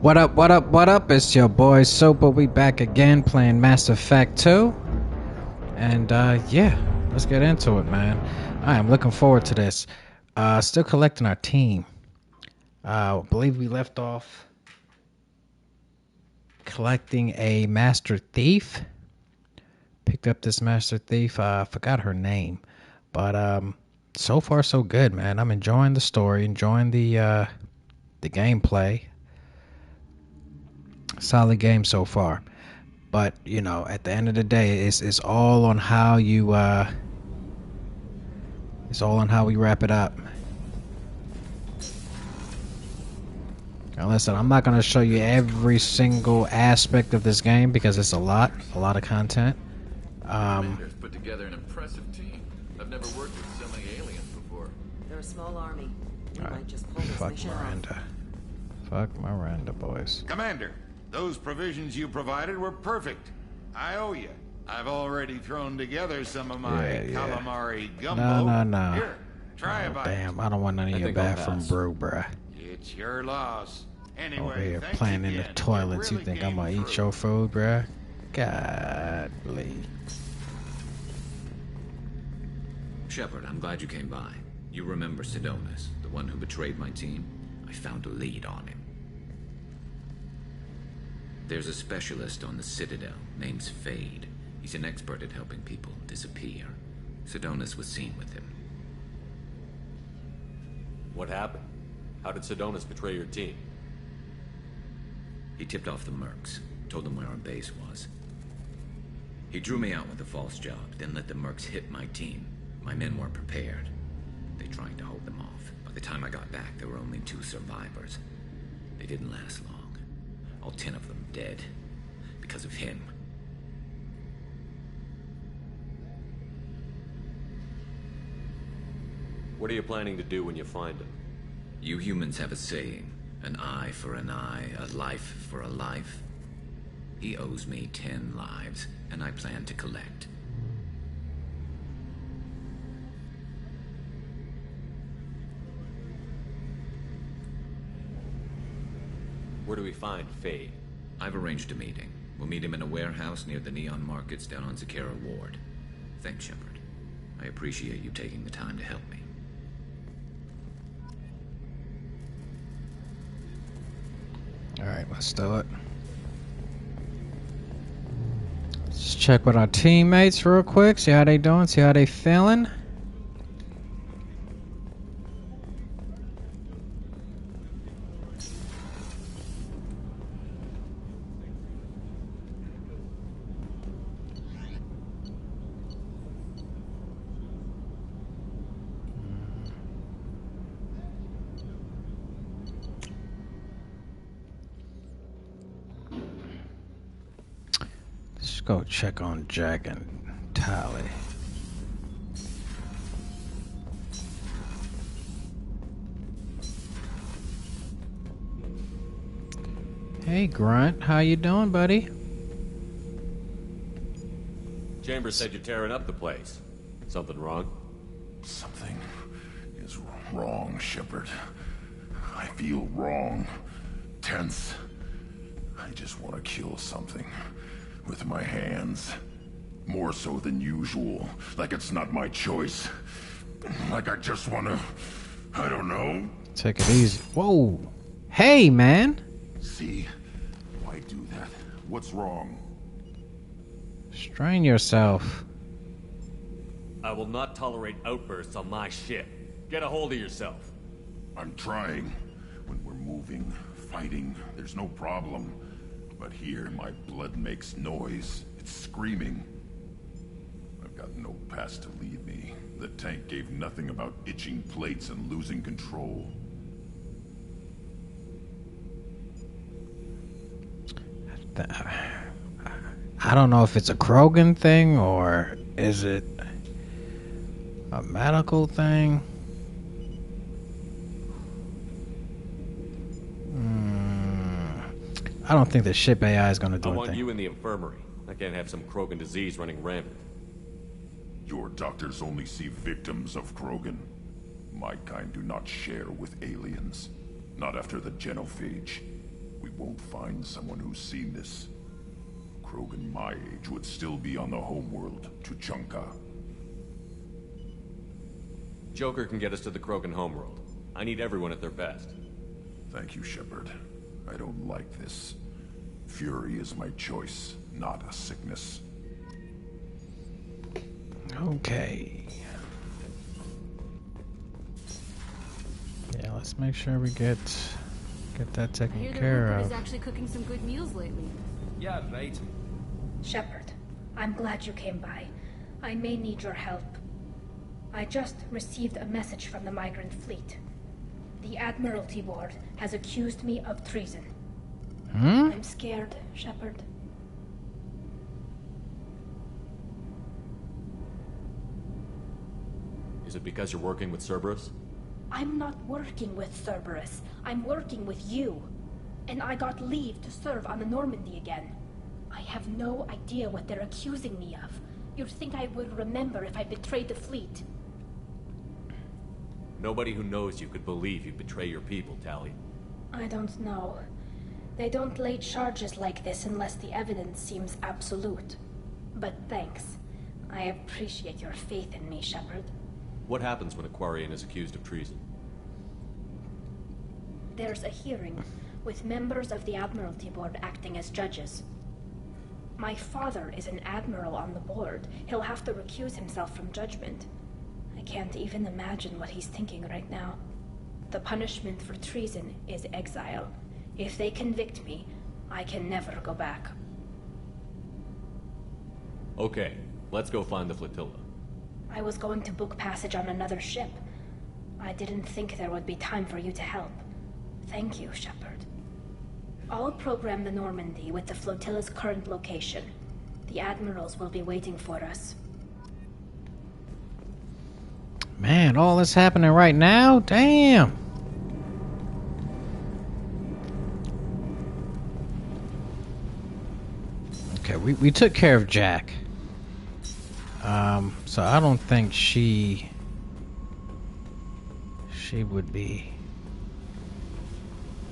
What up, what up, what up? It's your boy Sopa. We back again playing Mass Effect 2. And yeah, let's get into it, man. I am looking forward to this. Still collecting our team. I believe we left off collecting a Master Thief. Picked up this Master Thief. I forgot her name. But so far so good, man. I'm enjoying the story, enjoying the gameplay. Solid game so far, but you know, at the end of the day, it's all on how you it's all on how we wrap it up. Now listen, I'm not going to show you every single aspect of this game because it's a lot of content. Commanders put together an impressive team. I've never worked with so many aliens before. They're a small army. You All right. might just pull this Fuck mission Miranda. Fuck Miranda, boys. Commander, those provisions you provided were perfect. I owe you. I've already thrown together some of my calamari gumbo. No. Here, try a bite. Damn, I don't want none of your bathroom brew, bruh. It's your loss. Anyway, Over here thanks playing in the again. toilets. You You think really I'm gonna came eat through. your food, bruh? God, bleed. Shepard, I'm glad you came by. You remember Sidonus, the one who betrayed my team? I found a lead on him. There's a specialist on the Citadel, named Fade. He's an expert at helping people disappear. Sidonus was seen with him. What happened? How did Sidonus betray your team? He tipped off the Mercs, told them where our base was. He drew me out with a false job, then let the Mercs hit my team. My men weren't prepared. They tried to hold them off. By the time I got back, there were only 2 survivors. They didn't last long. All 10 of them dead. Because of him. What are you planning to do when you find him? You humans have a saying. An eye for an eye, a life for a life. He owes me 10 lives, and I plan to collect. Where do we find Fade? I've arranged a meeting. We'll meet him in a warehouse near the Neon Markets down on Zakera Ward. Thanks, Shepard. I appreciate you taking the time to help me. Alright, let's do it. Let's check with our teammates real quick, see how they doing, see how they feeling. Let's go check on Jack and Tally. Hey Grunt, how you doing, buddy? Chambers said you're tearing up the place. Something wrong? Something is wrong, Shepard. I feel wrong. Tense. I just want to kill something. With my hands. More so than usual. Like it's not my choice. Like I just want to... I don't know. Take it easy. Whoa. Hey, man. See? Why do that? What's wrong? Strain yourself. I will not tolerate outbursts on my ship. Get a hold of yourself. I'm trying. When we're moving, fighting, there's no problem. But here, my blood makes noise. It's screaming. I've got no past to lead me. The tank gave nothing about itching plates and losing control. I don't know if it's a Krogan thing or is it a medical thing. I don't think the ship AI is going to do I want anything. you in the infirmary. I can't have some Krogan disease running rampant. Your doctors only see victims of Krogan. My kind do not share with aliens. Not after the genophage. we won't find someone who's seen this. Krogan my age would still be on the homeworld, Tuchanka. Joker can get us to the Krogan homeworld. I need everyone at their best. Thank you, Shepard. I don't like this. Fury is my choice, not a sickness. Okay. Yeah, let's make sure we get that I taken hear that care Rupert of. is actually cooking some good meals lately. Yeah, right. Shepard, I'm glad you came by. I may need your help. I just received a message from the migrant fleet. The Admiralty Board has accused me of treason. I'm scared, Shepard. Is it because you're working with Cerberus? I'm not working with Cerberus. I'm working with you. And I got leave to serve on the Normandy again. I have no idea what they're accusing me of. You'd think I would remember if I betrayed the fleet. Nobody who knows you could believe you betray your people, Tali. I don't know. They don't lay charges like this unless the evidence seems absolute. But thanks. I appreciate your faith in me, Shepard. What happens when a Quarian is accused of treason? There's a hearing, with members of the Admiralty Board acting as judges. My father is an admiral on the board. He'll have to recuse himself from judgment. I can't even imagine what he's thinking right now. The punishment for treason is exile. If they convict me, I can never go back. Okay, let's go find the flotilla. I was going to book passage on another ship. I didn't think there would be time for you to help. Thank you, Shepard. I'll program the Normandy with the flotilla's current location. The admirals will be waiting for us. Man, all this happening right now? Damn. Okay, we took care of Jack. So I don't think she would be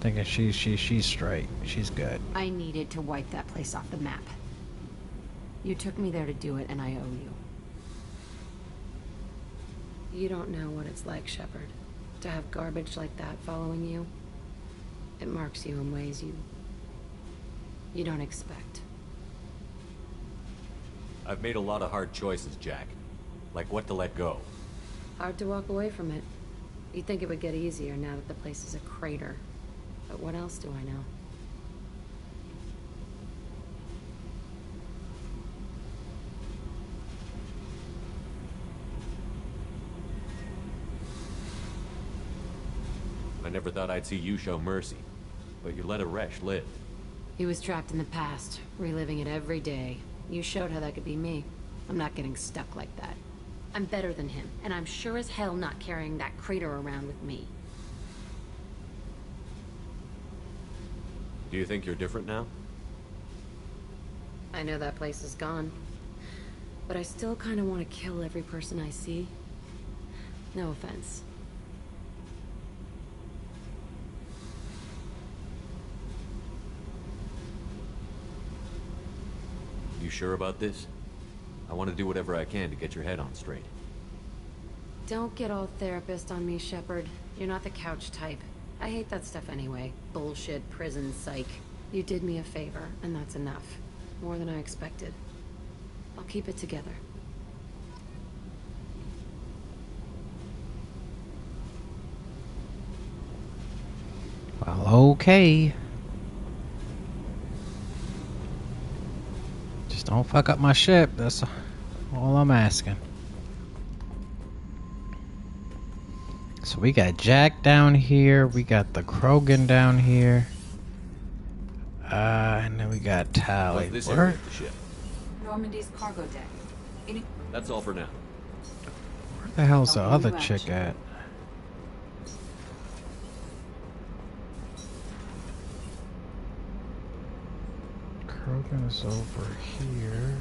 thinking she's straight. She's good. I needed to wipe that place off the map. You took me there to do it, and I owe you. You don't know what it's like, Shepard, to have garbage like that following you. It marks you in ways you don't expect. I've made a lot of hard choices, Jack. Like what to let go. Hard to walk away from it. You'd think it would get easier now that the place is a crater. But what else do I know? I never thought I'd see you show mercy. But you let Aresh live. He was trapped in the past, reliving it every day. You showed how that could be me. I'm not getting stuck like that. I'm better than him, and I'm sure as hell not carrying that crater around with me. Do you think you're different now? I know that place is gone. But I still kind of want to kill every person I see. No offense. You sure about this? I want to do whatever I can to get your head on straight. Don't get all therapist on me, Shepard. You're not the couch type. I hate that stuff anyway. Bullshit, prison, psych. You did me a favor, and that's enough. More than I expected. I'll keep it together. Well, okay. Just don't fuck up my ship. That's all I'm asking. So we got Jack down here. We got the Krogan down here. And then we got Tali. What's this Where? area of the ship? Normandy's cargo deck. That's all for now. Where the hell's the I'll other bring you chick out. at? Krogan is over here.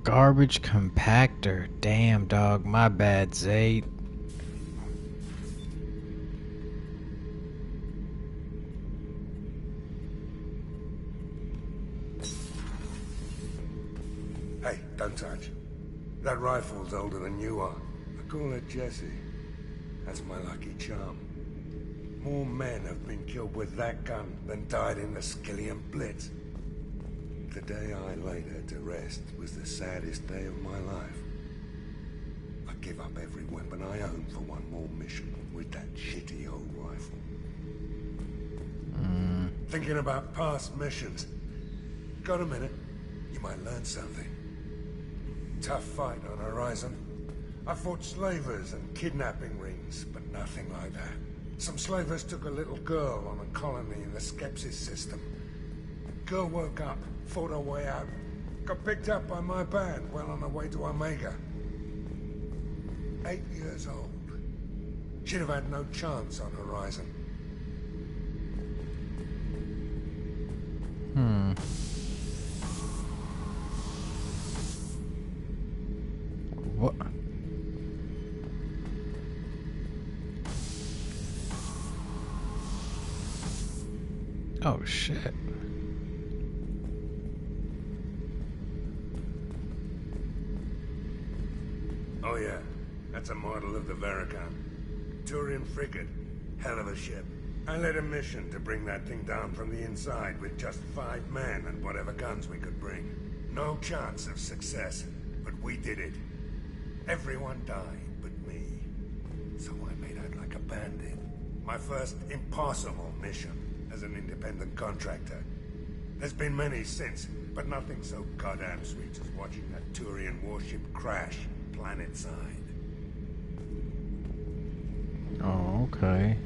garbage compactor. Damn, dog. My bad, Zayd. Hey, don't touch. That rifle's older than you are. I call it Jesse. That's my lucky charm. More men have been killed with that gun than died in the Skillian Blitz. The day I laid her to rest was the saddest day of my life. I give up every weapon I own for one more mission with that shitty old rifle. Thinking about past missions. Got a minute? You might learn something. Tough fight on Horizon. I fought slavers and kidnapping rings, but nothing like that. Some slavers took a little girl on a colony in the Skepsis system. Girl woke up, fought her way out, got picked up by my band well on her way to Omega. 8 years old. She'd have had no chance on Horizon. What? Oh shit. Oh yeah, that's a model of the Veracon. Turian frigate. Hell of a ship. I led a mission to bring that thing down from the inside with just 5 men and whatever guns we could bring. No chance of success, but we did it. Everyone died but me. So I made out like a bandit. My first impossible mission as an independent contractor. There's been many since, but nothing so goddamn sweet as watching that Turian warship crash planet-side. Oh, okay.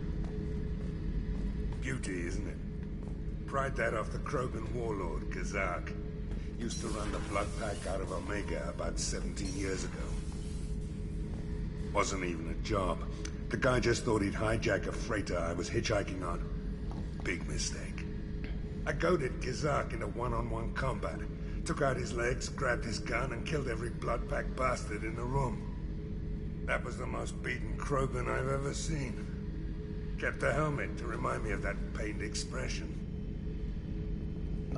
Beauty, isn't it? Pried that off the Krogan warlord, Kazak. Used to run the Blood Pack out of Omega about 17 years ago. Wasn't even a job. The guy just thought he'd hijack a freighter I was hitchhiking on. Big mistake. I goaded Kazak into one-on-one combat. Took out his legs, grabbed his gun, and killed every Blood Pack bastard in the room. That was the most beaten Krogan I've ever seen. Kept a helmet to remind me of that pained expression.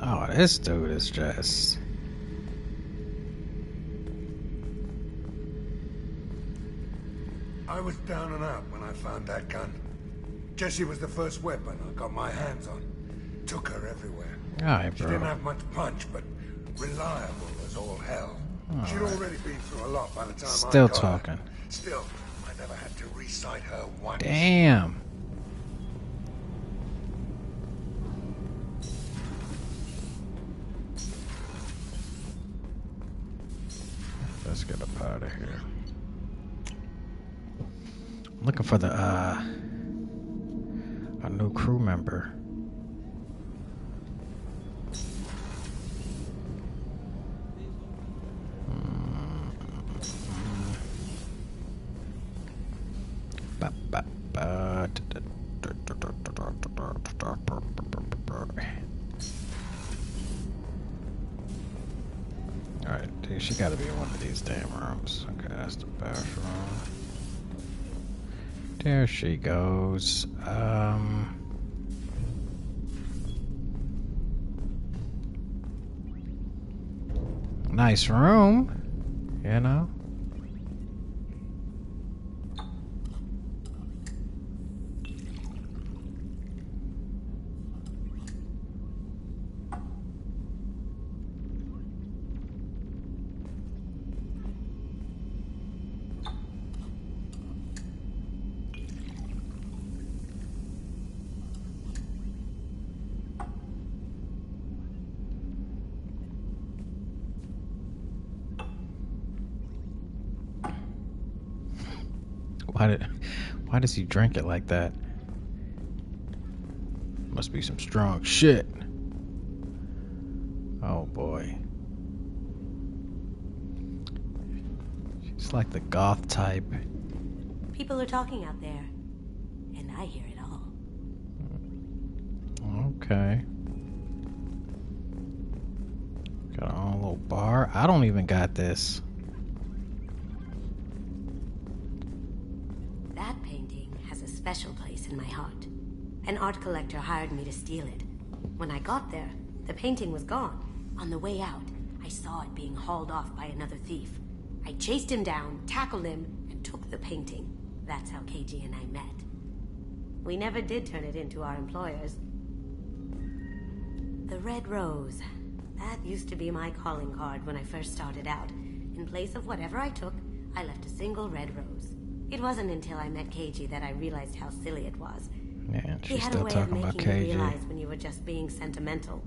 Oh, this dude is just... I was down and out when I found that gun. Jesse was the first weapon I got my hands on. Took her everywhere. Alright, She bro. didn't have much punch, but reliable as all hell. She'd already been through a lot by the time Still I got talking. her. Still, I never had to recite her once. Damn. Let's get up out of here. I'm looking for the a new crew member. Alright, dude, she gotta be in one of these damn rooms. Okay, that's the bathroom. There she goes. Nice room, you know. Why does he drink it like that? Must be some strong shit. Oh boy. She's like the goth type. People are talking out there, and I hear it all. Okay. Got our own little bar. I don't even got this. That painting has a special place in my heart. An art collector hired me to steal it. When I got there, the painting was gone. On the way out, I saw it being hauled off by another thief. I chased him down, tackled him, and took the painting. That's how KG and I met. We never did turn it into our employers. The Red Rose. That used to be my calling card when I first started out. In place of whatever I took, I left a single red rose. It wasn't until I met KG that I realized how silly it was. Man, He she's had still a way of talking about making you KG. realize when you were just being sentimental.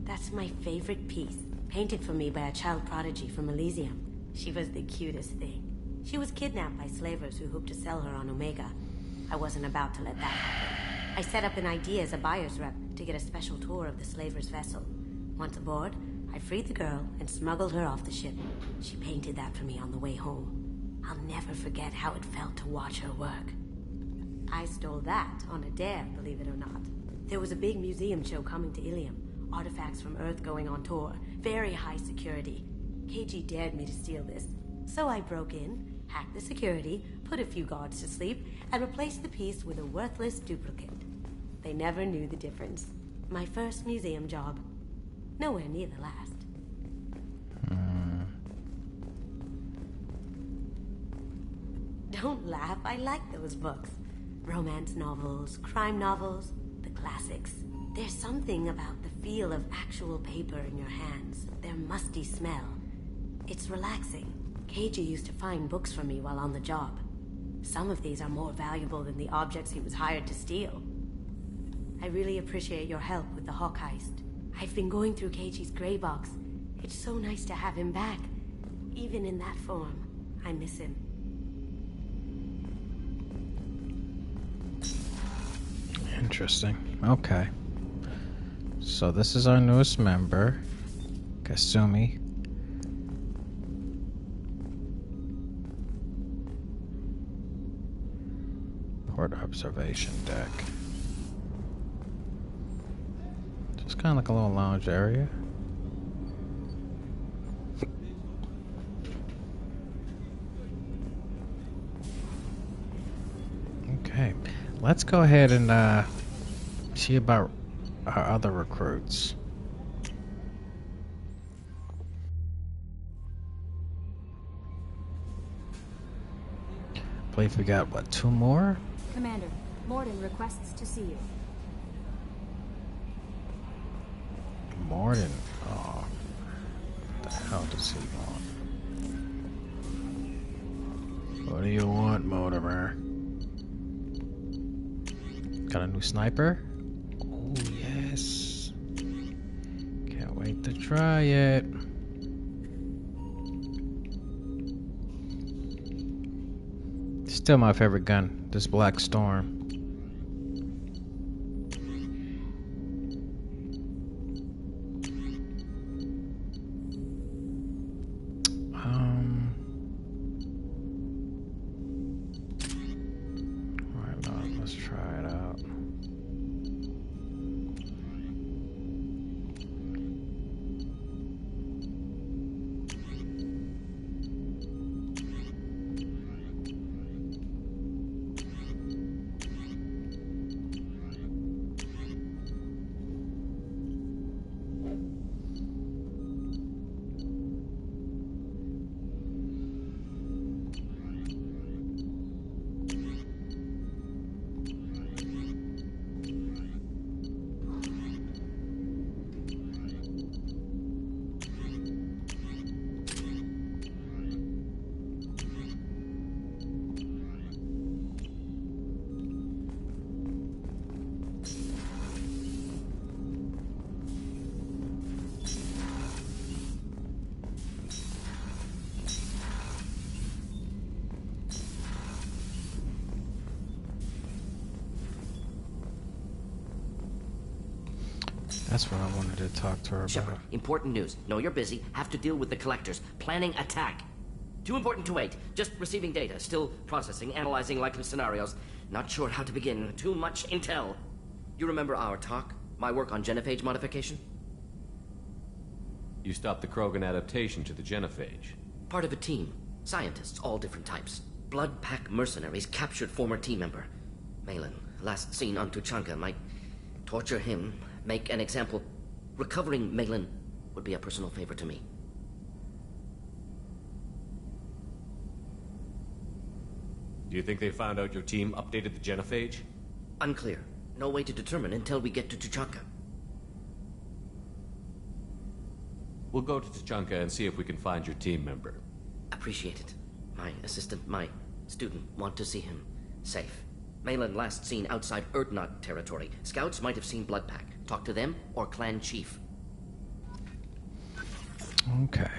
That's my favorite piece, painted for me by a child prodigy from Elysium. She was the cutest thing. She was kidnapped by slavers who hoped to sell her on Omega. I wasn't about to let that happen. I set up an idea as a buyer's rep to get a special tour of the slaver's vessel. Once aboard, I freed the girl and smuggled her off the ship. She painted that for me on the way home. I'll never forget how it felt to watch her work. I stole that on a dare, believe it or not. There was a big museum show coming to Ilium. Artifacts from Earth going on tour. Very high security. KG dared me to steal this. So I broke in, hacked the security, put a few guards to sleep, and replaced the piece with a worthless duplicate. They never knew the difference. My first museum job. Nowhere near the last. Don't laugh, I like those books. Romance novels, crime novels, the classics. There's something about the feel of actual paper in your hands, their musty smell. It's relaxing. KG used to find books for me while on the job. Some of these are more valuable than the objects he was hired to steal. I really appreciate your help with the Hawk heist. I've been going through KG's gray box. It's so nice to have him back. Even in that form, I miss him. Interesting. Okay. So this is our newest member, Kasumi. Port observation deck. Just kind of like a little lounge area. Okay, let's go ahead and see about our other recruits. I believe we got, what, 2 more? Commander, Morden requests to see you. Morden? Oh, what the hell does he want? What do you want, Mortimer? Got a new sniper? Oh, yes. Can't wait to try it. Still my favorite gun, this Black Storm. Why not? Let's try it out. That's what I wanted to talk to her about. Shepard, important news. Know you're busy. Have to deal with the collectors. Planning attack. Too important to wait. Just receiving data. Still processing, analyzing likely scenarios. Not sure how to begin. Too much intel. You remember our talk? My work on genophage modification? You stopped the Krogan adaptation to the genophage. Part of a team. Scientists, all different types. Blood Pack mercenaries captured former team member. Malin, last seen on Tuchanka, might torture him, make an example. Recovering Malin would be a personal favor to me. Do you think they found out your team updated the genophage? Unclear. No way to determine until we get to Tuchanka. We'll go to Tuchanka and see if we can find your team member. Appreciate it. My assistant, my student, want to see him safe. Malin last seen outside Erdnot territory. Scouts might have seen Bloodpack. Talk to them or clan chief. Okay.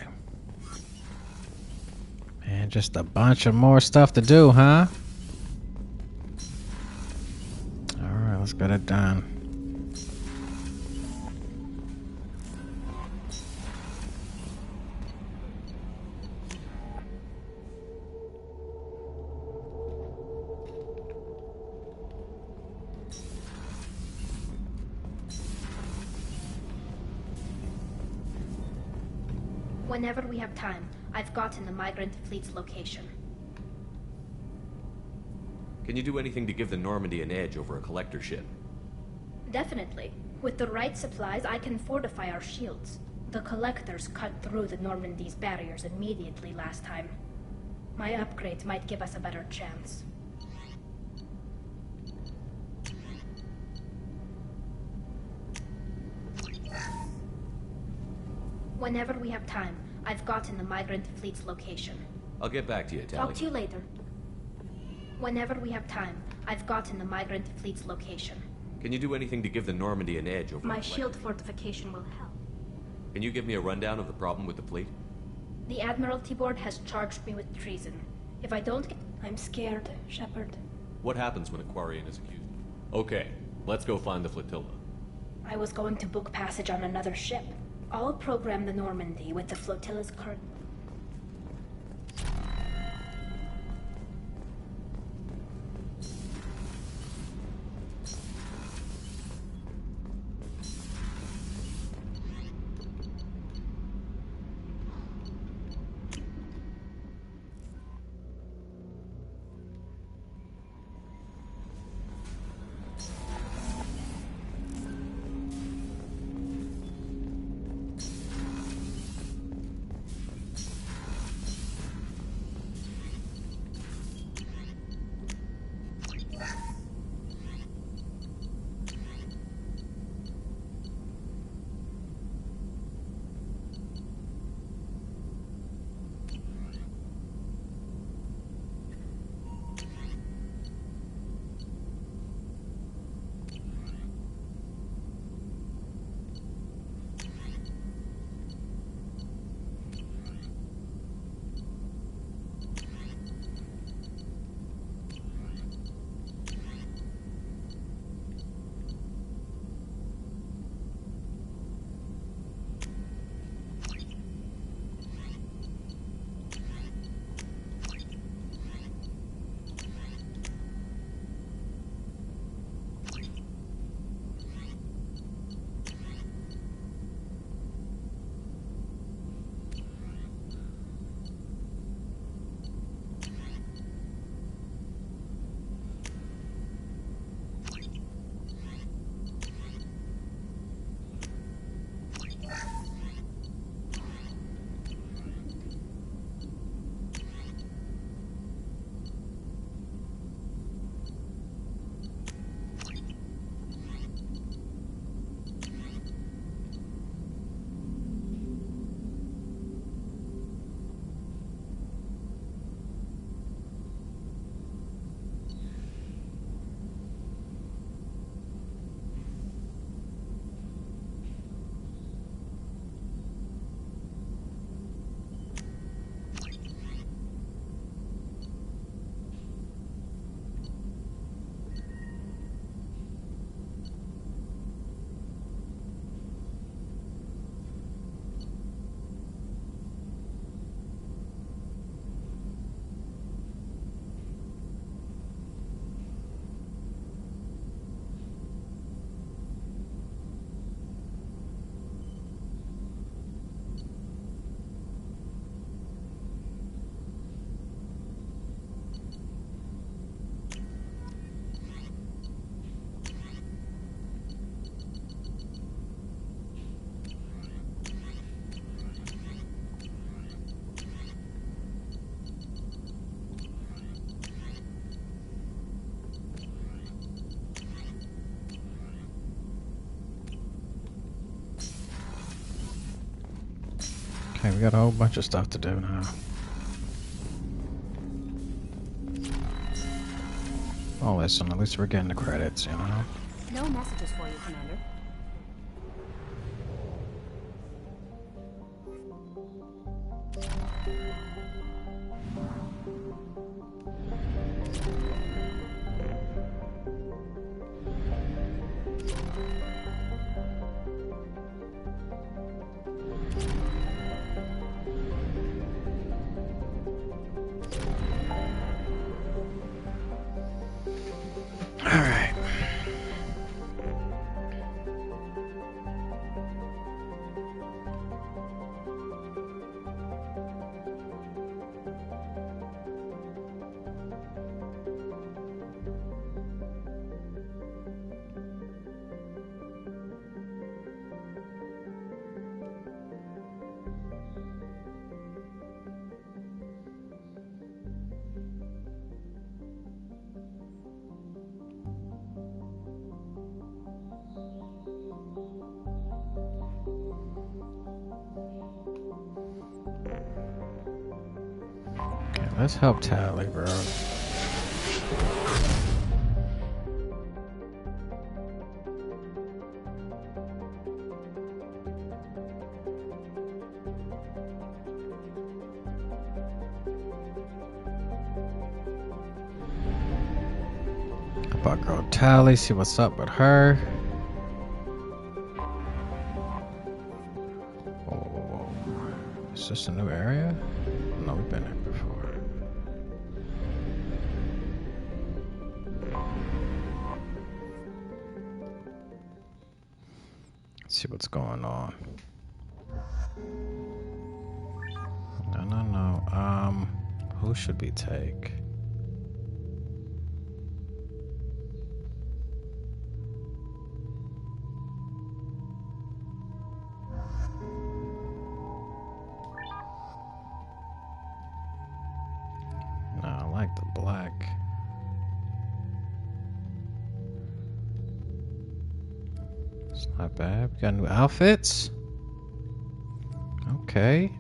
Man, just a bunch of more stuff to do, huh? Alright, let's get it done. Whenever we have time, I've gotten the migrant fleet's location. Can you do anything to give the Normandy an edge over a collector ship? Definitely. With the right supplies, I can fortify our shields. The collectors cut through the Normandy's barriers immediately last time. My upgrades might give us a better chance. Whenever we have time, I've gotten the migrant fleet's location. I'll get back to you, Tali. Talk to you later. Whenever we have time, I've gotten the migrant fleet's location. Can you do anything to give the Normandy an edge over My shield fortification will help. Can you give me a rundown of the problem with the fleet? The Admiralty Board has charged me with treason. If I don't get... I'm scared, Shepard. What happens when a Quarian is accused? Okay, let's go find the flotilla. I was going to book passage on another ship. I'll program the Normandy with the flotilla's current... Hey, we got a whole bunch of stuff to do now. Oh, listen, at least we're getting the credits, you know? No messages for you, Commander. Alright. Okay, let's help Tally, bro. About girl Tally, see what's up with her. Oh, is this a new area? No, we've been here before. Let's see what's going on. No. Who should we take? No, I like the black. It's not bad. We got new outfits. Okay.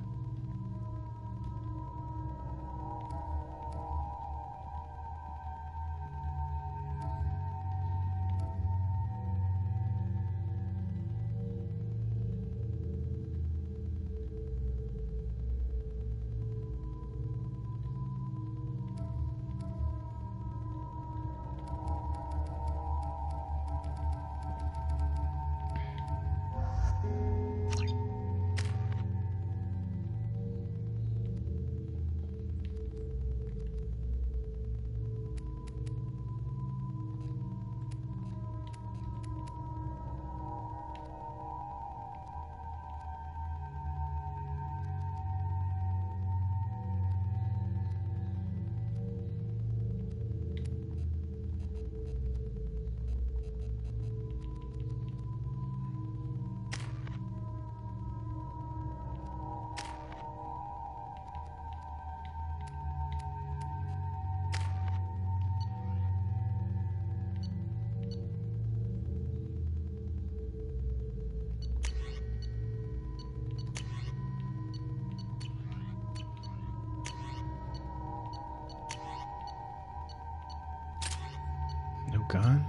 New gun?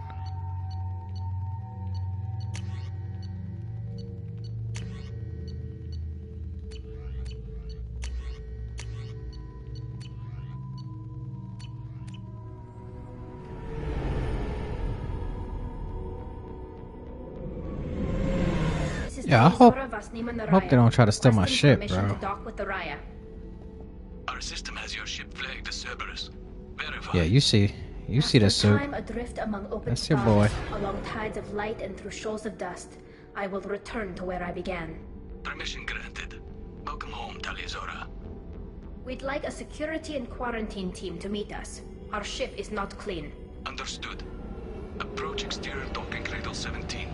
Yeah, I hope they don't try to steal my ship, bro. Our system has your ship flagged as Cerberus. Verify. Yeah, you see the suit. Adrift among open That's your boy. stars, along tides of light and through shoals of dust, I will return to where I began. Permission granted. Welcome home, Tali'Zorah. We'd like a security and quarantine team to meet us. Our ship is not clean. Understood. Approach exterior docking cradle 17.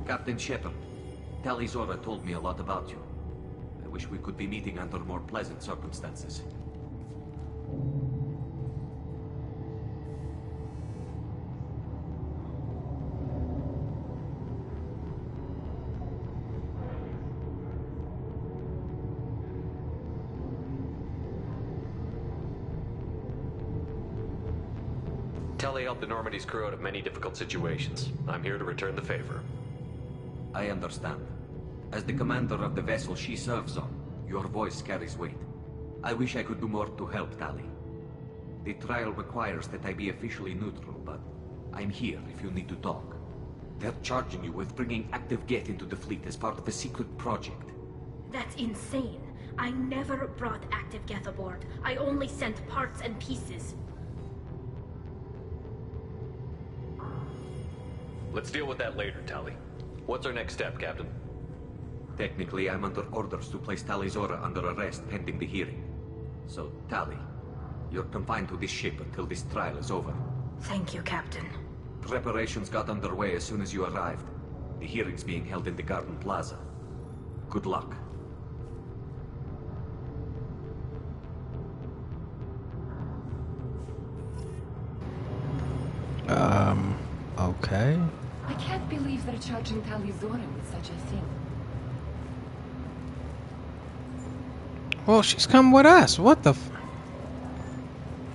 Captain Shepard. Tali Zora told me a lot about you. I wish we could be meeting under more pleasant circumstances. Tali helped the Normandy's crew out of many difficult situations. I'm here to return the favor. I understand. As the commander of the vessel she serves on, your voice carries weight. I wish I could do more to help Tali. The trial requires that I be officially neutral, but I'm here if you need to talk. They're charging you with bringing active Geth into the fleet as part of a secret project. That's insane. I never brought active Geth aboard. I only sent parts and pieces. Let's deal with that later, Tali. What's our next step, Captain? Technically, I'm under orders to place Tali Zora under arrest pending the hearing. So, Tali, you're confined to this ship until this trial is over. Thank you, Captain. Preparations got underway as soon as you arrived. The hearing's being held in the Garden Plaza. Good luck. Okay. I can't believe they're charging Tali Zora with such a thing. Well, she's come with us. What the f...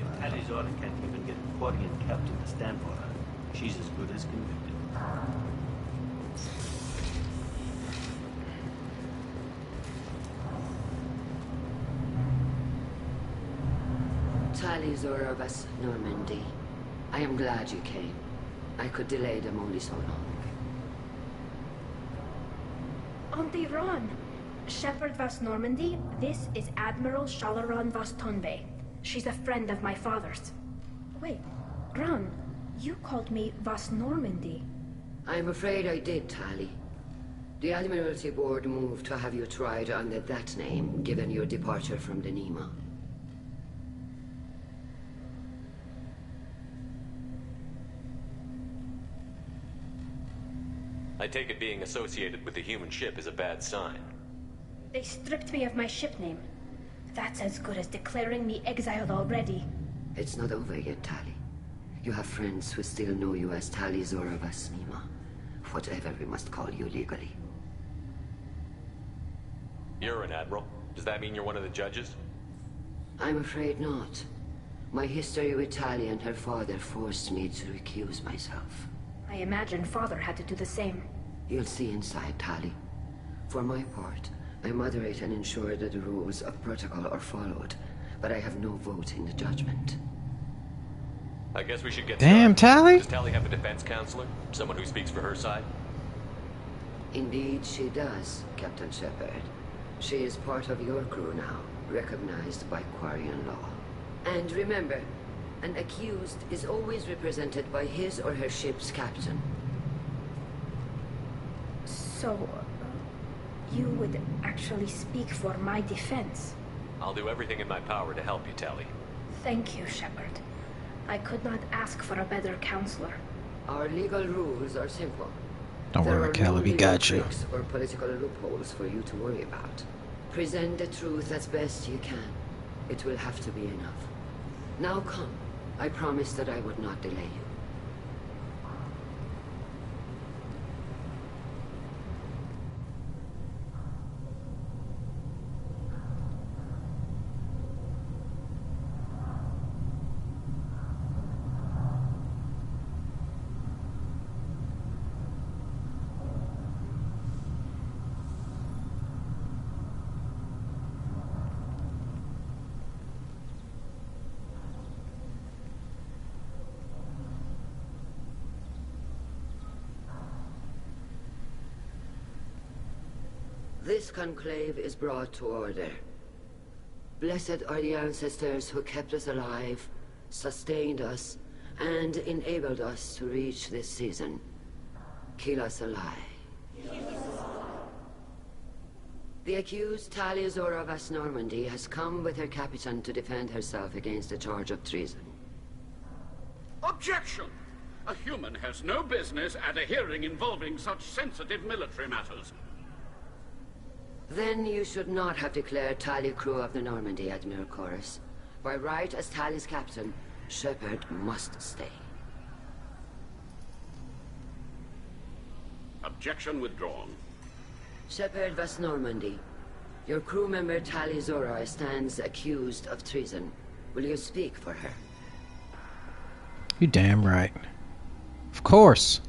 If Tali Zora can't even get a Quarian captain to stand for her, she's as good as convicted. Tali Zora of us, Normandy. I am glad you came. I could delay them only so long. Auntie Ron! Shepard Vas Normandy, this is Admiral Shalaran Vas Tonbe. She's a friend of my father's. Wait, Ron, you called me Vas Normandy. I'm afraid I did, Tali. The Admiralty Board moved to have you tried under that name, given your departure from the Nima. I take it being associated with the human ship is a bad sign. They stripped me of my ship name. That's as good as declaring me exiled already. It's not over yet, Tali. You have friends who still know you as Tali Zora Vas Nima. Whatever we must call you legally. You're an admiral. Does that mean you're one of the judges? I'm afraid not. My history with Tali and her father forced me to recuse myself. I imagine Father had to do the same. You'll see inside, Tali. For my part, I moderate and ensure that the rules of protocol are followed, but I have no vote in the judgment. I guess we should get Damn, started. Tali? Does Tali have a defense counselor? Someone who speaks for her side? Indeed she does, Captain Shepard. She is part of your crew now, recognized by Quarian law. And remember, an accused is always represented by his or her ship's captain. So, you would actually speak for my defense? I'll do everything in my power to help you, Tali. Thank you, Shepard. I could not ask for a better counselor. Our legal rules are simple. Don't worry, Callie, we got you. There are no legal tricks or political loopholes for you to worry about. Present the truth as best you can. It will have to be enough. Now come. I promised that I would not delay you. This conclave is brought to order. Blessed are the ancestors who kept us alive, sustained us, and enabled us to reach this season. Keep us alive. The accused Tali Zora Vas Normandy has come with her captain to defend herself against a charge of treason. Objection! A human has no business at a hearing involving such sensitive military matters. Then you should not have declared Tali crew of the Normandy, Admiral Chorus. By right as Tali's captain, Shepard must stay. Objection withdrawn. Shepard Vas Normandy. Your crew member Tali Zora stands accused of treason. Will you speak for her? You damn right. Of course.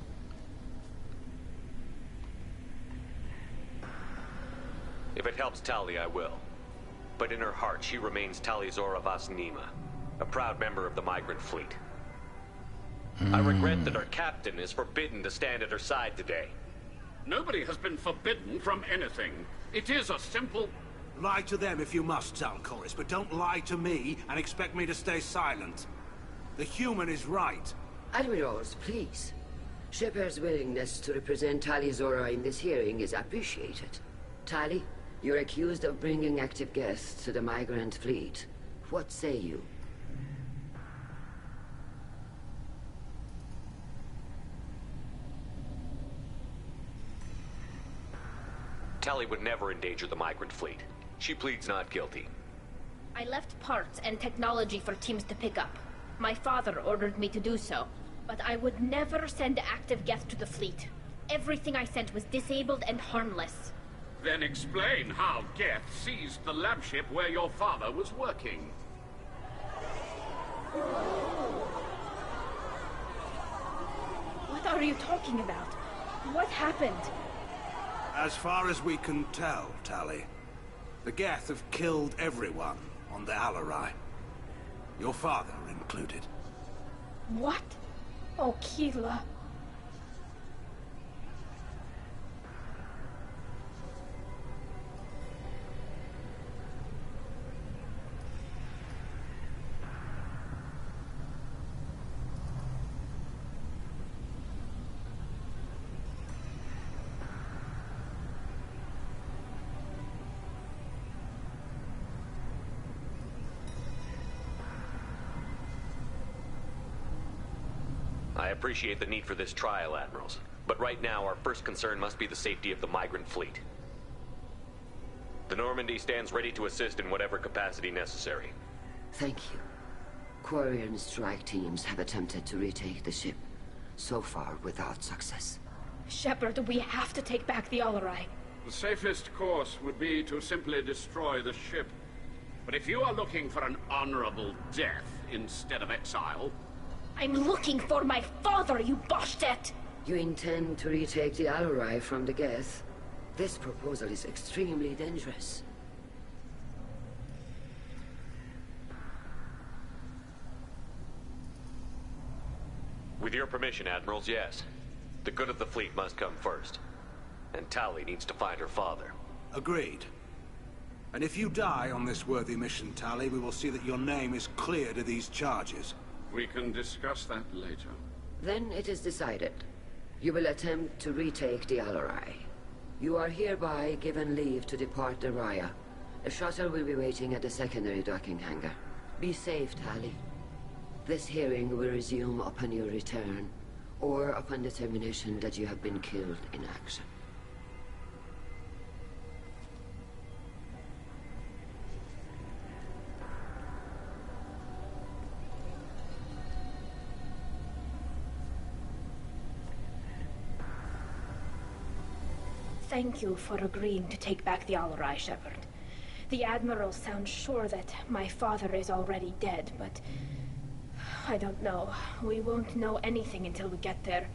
If it helps Tali, I will. But in her heart, she remains Tali Zora Vas Nima, a proud member of the migrant fleet. I regret that our captain is forbidden to stand at her side today. Nobody has been forbidden from anything. It is a simple... Lie to them if you must, Zalcoris, but don't lie to me and expect me to stay silent. The human is right. Admirals, please. Shepard's willingness to represent Tali Zora in this hearing is appreciated. Tali, you're accused of bringing active guests to the migrant fleet. What say you? Tali would never endanger the migrant fleet. She pleads not guilty. I left parts and technology for teams to pick up. My father ordered me to do so, but I would never send active guests to the fleet. Everything I sent was disabled and harmless. Then explain how Geth seized the lab ship where your father was working. What are you talking about? What happened? As far as we can tell, Tali, the Geth have killed everyone on the Alarai. Your father included. What? Oh, Keela. I appreciate the need for this trial, Admirals. But right now, our first concern must be the safety of the migrant fleet. The Normandy stands ready to assist in whatever capacity necessary. Thank you. Quarian strike teams have attempted to retake the ship, so far without success. Shepard, we have to take back the Alarai. The safest course would be to simply destroy the ship. But if you are looking for an honorable death instead of exile... I'm looking for my father, you bastet! You intend to retake the Alarai from the Geth? This proposal is extremely dangerous. With your permission, Admirals, yes. The good of the fleet must come first. And Tali needs to find her father. Agreed. And if you die on this worthy mission, Tali, we will see that your name is cleared of these charges. We can discuss that later. Then it is decided. You will attempt to retake the Alarai. You are hereby given leave to depart the Raya. A shuttle will be waiting at the secondary docking hangar. Be safe, Tali. This hearing will resume upon your return, or upon determination that you have been killed in action. Thank you for agreeing to take back the Alarai, Shepard. The Admiral sounds sure that my father is already dead, but... I don't know. We won't know anything until we get there.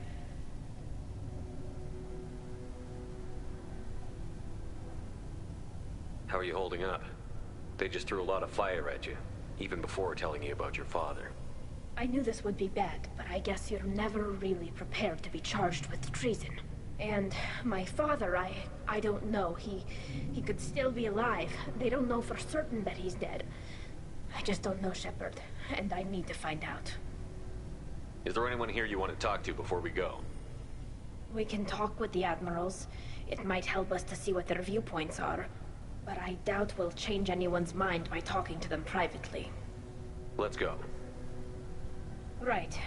How are you holding up? They just threw a lot of fire at you, even before telling you about your father. I knew this would be bad, but I guess you're never really prepared to be charged with treason. And my father, I don't know. He could still be alive. They don't know for certain that he's dead. I just don't know, Shepard, and I need to find out. Is there anyone here you want to talk to before we go? We can talk with the Admirals. It might help us to see what their viewpoints are. But I doubt we'll change anyone's mind by talking to them privately. Let's go. Right.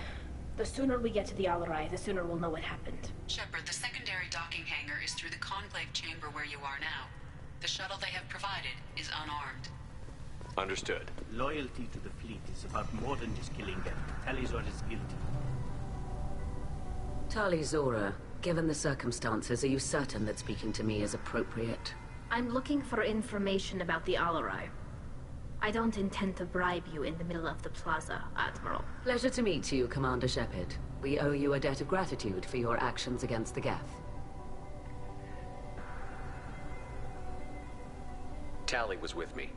The sooner we get to the Al-Rai, the sooner we'll know what happened. Shepard, the secondary docking hangar is through the Conclave chamber where you are now. The shuttle they have provided is unarmed. Understood. Loyalty to the fleet is about more than just killing them. Talizor is guilty. Tali Zora, given the circumstances, are you certain that speaking to me is appropriate? I'm looking for information about the Al-Rai. I don't intend to bribe you in the middle of the plaza, Admiral. Pleasure to meet you, Commander Shepard. We owe you a debt of gratitude for your actions against the Geth. Tali was with me.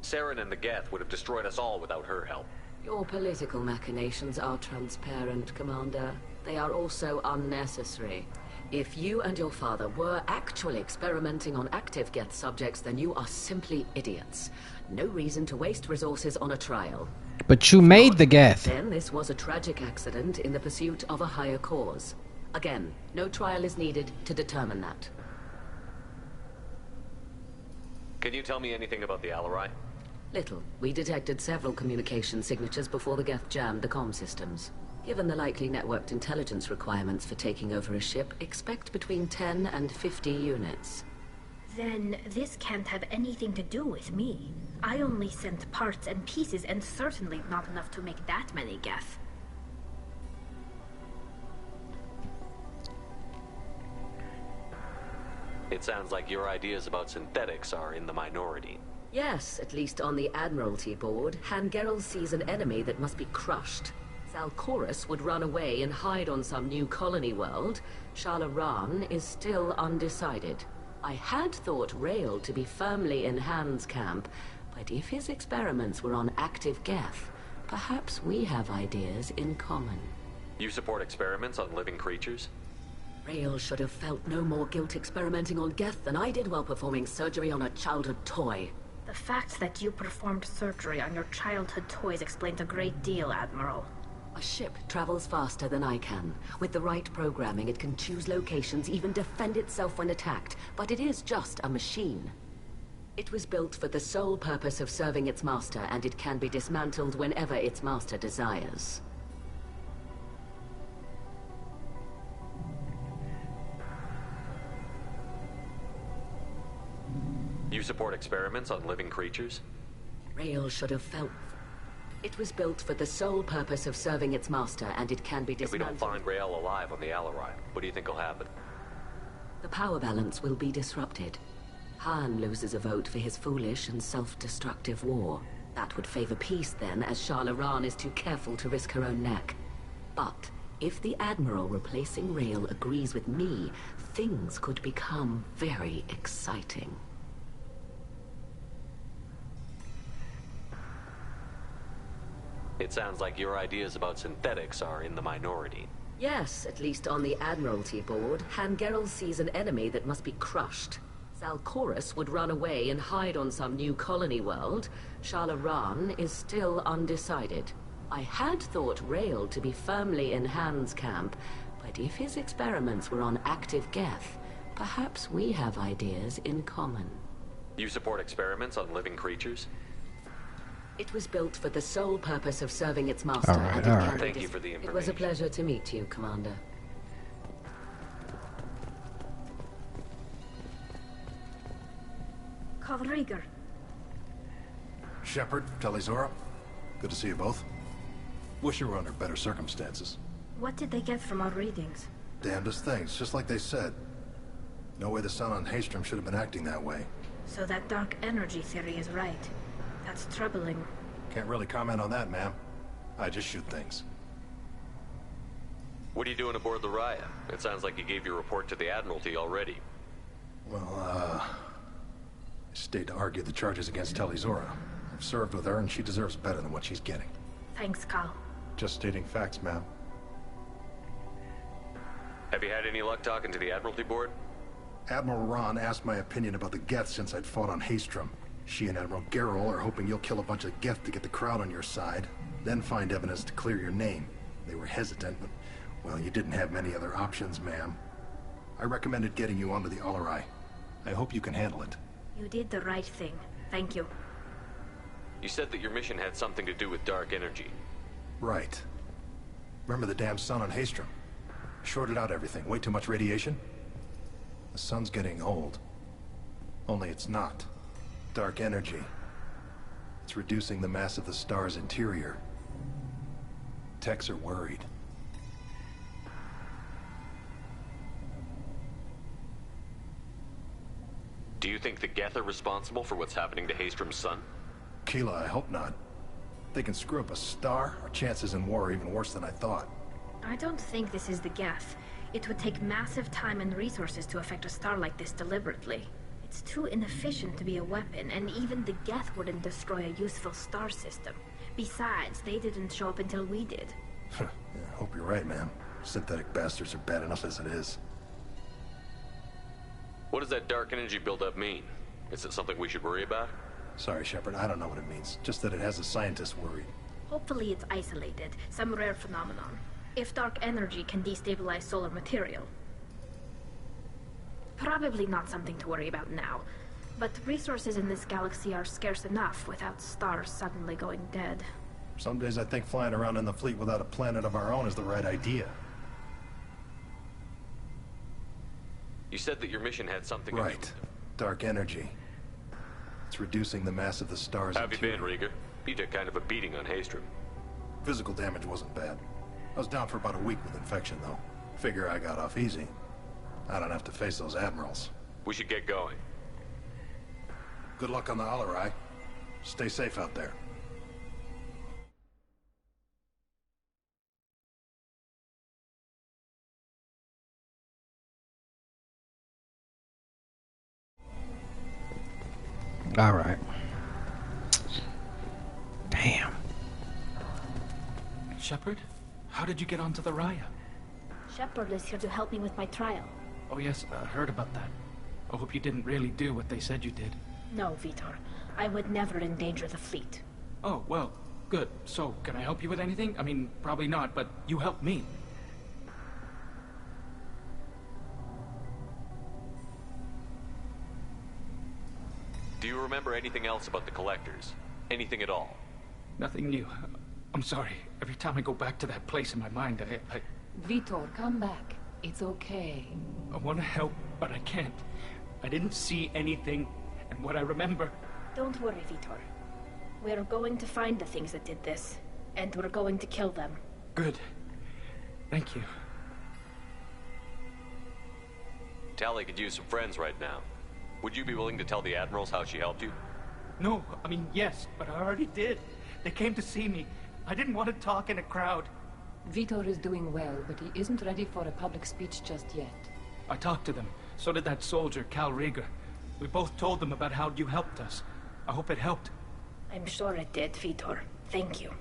Saren and the Geth would have destroyed us all without her help. Your political machinations are transparent, Commander. They are also unnecessary. If you and your father were actually experimenting on active Geth subjects, then you are simply idiots. No reason to waste resources on a trial. But you made the Geth. Then this was a tragic accident in the pursuit of a higher cause. Again, no trial is needed to determine that. Can you tell me anything about the Al-Rai? Little. We detected several communication signatures before the Geth jammed the comm systems. Given the likely networked intelligence requirements for taking over a ship, expect between 10 and 50 units. Then this can't have anything to do with me. I only sent parts and pieces, and certainly not enough to make that many Geth. It sounds like your ideas about synthetics are in the minority. Yes, at least on the Admiralty board, Han Gerrel sees an enemy that must be crushed. Zalcorus would run away and hide on some new colony world. Shala Ran is still undecided. I had thought Rael to be firmly in Han's camp, but if his experiments were on active Geth, perhaps we have ideas in common. You support experiments on living creatures? Rael should have felt no more guilt experimenting on Geth than I did while performing surgery on a childhood toy. The fact that you performed surgery on your childhood toys explains a great deal, Admiral. A ship travels faster than I can. With the right programming, it can choose locations, even defend itself when attacked. But it is just a machine. It was built for the sole purpose of serving its master, and it can be dismantled whenever its master desires. You support experiments on living creatures? Rael should have felt... It was built for the sole purpose of serving its master, and it can be dismantled... If we don't find Rael alive on the Al-Rai, what do you think will happen? The power balance will be disrupted. Han loses a vote for his foolish and self-destructive war. That would favor peace then, as Shala Ran is too careful to risk her own neck. But if the Admiral replacing Rael agrees with me, things could become very exciting. It sounds like your ideas about synthetics are in the minority. Yes, at least on the Admiralty board, Han Gerrel sees an enemy that must be crushed. Zalcorus would run away and hide on some new colony world. Shala Ran is still undecided. I had thought Rael to be firmly in Han's camp, but if his experiments were on active Geth, perhaps we have ideas in common. You support experiments on living creatures? It was built for the sole purpose of serving its master, All right, and it all can right. be Thank you for the It was a pleasure to meet you, Commander. Kalrieger. Shepard, Talizora, good to see you both. Wish you were under better circumstances. What did they get from our readings? Damnedest things, just like they said. No way the sun on Haystrom should have been acting that way. So that dark energy theory is right. That's troubling. Can't really comment on that, ma'am. I just shoot things. What are you doing aboard the Raya? It sounds like you gave your report to the Admiralty already. Well, I stayed to argue the charges against Talizora. I've served with her, and she deserves better than what she's getting. Thanks, Cal. Just stating facts, ma'am. Have you had any luck talking to the Admiralty board? Admiral Ran asked my opinion about the Geth since I'd fought on Haystrom. She and Admiral Gerrel are hoping you'll kill a bunch of Geth to get the crowd on your side, then find evidence to clear your name. They were hesitant, but, well, you didn't have many other options, ma'am. I recommended getting you onto the Al-Rai. I hope you can handle it. You did the right thing. Thank you. You said that your mission had something to do with dark energy. Right. Remember the damn sun on Haestrom? Shorted out everything. Way too much radiation? The sun's getting old. Only it's not. Dark energy. It's reducing the mass of the star's interior. Techs are worried. Do you think the Geth are responsible for what's happening to Haestrom's sun? Keela, I hope not. If they can screw up a star, our chances in war are even worse than I thought. I don't think this is the Geth. It would take massive time and resources to affect a star like this deliberately. It's too inefficient to be a weapon, and even the Geth wouldn't destroy a useful star system. Besides, they didn't show up until we did. Yeah, I hope you're right, man. Synthetic bastards are bad enough as it is. What does that dark energy buildup mean? Is it something we should worry about? Sorry, Shepard, I don't know what it means. Just that it has the scientists worried. Hopefully it's isolated, some rare phenomenon. If dark energy can destabilize solar material. Probably not something to worry about now. But resources in this galaxy are scarce enough without stars suddenly going dead. Some days I think flying around in the fleet without a planet of our own is the right idea. You said that your mission had something... Right. Dark energy. It's reducing the mass of the stars. How have you been, Rieger? You took kind of a beating on Haestrom. Physical damage wasn't bad. I was down for about a week with infection, though. Figure I got off easy. I don't have to face those admirals. We should get going. Good luck on the Alarai. Stay safe out there. All right. Damn. Shepard, how did you get onto the Raya? Shepard is here to help me with my trial. Oh yes, I heard about that. I hope you didn't really do what they said you did. No, Vitor. I would never endanger the fleet. Oh, well, good. So, can I help you with anything? I mean, probably not, but you helped me. Do you remember anything else about the Collectors? Anything at all? Nothing new. I'm sorry. Every time I go back to that place in my mind, I... Vitor, come back. It's okay. I want to help, but I can't. I didn't see anything, and what I remember... Don't worry, Vitor. We're going to find the things that did this, and we're going to kill them. Good. Thank you. Tali could use some friends right now. Would you be willing to tell the Admirals how she helped you? No, I mean, yes, but I already did. They came to see me. I didn't want to talk in a crowd. Vitor is doing well, but he isn't ready for a public speech just yet. I talked to them. So did that soldier, Cal Rieger. We both told them about how you helped us. I hope it helped. I'm sure it did, Vitor. Thank you.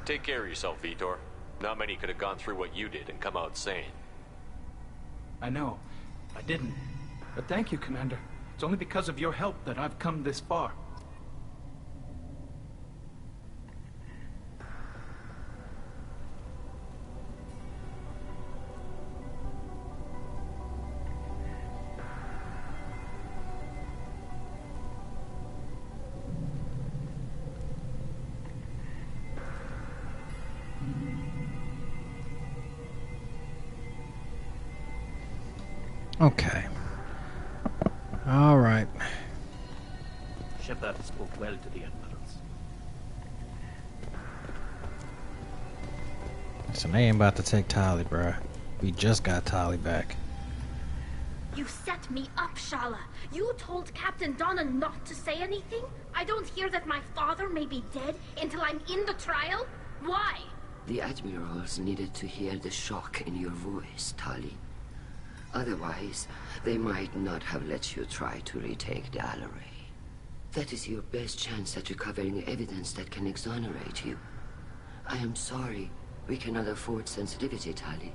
Take care of yourself, Vitor. Not many could have gone through what you did and come out sane. I know. I didn't. But thank you, Commander. It's only because of your help that I've come this far. Okay. All right. Shepard spoke well to the Admirals. So they ain't about to take Tali, bruh. We just got Tali back. You set me up, Shala. You told Captain Donna not to say anything? I don't hear that my father may be dead until I'm in the trial? Why? The Admirals needed to hear the shock in your voice, Tali. Otherwise, they might not have let you try to retake the Alarai. That is your best chance at recovering evidence that can exonerate you. I am sorry. We cannot afford sensitivity, Tali.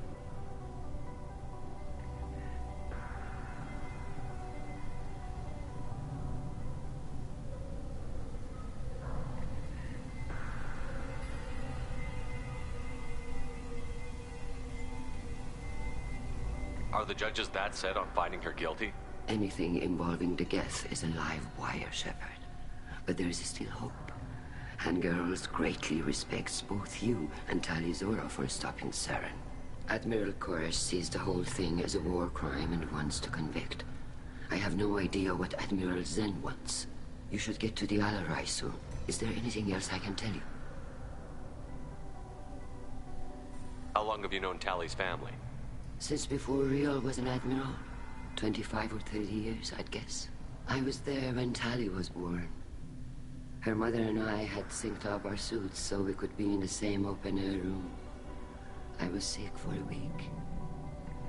Are the judges that set on finding her guilty? Anything involving the Geth is a live wire, Shepard. But there is still hope. and Girls greatly respects both you and Tali Zora for stopping Saren. Admiral Koresh sees the whole thing as a war crime and wants to convict. I have no idea what Admiral Zen wants. You should get to the Alarai soon. Is there anything else I can tell you? How long have you known Tali's family? Since before Riel was an admiral. 25 or 30 years, I'd guess. I was there when Tali was born. Her mother and I had synced up our suits so we could be in the same open-air room. I was sick for a week,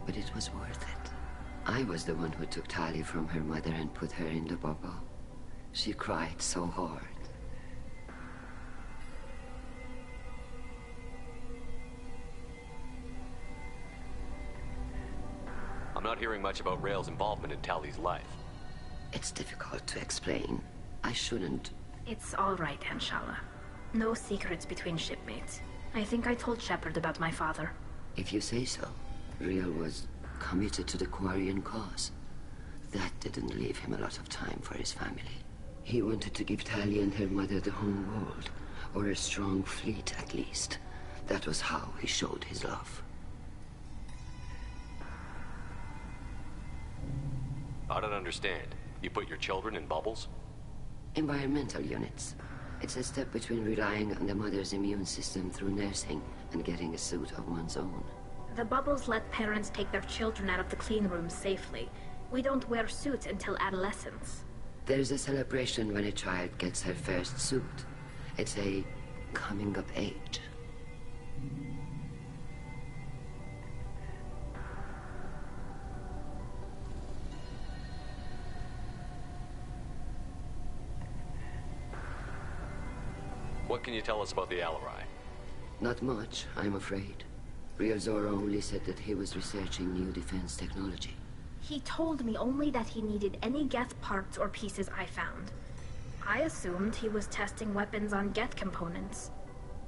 but it was worth it. I was the one who took Tali from her mother and put her in the bubble. She cried so hard. I'm not hearing much about Rael's involvement in Tali's life. It's difficult to explain. I shouldn't. It's all right, Anshala. No secrets between shipmates. I think I told Shepard about my father. If you say so. Riel was committed to the Quarian cause. That didn't leave him a lot of time for his family. He wanted to give Tali and her mother the home world, or a strong fleet at least. That was how he showed his love. I don't understand. You put your children in bubbles? Environmental units. It's a step between relying on the mother's immune system through nursing and getting a suit of one's own. The bubbles let parents take their children out of the clean rooms safely. We don't wear suits until adolescence. There's a celebration when a child gets her first suit. It's a coming of age. What can you tell us about the Alarai? Not much, I'm afraid. Riel Zora only said that he was researching new defense technology. He told me only that he needed any Geth parts or pieces I found. I assumed he was testing weapons on Geth components.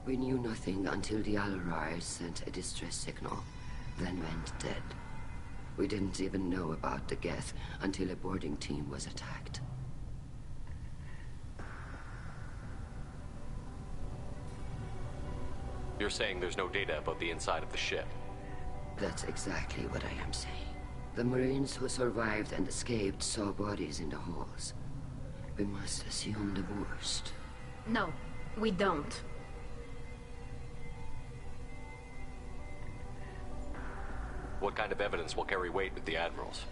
We knew nothing until the Alarai sent a distress signal, then went dead. We didn't even know about the Geth until a boarding team was attacked. You're saying there's no data about the inside of the ship? That's exactly what I am saying. The Marines who survived and escaped saw bodies in the halls. We must assume the worst. No, we don't. What kind of evidence will carry weight with the Admirals?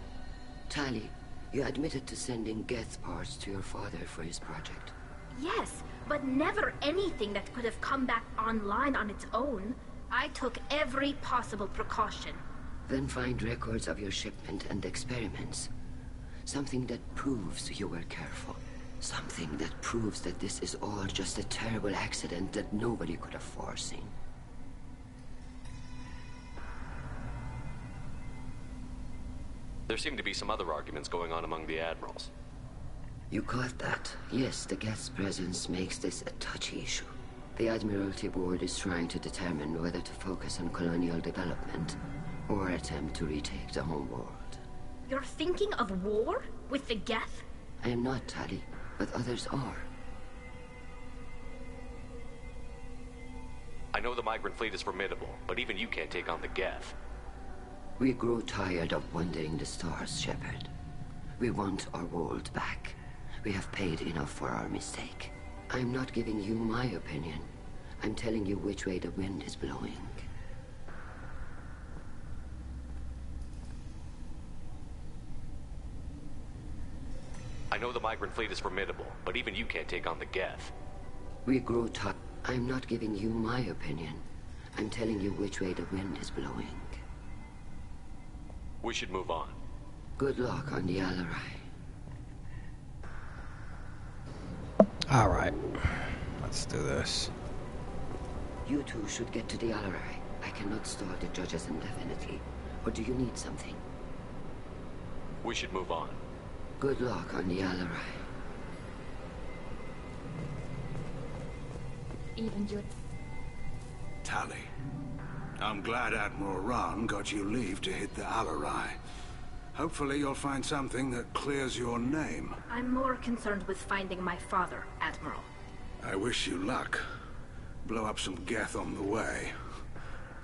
Tali, you admitted to sending Geth parts to your father for his project. Yes, but never anything that could have come back online on its own. I took every possible precaution. Then find records of your shipment and experiments. Something that proves you were careful. Something that proves that this is all just a terrible accident that nobody could have foreseen. There seem to be some other arguments going on among the Admirals. You caught that? Yes, the Geth's presence makes this a touchy issue. The Admiralty Board is trying to determine whether to focus on colonial development or attempt to retake the home world. You're thinking of war? With the Geth? I am not, Tali, but others are. I know the migrant fleet is formidable, but even you can't take on the Geth. We grow tired of wandering the stars, Shepard. We want our world back. We have paid enough for our mistake. I'm not giving you my opinion. I'm telling you which way the wind is blowing. I know the migrant fleet is formidable, but even you can't take on the Geth. We grow tired. I'm not giving you my opinion. I'm telling you which way the wind is blowing. We should move on. Good luck on the Alarai. Alright. Let's do this. You two should get to the Alarai. I cannot stall the judges indefinitely. Or do you need something? We should move on. Good luck on the Alarai. Even your... Tali, I'm glad Admiral Rahn got you leave to hit the Alarai. Hopefully you'll find something that clears your name. I'm more concerned with finding my father, Admiral. I wish you luck. Blow up some Geth on the way.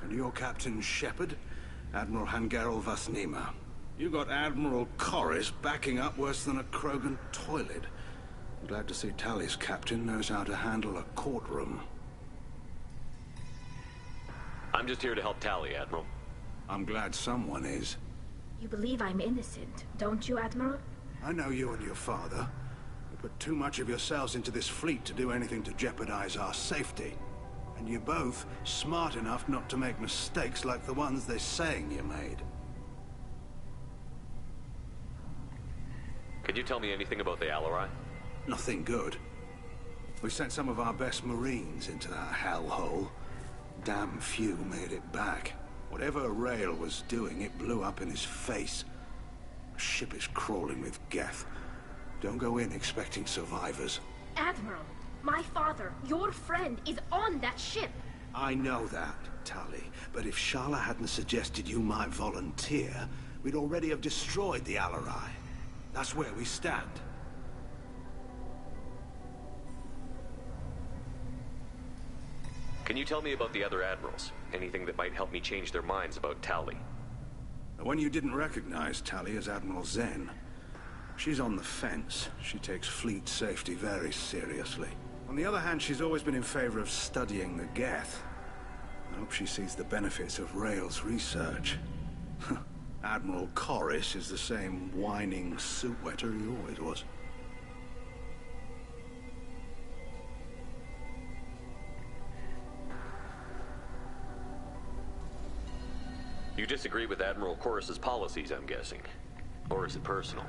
And you're Captain Shepard, Admiral Hangarel Vasnima. You got Admiral Corris backing up worse than a Krogan toilet. I'm glad to see Tali's captain knows how to handle a courtroom. I'm just here to help Tali, Admiral. I'm glad someone is. You believe I'm innocent, don't you, Admiral? I know you and your father. You put too much of yourselves into this fleet to do anything to jeopardize our safety. And you're both smart enough not to make mistakes like the ones they're saying you made. Can you tell me anything about the Alarai? Nothing good. We sent some of our best Marines into that hellhole. Damn few made it back. Whatever Rael was doing, it blew up in his face. The ship is crawling with Geth. Don't go in expecting survivors. Admiral, my father, your friend, is on that ship. I know that, Tali. But if Shala hadn't suggested you might volunteer, we'd already have destroyed the Alarai. That's where we stand. Can you tell me about the other admirals? Anything that might help me change their minds about Tali? The one you didn't recognize, Tali, is Admiral Zen. She's on the fence. She takes fleet safety very seriously. On the other hand, she's always been in favor of studying the Geth. I hope she sees the benefits of Rael's research. Admiral Corris is the same whining suit wetter he always was. You disagree with Admiral Corris's policies, I'm guessing. Or is it personal?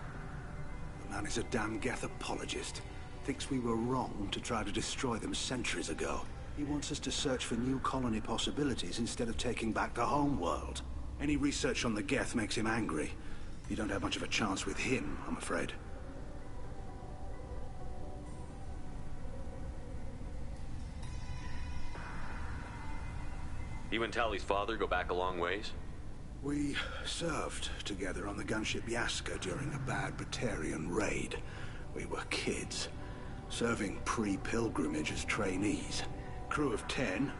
The man is a damn Geth apologist. Thinks we were wrong to try to destroy them centuries ago. He wants us to search for new colony possibilities instead of taking back the home world. Any research on the Geth makes him angry. You don't have much of a chance with him, I'm afraid. You and Tali's father go back a long ways? We served together on the gunship Yaska during a bad Batarian raid. We were kids, serving pre-pilgrimage as trainees. Crew of 10,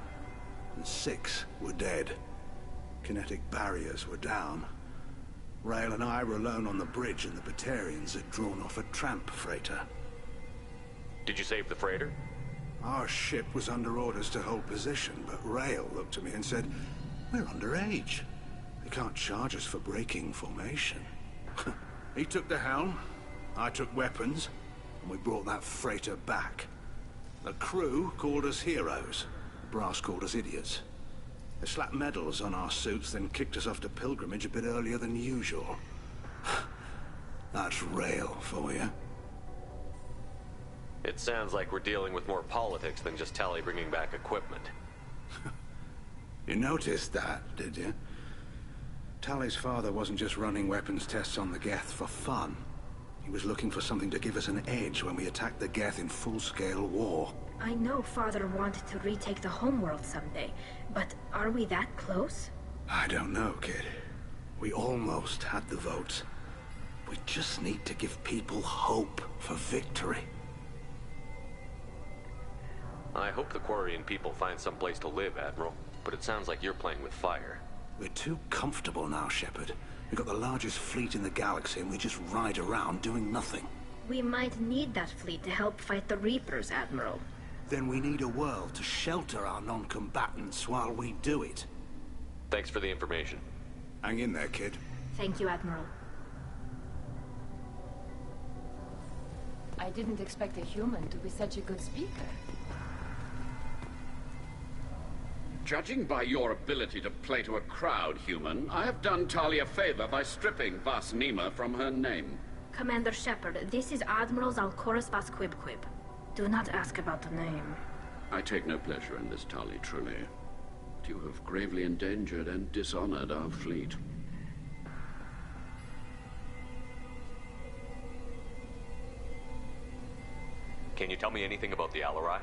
and 6 were dead. Kinetic barriers were down. Rael and I were alone on the bridge, and the Batarians had drawn off a tramp freighter. Did you save the freighter? Our ship was under orders to hold position, but Rael looked at me and said, "We're underage. They can't charge us for breaking formation." He took the helm, I took weapons, and we brought that freighter back. The crew called us heroes. The brass called us idiots. They slapped medals on our suits, then kicked us off to pilgrimage a bit earlier than usual. That's Rael for you. It sounds like we're dealing with more politics than just Tali bringing back equipment. You noticed that, did you? Tali's father wasn't just running weapons tests on the Geth for fun. He was looking for something to give us an edge when we attacked the Geth in full-scale war. I know Father wanted to retake the homeworld someday, but are we that close? I don't know, kid. We almost had the votes. We just need to give people hope for victory. I hope the Quarian people find some place to live, Admiral. But it sounds like you're playing with fire. We're too comfortable now, Shepard. We've got the largest fleet in the galaxy, and we just ride around doing nothing. We might need that fleet to help fight the Reapers, Admiral. Then we need a world to shelter our non-combatants while we do it. Thanks for the information. Hang in there, kid. Thank you, Admiral. I didn't expect a human to be such a good speaker. Judging by your ability to play to a crowd, human, I have done Tali a favor by stripping Vasnima from her name. Commander Shepard, this is Admiral Zalkoris Vasquibquib. Do not ask about the name. I take no pleasure in this, Tali, truly. But you have gravely endangered and dishonored our fleet. Can you tell me anything about the Alarai?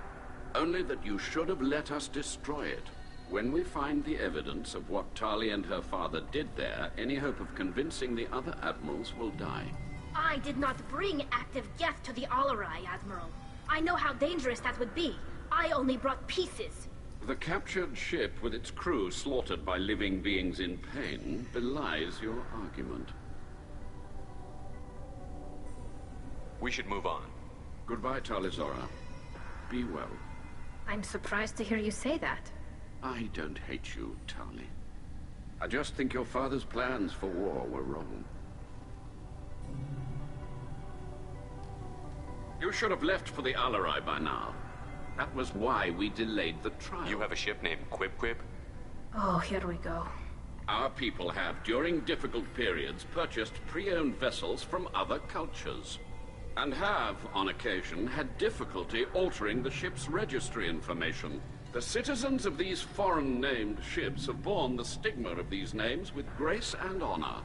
Only that you should have let us destroy it. When we find the evidence of what Tali and her father did there, any hope of convincing the other admirals will die. I did not bring active Geth to the Alarai, Admiral. I know how dangerous that would be. I only brought pieces. The captured ship with its crew slaughtered by living beings in pain belies your argument. We should move on. Goodbye, Talizora. Be well. I'm surprised to hear you say that. I don't hate you, Tali. I just think your father's plans for war were wrong. You should have left for the Alarai by now. That was why we delayed the trial. You have a ship named Quib-Quib? Oh, here we go. Our people have, during difficult periods, purchased pre-owned vessels from other cultures. And have, on occasion, had difficulty altering the ship's registry information. The citizens of these foreign-named ships have borne the stigma of these names with grace and honor.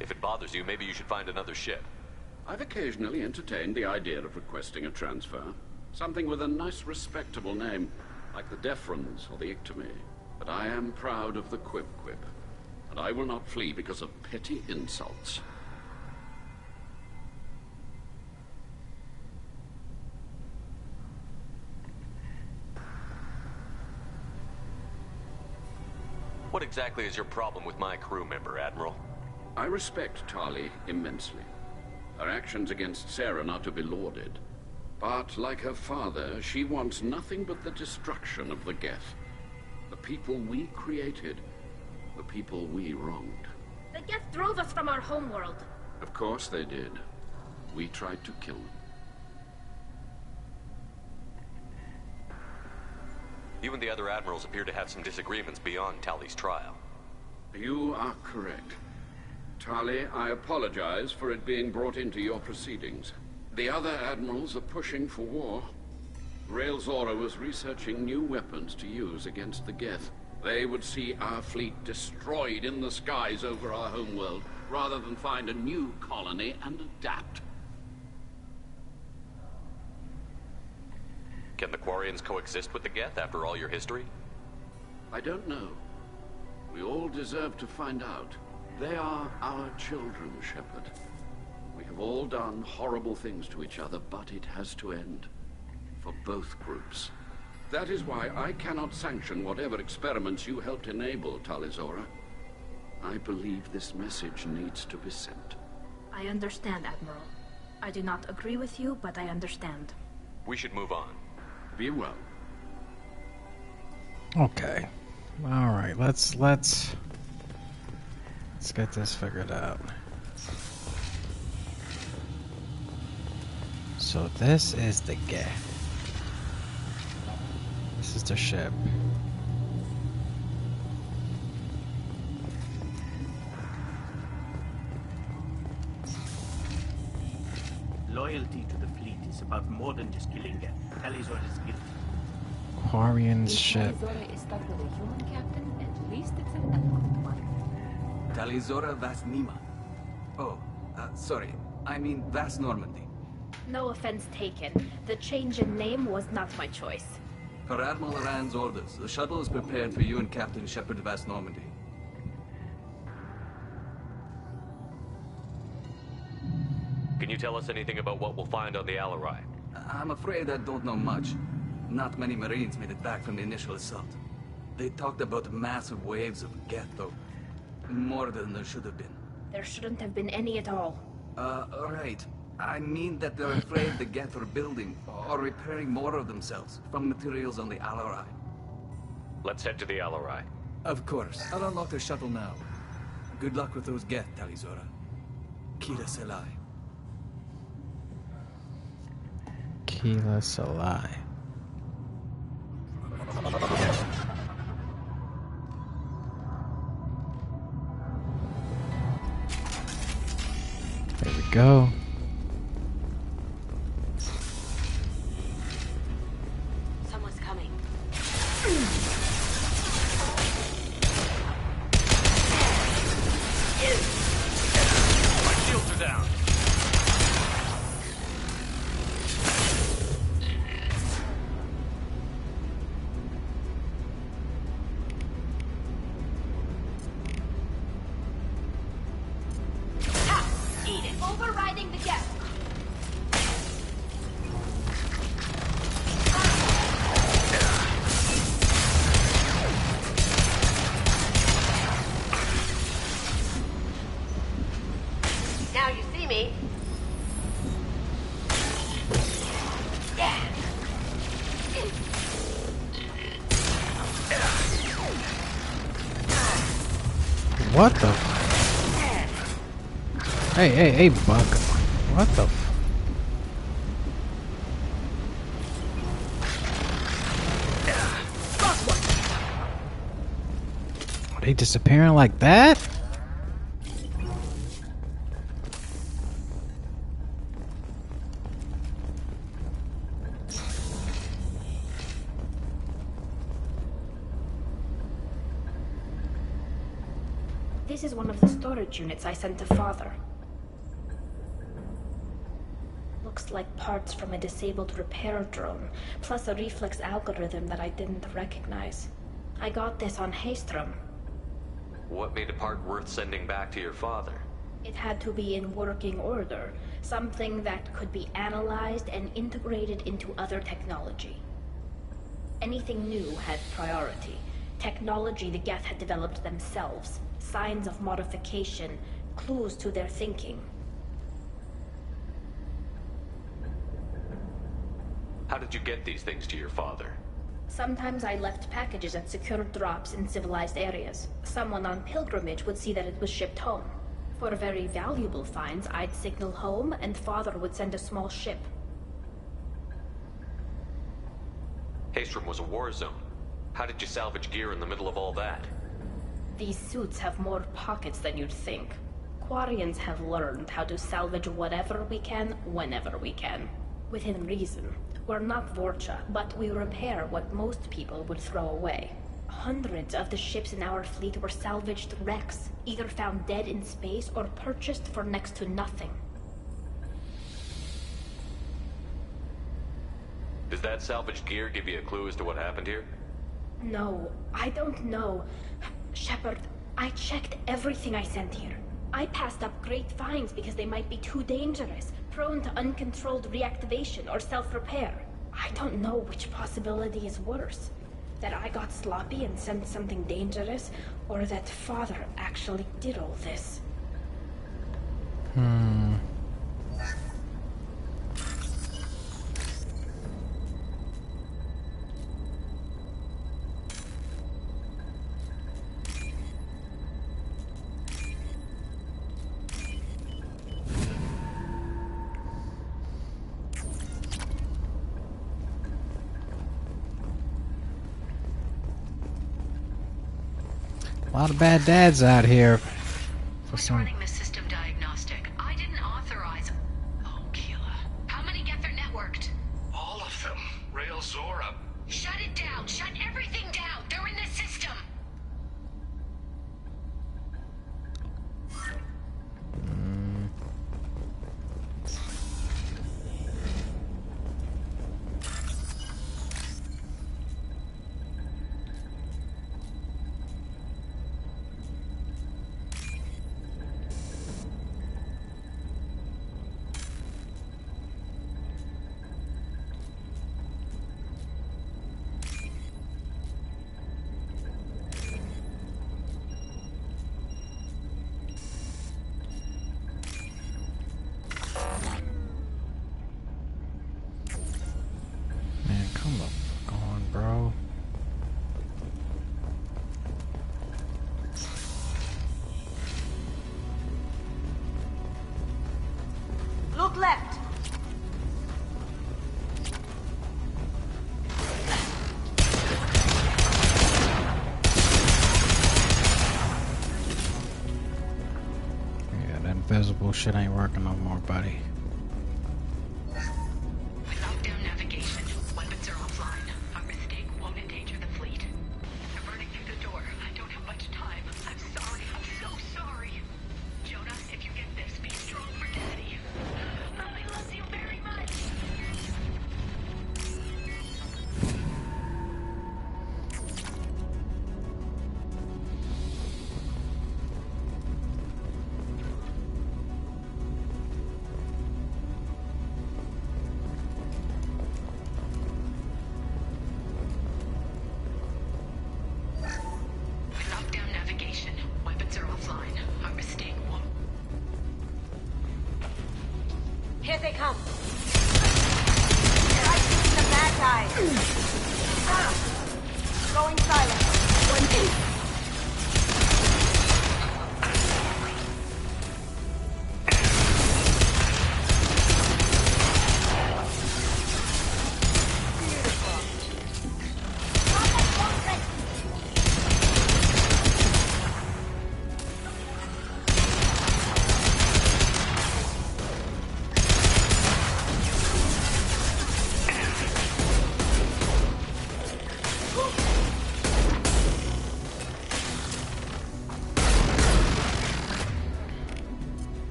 If it bothers you, maybe you should find another ship. I've occasionally entertained the idea of requesting a transfer. Something with a nice, respectable name, like the Defrons or the Ictomy. But I am proud of the Quib-Quib. And I will not flee because of petty insults. What exactly is your problem with my crew member, Admiral? I respect Tali immensely. Her actions against Saren are to be lauded. But, like her father, she wants nothing but the destruction of the Geth. The people we created. The people we wronged. The Geth drove us from our homeworld. Of course they did. We tried to kill them. You and the other admirals appear to have some disagreements beyond Tali's trial. You are correct. Tali, I apologize for it being brought into your proceedings. The other admirals are pushing for war. Rael Zora was researching new weapons to use against the Geth. They would see our fleet destroyed in the skies over our homeworld, rather than find a new colony and adapt. Can the Quarians coexist with the Geth after all your history? I don't know. We all deserve to find out. They are our children, Shepard. We have all done horrible things to each other, but it has to end. For both groups. That is why I cannot sanction whatever experiments you helped enable, Talizora. I believe this message needs to be sent. I understand, Admiral. I do not agree with you, but I understand. We should move on. Be well. Okay. All right. Let's get this figured out. So this is the Geth. This is the ship. Loyalty to the fleet is about more than just killing Geth. Talizora's guilty. Quarian's ship. Talizora is stuck with a human captain, at least it's an eloquent one. Talizora Vas Nima. Oh, sorry. I mean Vas Normandy. No offense taken. The change in name was not my choice. Per Admiral Rand's orders, the shuttle is prepared for you and Captain Shepard Vas Normandy. Can you tell us anything about what we'll find on the Alarai? I'm afraid I don't know much. Not many Marines made it back from the initial assault. They talked about massive waves of Geth, though. More than there should have been. There shouldn't have been any at all. Right. I mean that they're afraid the Geth are building or repairing more of themselves from materials on the Alarai. Let's head to the Alarai. Of course. I'll unlock the shuttle now. Good luck with those Geth, Talizora. Kira Selai. Kira Selai. There we go. Someone's coming. My shields are down. What the? Hey, Buck. What the? Are they disappearing like that? This is one of the storage units I sent to Father. Looks like parts from a disabled repair drone, plus a reflex algorithm that I didn't recognize. I got this on Haystrom. What made a part worth sending back to your father? It had to be in working order, something that could be analyzed and integrated into other technology. Anything new had priority. Technology the Geth had developed themselves. Signs of modification, clues to their thinking. How did you get these things to your father? Sometimes I left packages at secure drops in civilized areas. Someone on pilgrimage would see that it was shipped home. For very valuable finds, I'd signal home, and Father would send a small ship. Haystrom was a war zone. How did you salvage gear in the middle of all that? These suits have more pockets than you'd think. Quarians have learned how to salvage whatever we can, whenever we can. Within reason. We're not Vorcha, but we repair what most people would throw away. Hundreds of the ships in our fleet were salvaged wrecks, either found dead in space or purchased for next to nothing. Does that salvaged gear give you a clue as to what happened here? No, I don't know. Shepard, I checked everything I sent here. I passed up great finds because they might be too dangerous, prone to uncontrolled reactivation or self-repair. I don't know which possibility is worse. That I got sloppy and sent something dangerous, or that Father actually did all this. A lot of bad dads out here. For some. Regarding the system diagnostic, I didn't authorize. Oh, Keela. How many Geth are networked? All of them. Rail Zora. Shut it down. Shut everything down. They're in the system. Man, come the fuck on, bro. Look left. Yeah, that invisible shit ain't working no more, buddy. Without down navigation, weapons are offline. A mistake won't endanger the fleet. They're burning through the door. I don't have much time. I'm sorry. I'm so sorry. Jonah, if you get this, be strong for Daddy. I love you very much.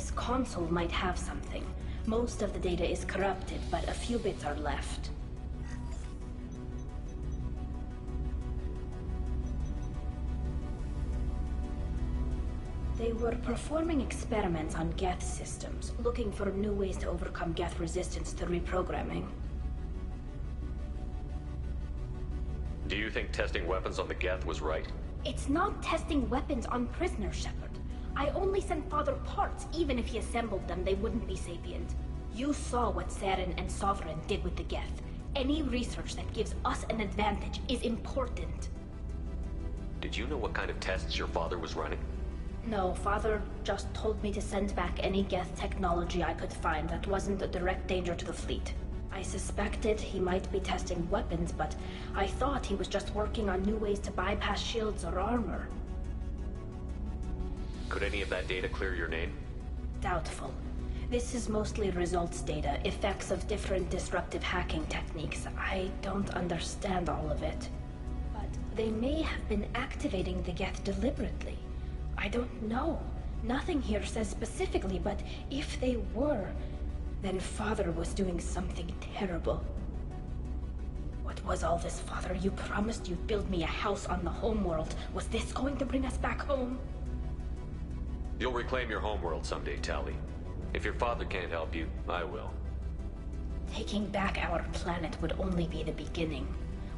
This console might have something. Most of the data is corrupted, but a few bits are left. They were performing experiments on Geth systems, looking for new ways to overcome Geth resistance to reprogramming. Do you think testing weapons on the Geth was right? It's not testing weapons on prisoners, Shepard. I only sent Father parts. Even if he assembled them, they wouldn't be sapient. You saw what Saren and Sovereign did with the Geth. Any research that gives us an advantage is important. Did you know what kind of tests your father was running? No, Father just told me to send back any Geth technology I could find that wasn't a direct danger to the fleet. I suspected he might be testing weapons, but I thought he was just working on new ways to bypass shields or armor. Could any of that data clear your name? Doubtful. This is mostly results data, effects of different disruptive hacking techniques. I don't understand all of it. But they may have been activating the Geth deliberately. I don't know. Nothing here says specifically, but if they were, then Father was doing something terrible. What was all this, Father? You promised you'd build me a house on the homeworld. Was this going to bring us back home? You'll reclaim your homeworld someday, Tali. If your father can't help you, I will. Taking back our planet would only be the beginning.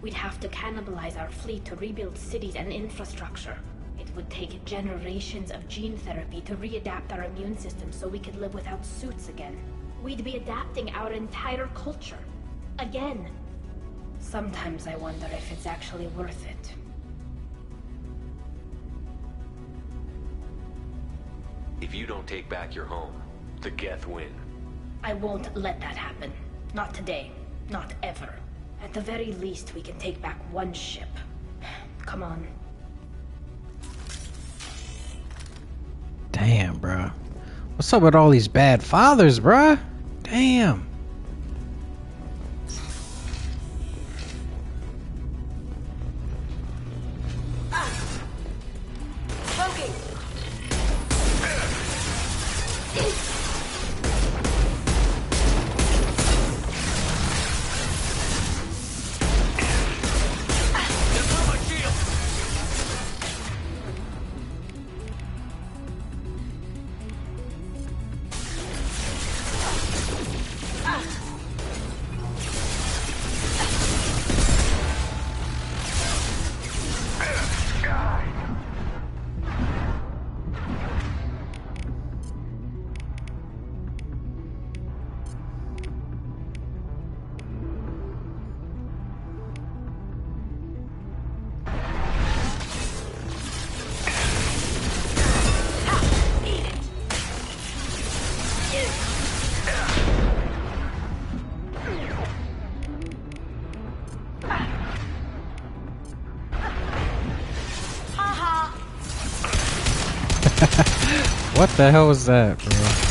We'd have to cannibalize our fleet to rebuild cities and infrastructure. It would take generations of gene therapy to readapt our immune system so we could live without suits again. We'd be adapting our entire culture. Again. Sometimes I wonder if it's actually worth it. If you don't take back your home, the Geth win. I won't let that happen. Not today. Not ever. At the very least, we can take back one ship. Come on. Damn, bruh. What's up with all these bad fathers, bruh? Damn. Smoking! What the hell was that, bro?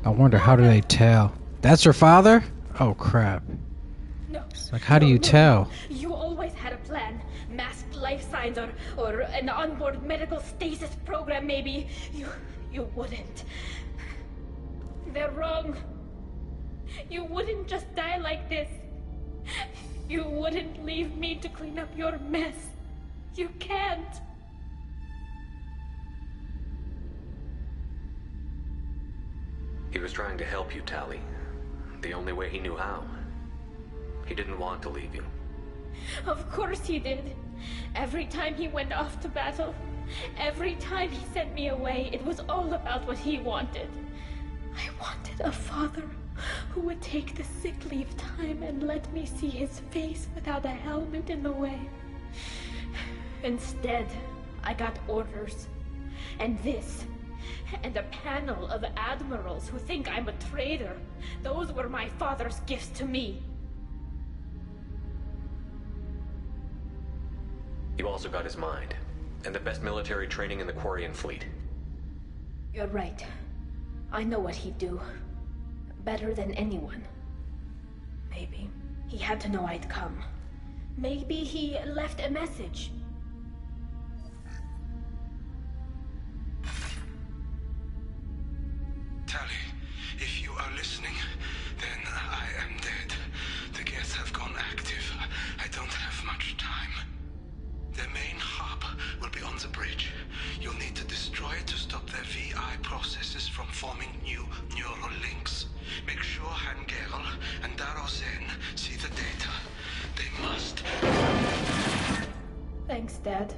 I wonder, how do they tell? That's your father? Oh, crap. No. Like, how do you tell? You always had a plan. Masked life signs or an onboard medical stasis program, maybe. You wouldn't. They're wrong. You wouldn't just die like this. You wouldn't leave me to clean up your mess. You can't. He was trying to help you, Tali. The only way he knew how. He didn't want to leave you. Of course he did. Every time he went off to battle, every time he sent me away, it was all about what he wanted. I wanted a father who would take the sick leave time and let me see his face without a helmet in the way. Instead, I got orders. And this. And a panel of admirals who think I'm a traitor. Those were my father's gifts to me. You also got his mind, and the best military training in the Quarian fleet. You're right. I know what he'd do. Better than anyone. Maybe he had to know I'd come. Maybe he left a message. Tali, if you are listening, then I am dead. The Geth have gone active. I don't have much time. Their main hub will be on the bridge. You'll need to destroy it to stop their VI processes from forming new neural links. Make sure Han-Gerel and Darozen see the data. They must. Thanks, Dad.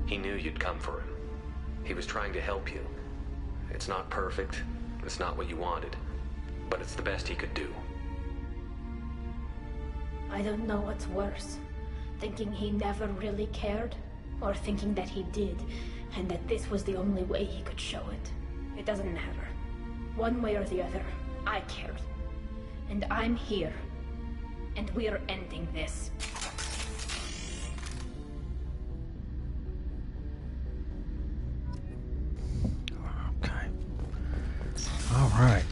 He knew you'd come for him. He was trying to help you. It's not perfect. It's not what you wanted. But it's the best he could do. I don't know what's worse. Thinking he never really cared, or thinking that he did, and that this was the only way he could show it. It doesn't matter. One way or the other, I cared. And I'm here. And we're ending this. Okay. All right.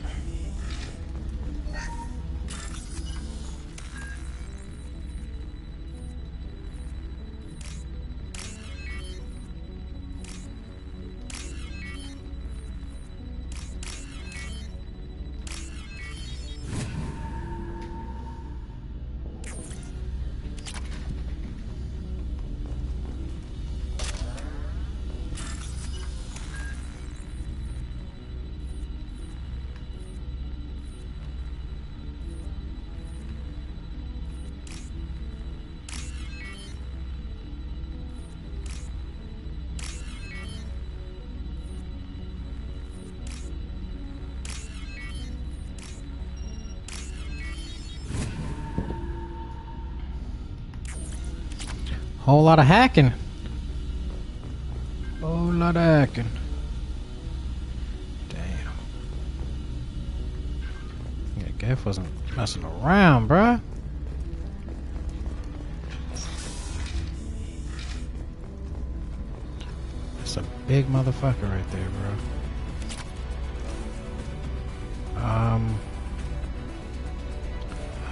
Whole lot of hacking. Whole lot of hacking. Damn. Yeah, Geth wasn't messing around, bruh. That's a big motherfucker right there, bro.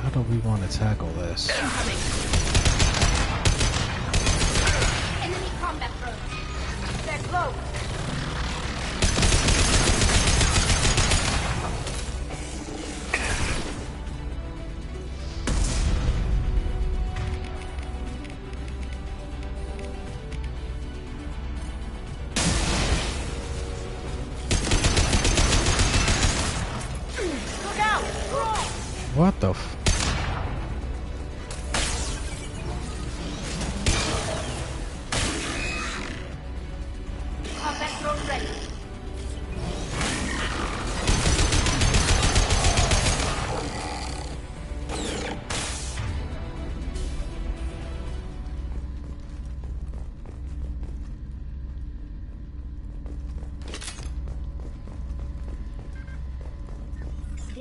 How do we want to tackle this? Enemy combat drones. They're close. Look out! What the f... Combat drone ready.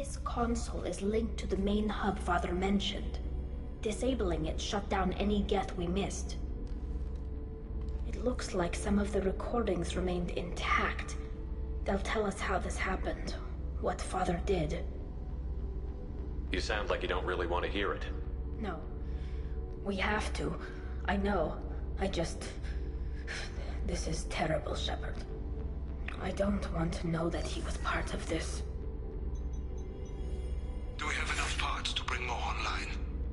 This console is linked to the main hub Father mentioned. Disabling it shut down any Geth we missed. It looks like some of the recordings remained intact. They'll tell us how this happened, what Father did. You sound like you don't really want to hear it. No. We have to. I know. This is terrible, Shepard. I don't want to know that he was part of this. Do we have enough parts to bring more online?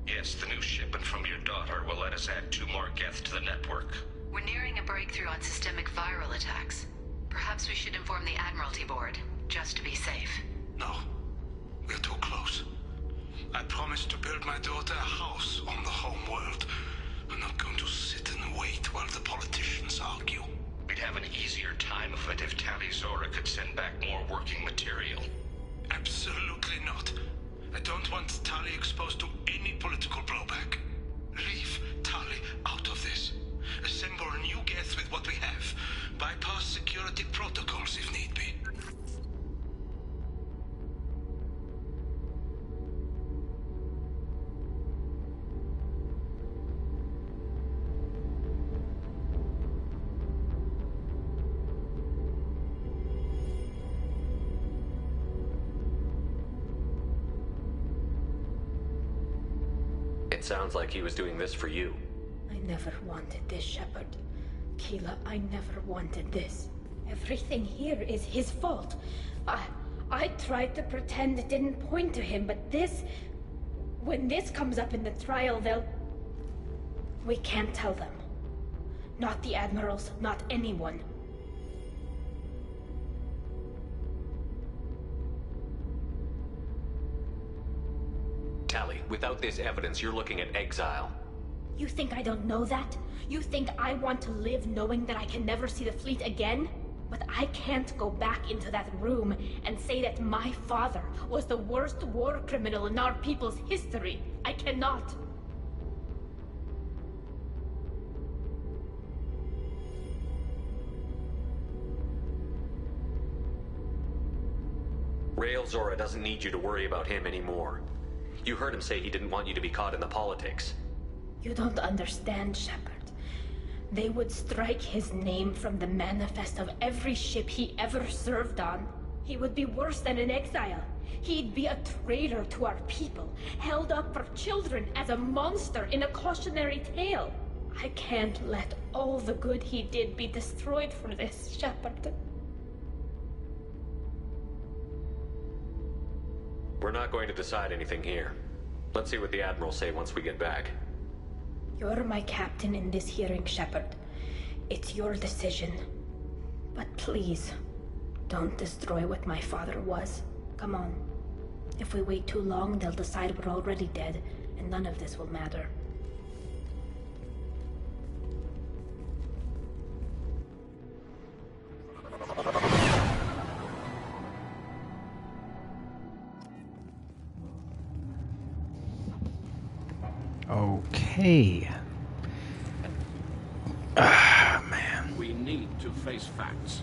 Yes, the new shipment from your daughter will let us add 2 more Geth to the network. We're nearing a breakthrough on systemic viral attacks. Perhaps we should inform the Admiralty Board, just to be safe. No. We're too close. I promised to build my daughter a house on the home world. I'm not going to sit and wait while the politicians argue. We'd have an easier time of it if Tali Zora could send back more working material. Absolutely not. I don't want Tali exposed to any political blowback. Leave Tali out of this. Assemble a new Geth with what we have. Bypass security protocols if need be. It sounds like he was doing this for you. I never wanted this, Shepard. Keela, I never wanted this. Everything here is his fault. I tried to pretend it didn't point to him, but this... When this comes up in the trial, they'll... We can't tell them. Not the Admirals, not anyone. Tali, without this evidence, you're looking at exile. You think I don't know that? You think I want to live knowing that I can never see the fleet again? But I can't go back into that room and say that my father was the worst war criminal in our people's history. I cannot. Rael Zora doesn't need you to worry about him anymore. You heard him say he didn't want you to be caught in the politics. You don't understand, Shepard. They would strike his name from the manifest of every ship he ever served on. He would be worse than an exile. He'd be a traitor to our people, held up for children as a monster in a cautionary tale. I can't let all the good he did be destroyed for this, Shepard. We're not going to decide anything here. Let's see what the Admirals say once we get back. You're my captain in this hearing, Shepard. It's your decision. But please, don't destroy what my father was. Come on. If we wait too long, they'll decide we're already dead, and none of this will matter. Okay. Man. We need to face facts.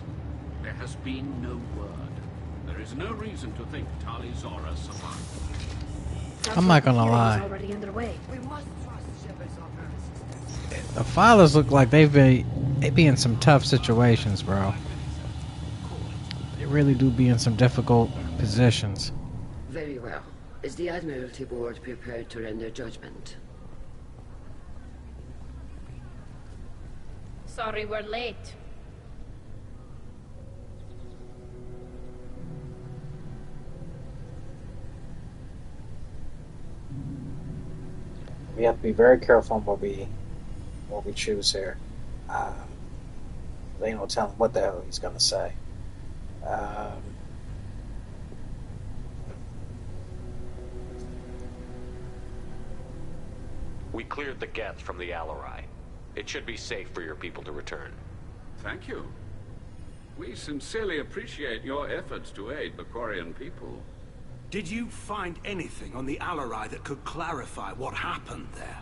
There has been no word. There is no reason to think Tali Zora survived. I'm not gonna lie. Already underway. We must trust Shepard's offers. The fathers look like they be in some tough situations, bro. They really do be in some difficult positions. Very well. Is the Admiralty Board prepared to render judgment? Sorry we're late. We have to be very careful on what we choose here. They ain't no telling what the hell he's gonna say. We cleared the Geth from the Alarai. It should be safe for your people to return. Thank you. We sincerely appreciate your efforts to aid the Quarian people. Did you find anything on the Alarai that could clarify what happened there?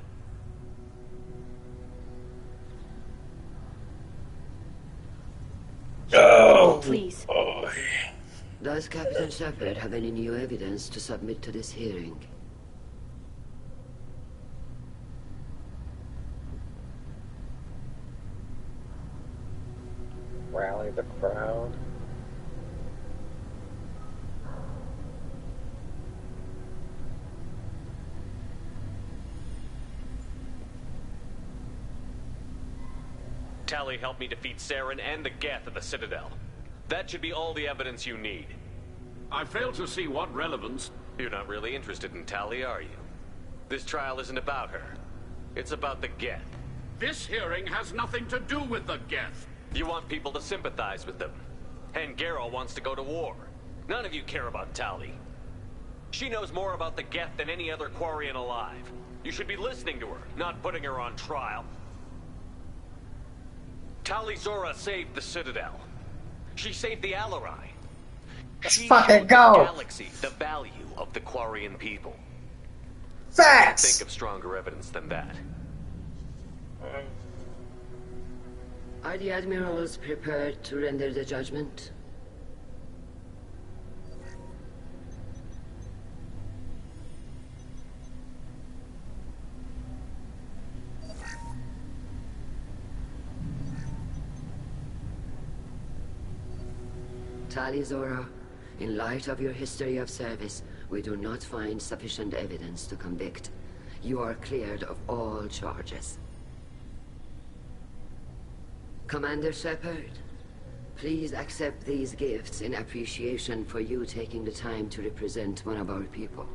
Oh, please. Boy. Does Captain Shepard have any new evidence to submit to this hearing? Rally the crowd. Tali helped me defeat Saren and the Geth at the Citadel. That should be all the evidence you need. I fail to see what relevance... You're not really interested in Tali, are you? This trial isn't about her. It's about the Geth. This hearing has nothing to do with the Geth. You want people to sympathize with them. And Geralt wants to go to war. None of you care about Tali. She knows more about the Geth than any other Quarian alive. You should be listening to her, not putting her on trial. Tali'Zorah saved the Citadel. She saved the Alarai. She fucking showed go. the galaxy the value of the Quarian people. Facts! Think of stronger evidence than that. Are the admirals prepared to render the judgment? Tali'Zorah, in light of your history of service, we do not find sufficient evidence to convict. You are cleared of all charges. Commander Shepard, please accept these gifts in appreciation for you taking the time to represent one of our people.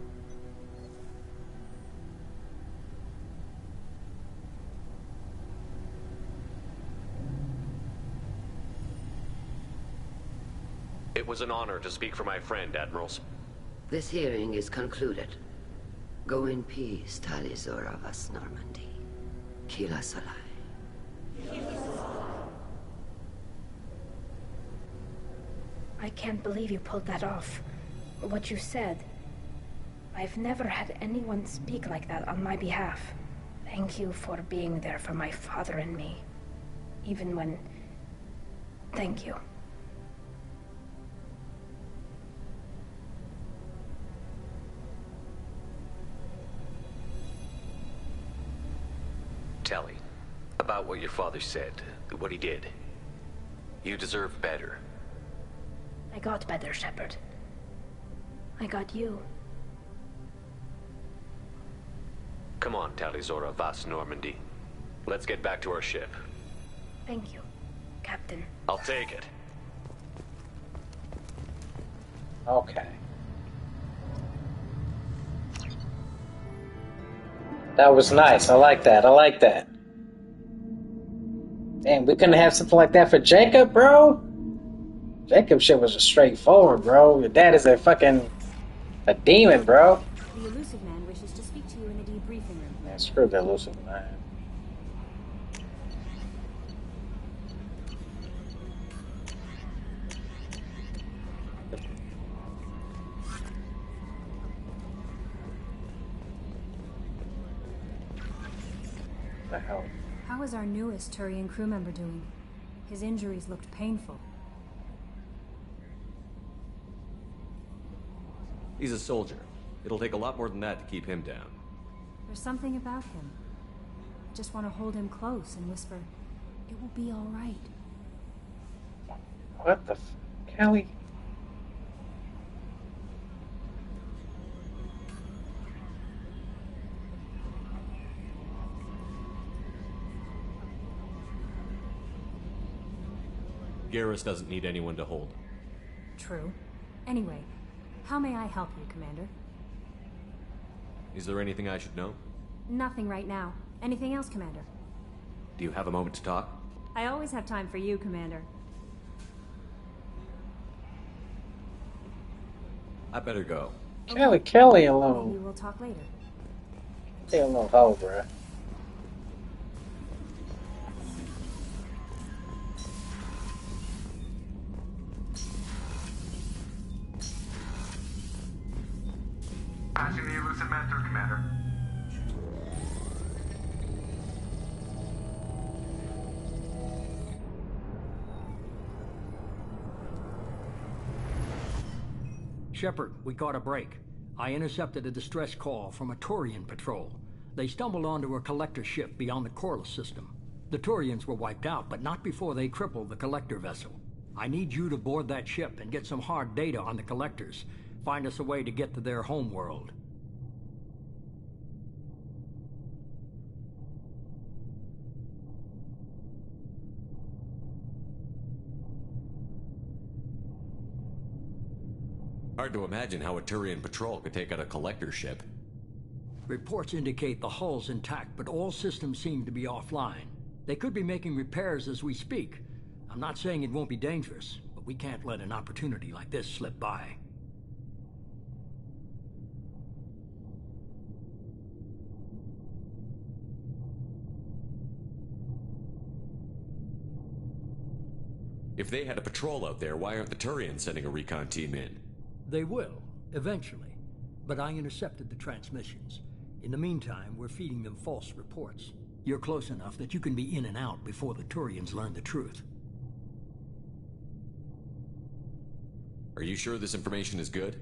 It was an honor to speak for my friend, Admirals. This hearing is concluded. Go in peace, Tali'Zorah vas Normandy. Kila Salai. I can't believe you pulled that off. What you said. I've never had anyone speak like that on my behalf. Thank you for being there for my father and me. Even when... Thank you. Tali, about what your father said, what he did. You deserve better. I got better, Shepard. I got you. Come on, Tali'Zorah vas Normandy. Let's get back to our ship. Thank you, Captain. I'll take it. Okay. That was nice. I like that. I like that. Damn, we couldn't have something like that for Jacob, bro? Jacob shit was just straightforward, bro. Your dad is a demon, bro. The Illusive Man wishes to speak to you in the debriefing room. Man, screw the Illusive Man. The hell? How is our newest Turian crew member doing? His injuries looked painful. He's a soldier. It'll take a lot more than that to keep him down. There's something about him. I just want to hold him close and whisper, "It will be all right." What the Kelly? Garrus doesn't need anyone to hold. True. Anyway, how may I help you, Commander? Is there anything I should know? Nothing right now. Anything else, Commander? Do you have a moment to talk? I always have time for you, Commander. I better go. Kelly alone. Maybe we'll talk later. Stay alone, hoe, bruh. Passing the Illusive Man through, Commander. Shepard, we caught a break. I intercepted a distress call from a Turian patrol. They stumbled onto a collector ship beyond the Corliss system. The Turians were wiped out, but not before they crippled the collector vessel. I need you to board that ship and get some hard data on the collectors. Find us a way to get to their homeworld. Hard to imagine how a Turian patrol could take out a collector ship. Reports indicate the hull's intact, but all systems seem to be offline. They could be making repairs as we speak. I'm not saying it won't be dangerous, but we can't let an opportunity like this slip by. If they had a patrol out there, why aren't the Turians sending a recon team in? They will, eventually. But I intercepted the transmissions. In the meantime, we're feeding them false reports. You're close enough that you can be in and out before the Turians learn the truth. Are you sure this information is good?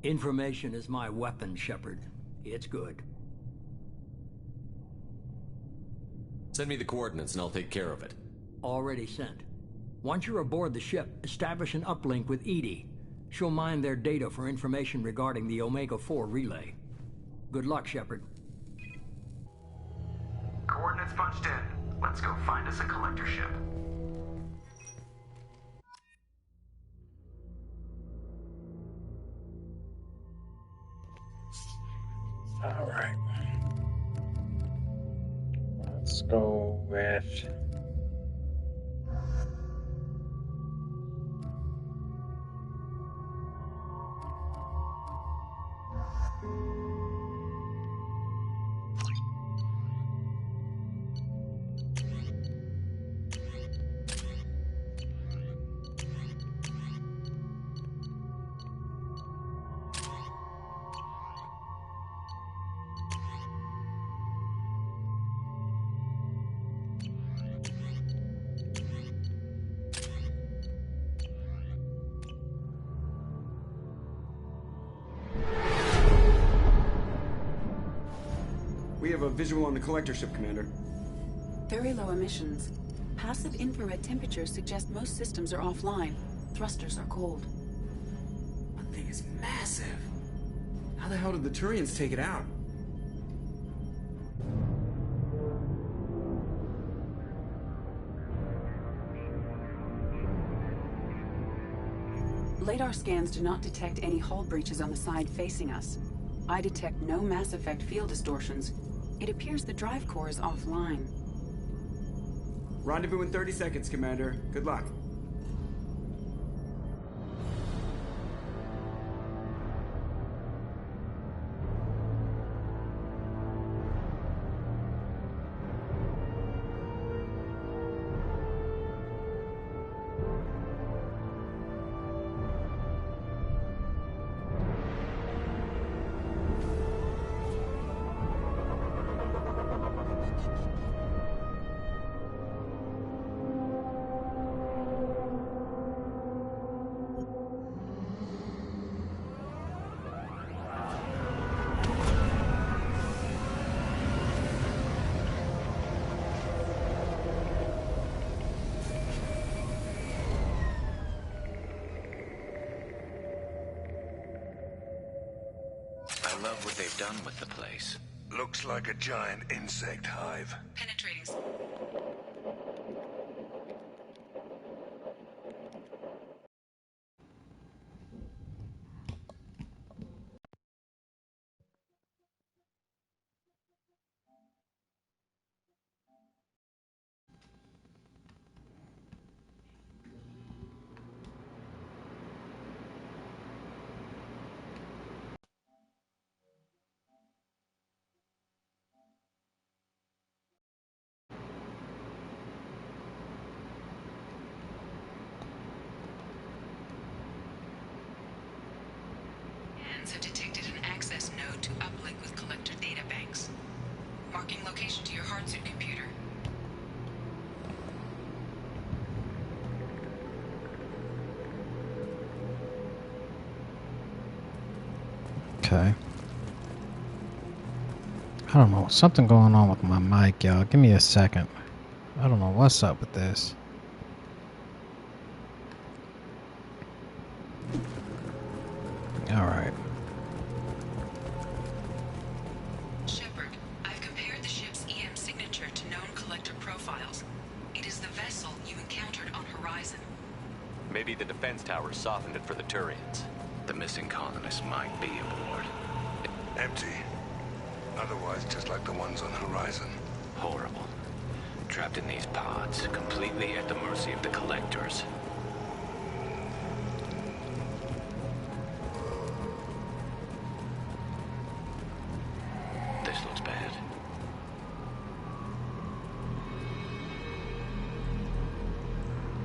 Information is my weapon, Shepard. It's good. Send me the coordinates and I'll take care of it. Already sent. Once you're aboard the ship, establish an uplink with EDI. She'll mine their data for information regarding the Omega-4 relay. Good luck, Shepard. Coordinates punched in. Let's go find us a collector ship. All right. Let's go with... We have a visual on the collector ship, Commander. Very low emissions. Passive infrared temperatures suggest most systems are offline. Thrusters are cold. That thing is massive. How the hell did the Turians take it out? Radar scans do not detect any hull breaches on the side facing us. I detect no Mass Effect field distortions. It appears the drive core is offline. Rendezvous in 30 seconds, Commander. Good luck. I love what they've done with the place. Looks like a giant insect hive. Penetrating. Have detected an access node to uplink with collector data banks. Marking location to your hardsuit computer. Okay. I don't know. Something going on with my mic, y'all. Give me a second. I don't know what's up with this. Alright. Shepard, I've compared the ship's EM signature to known collector profiles. It is the vessel you encountered on Horizon. Maybe the defense towers softened it for the Turians. The missing colonists might be aboard. Empty. Otherwise, just like the ones on Horizon. Horrible. Trapped in these pods, completely at the mercy of the collectors. This looks bad.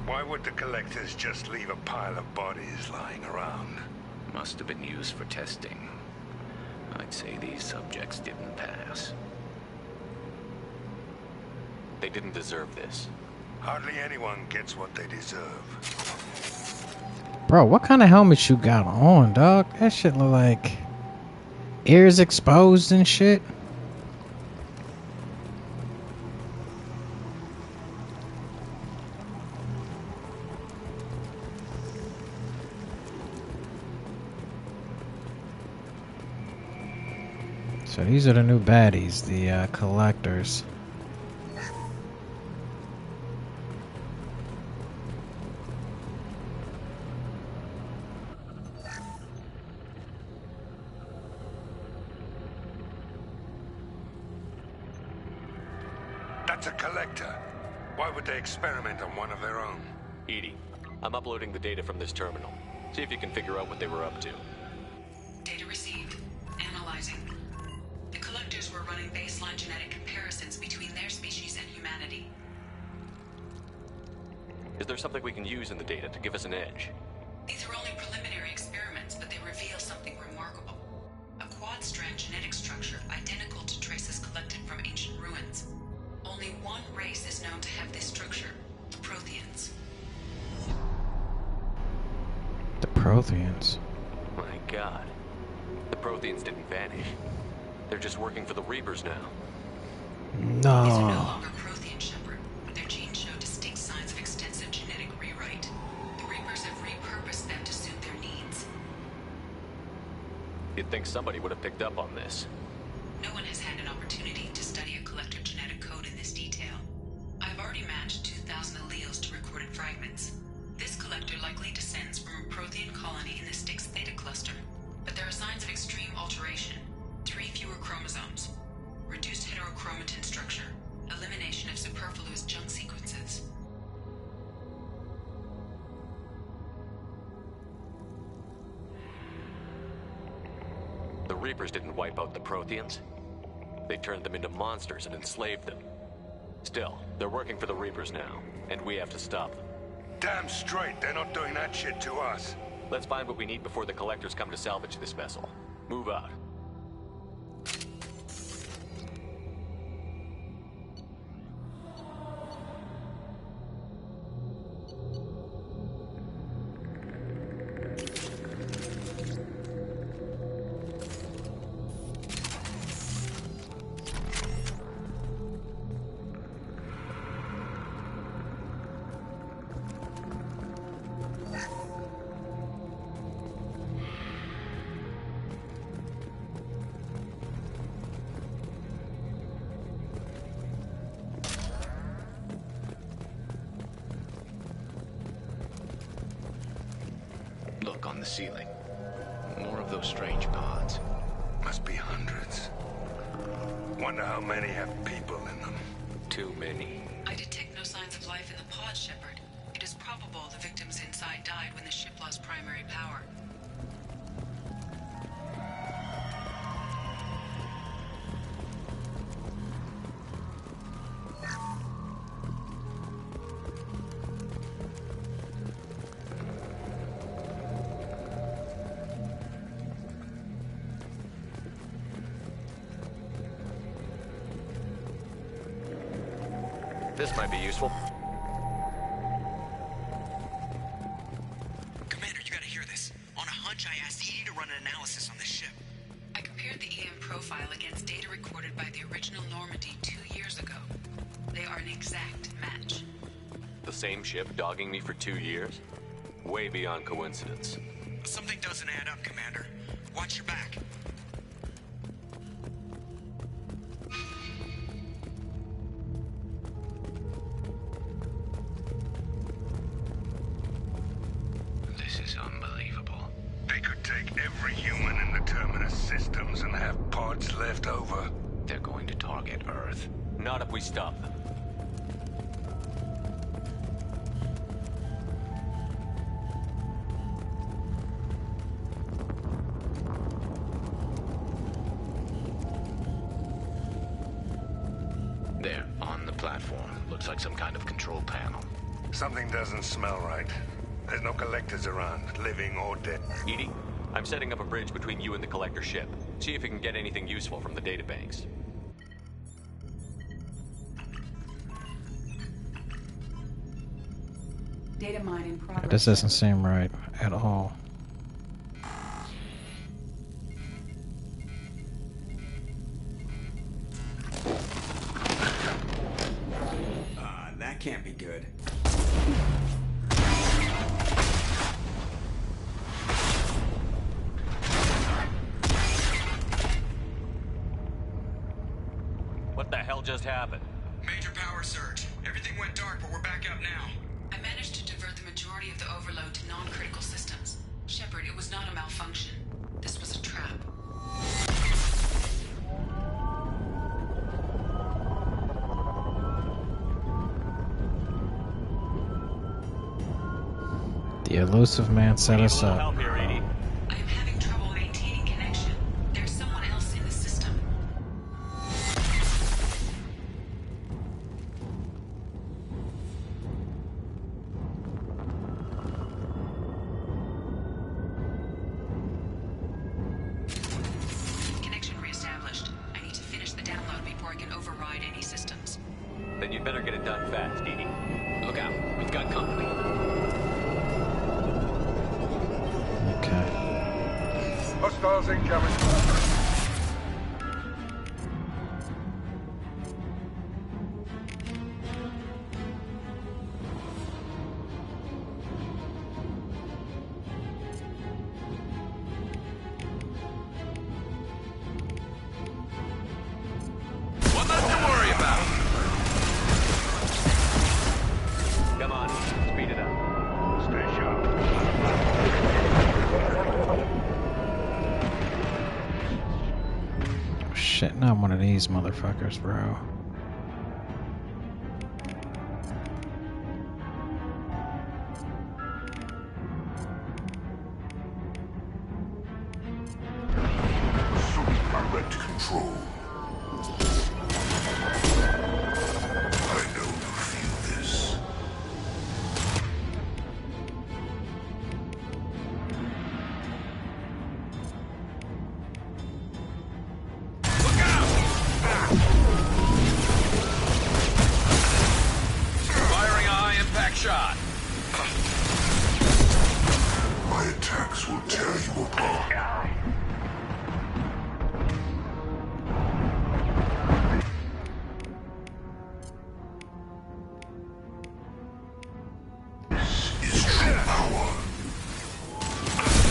Why would the collectors just leave a pile of bodies lying around? Must have been used for testing. I'd say these subjects didn't pass. They didn't deserve this. Hardly anyone gets what they deserve. Bro, what kind of helmet you got on, dog? That shit look like ears exposed and shit. So these are the new baddies, the collectors. That's a collector. Why would they experiment on one of their own? Edie, I'm uploading the data from this terminal. See if you can figure out what they were up to. Data received. Analyzing. The collectors were running baseline genetic comparisons between their species and humanity. Is there something we can use in the data to give us an edge? These are only preliminary experiments, but they reveal something remarkable. A quad-strand genetic structure identical to traces collected from ancient ruins. Only one race is known to have this structure, the Protheans. The Protheans? My god. The Protheans didn't vanish. They're just working for the Reapers now. These are no No. longer Prothean, Shepard. Their genes show distinct signs of extensive genetic rewrite. The Reapers have repurposed them to suit their needs. You'd think somebody would have picked up on this. No one has had an opportunity to study a collector genetic code in this detail. I've already matched 2,000 alleles to recorded fragments. This collector likely descends from a Prothean colony in the Styx Theta cluster. But there are signs of extreme alteration. 3 fewer chromosomes. Reduced heterochromatin structure. Elimination of superfluous junk sequences. The Reapers didn't wipe out the Protheans. They turned them into monsters and enslaved them. Still, they're working for the Reapers now, and we have to stop them. Damn straight, they're not doing that shit to us. Let's find what we need before the collectors come to salvage this vessel. Move out. Look on the ceiling. More of those strange pods. Must be hundreds. Wonder how many have people in them. Too many. I detect no signs of life in the pod, Shepard. It is probable the victims inside died when the ship lost primary power. This might be useful. Commander, you gotta hear this. On a hunch, I asked Edie to run an analysis on this ship. compared the EM profile against data recorded by the original Normandy 2 years ago. They are an exact match. The same ship dogging me for 2 years? Way beyond coincidence. Something doesn't add up, Commander. Watch your back. This is unbelievable. They could take every human in the Terminus systems and have pods left over. They're going to target Earth. Not if we stop them. There, on the platform. Looks like some kind of control panel. Something doesn't smell right. There's no collectors around, living or dead. EDI, I'm setting up a bridge between you and the collector ship. See if you can get anything useful from the databanks. Data mine in progress. This doesn't seem right at all. That can't be good. What the hell just happened? Major power surge. Everything went dark, but we're back up now. I managed to divert the majority of the overload to non-critical systems. Shepard, it was not a malfunction. This was a trap. The elusive man set us up. Help here, EDI. I am having trouble maintaining connection. There's someone else in the system. Connection reestablished. I need to finish the download before I can override any systems. Then you'd better get it done fast, EDI. Look out, we've got company. Hostiles incoming. One less to worry about. Come on, speed it up. Stay sharp. Shit, not one of these motherfuckers, bro. Direct control. I know you feel this. Firing a high impact shot. My attacks will tear you apart.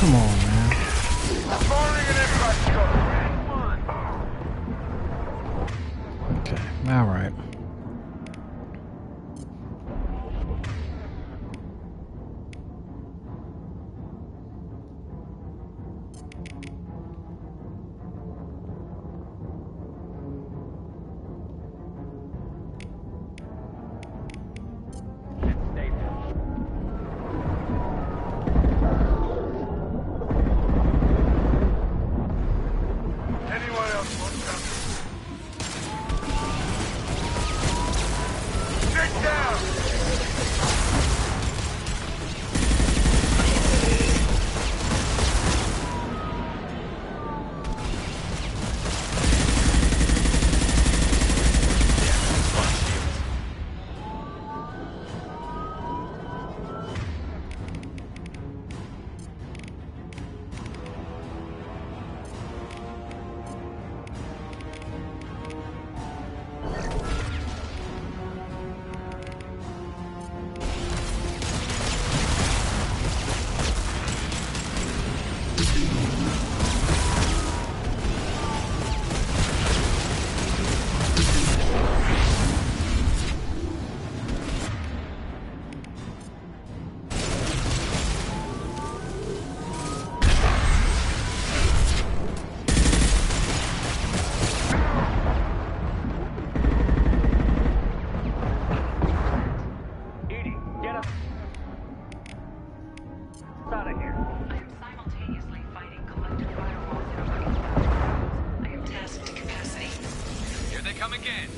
Come on, man. Firing an impact shot. Okay, alright. Come again.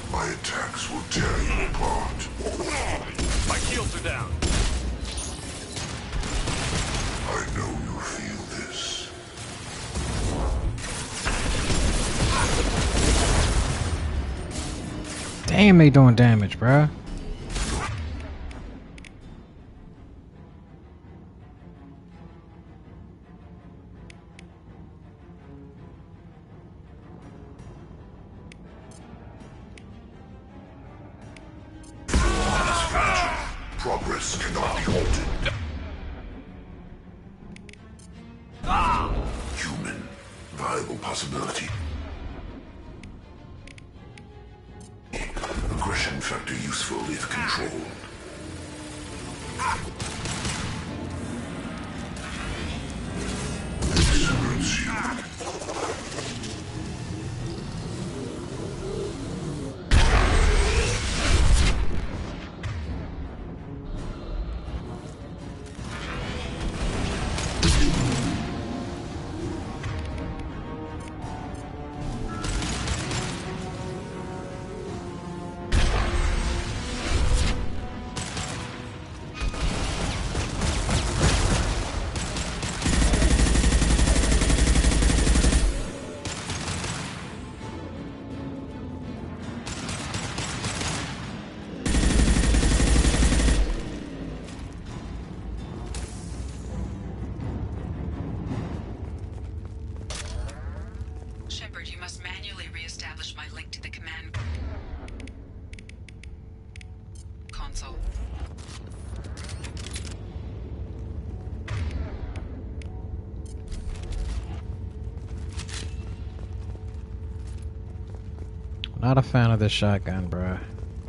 My attacks will tear you apart. My shields are down. I know you feel this. Damn, they doing damage, bruh. Progress cannot be halted. Human. Viable possibility. Aggression factor useful if controlled. This hurts you. Shepard, you must manually re-establish my link to the command console. Not a fan of this shotgun, bruh.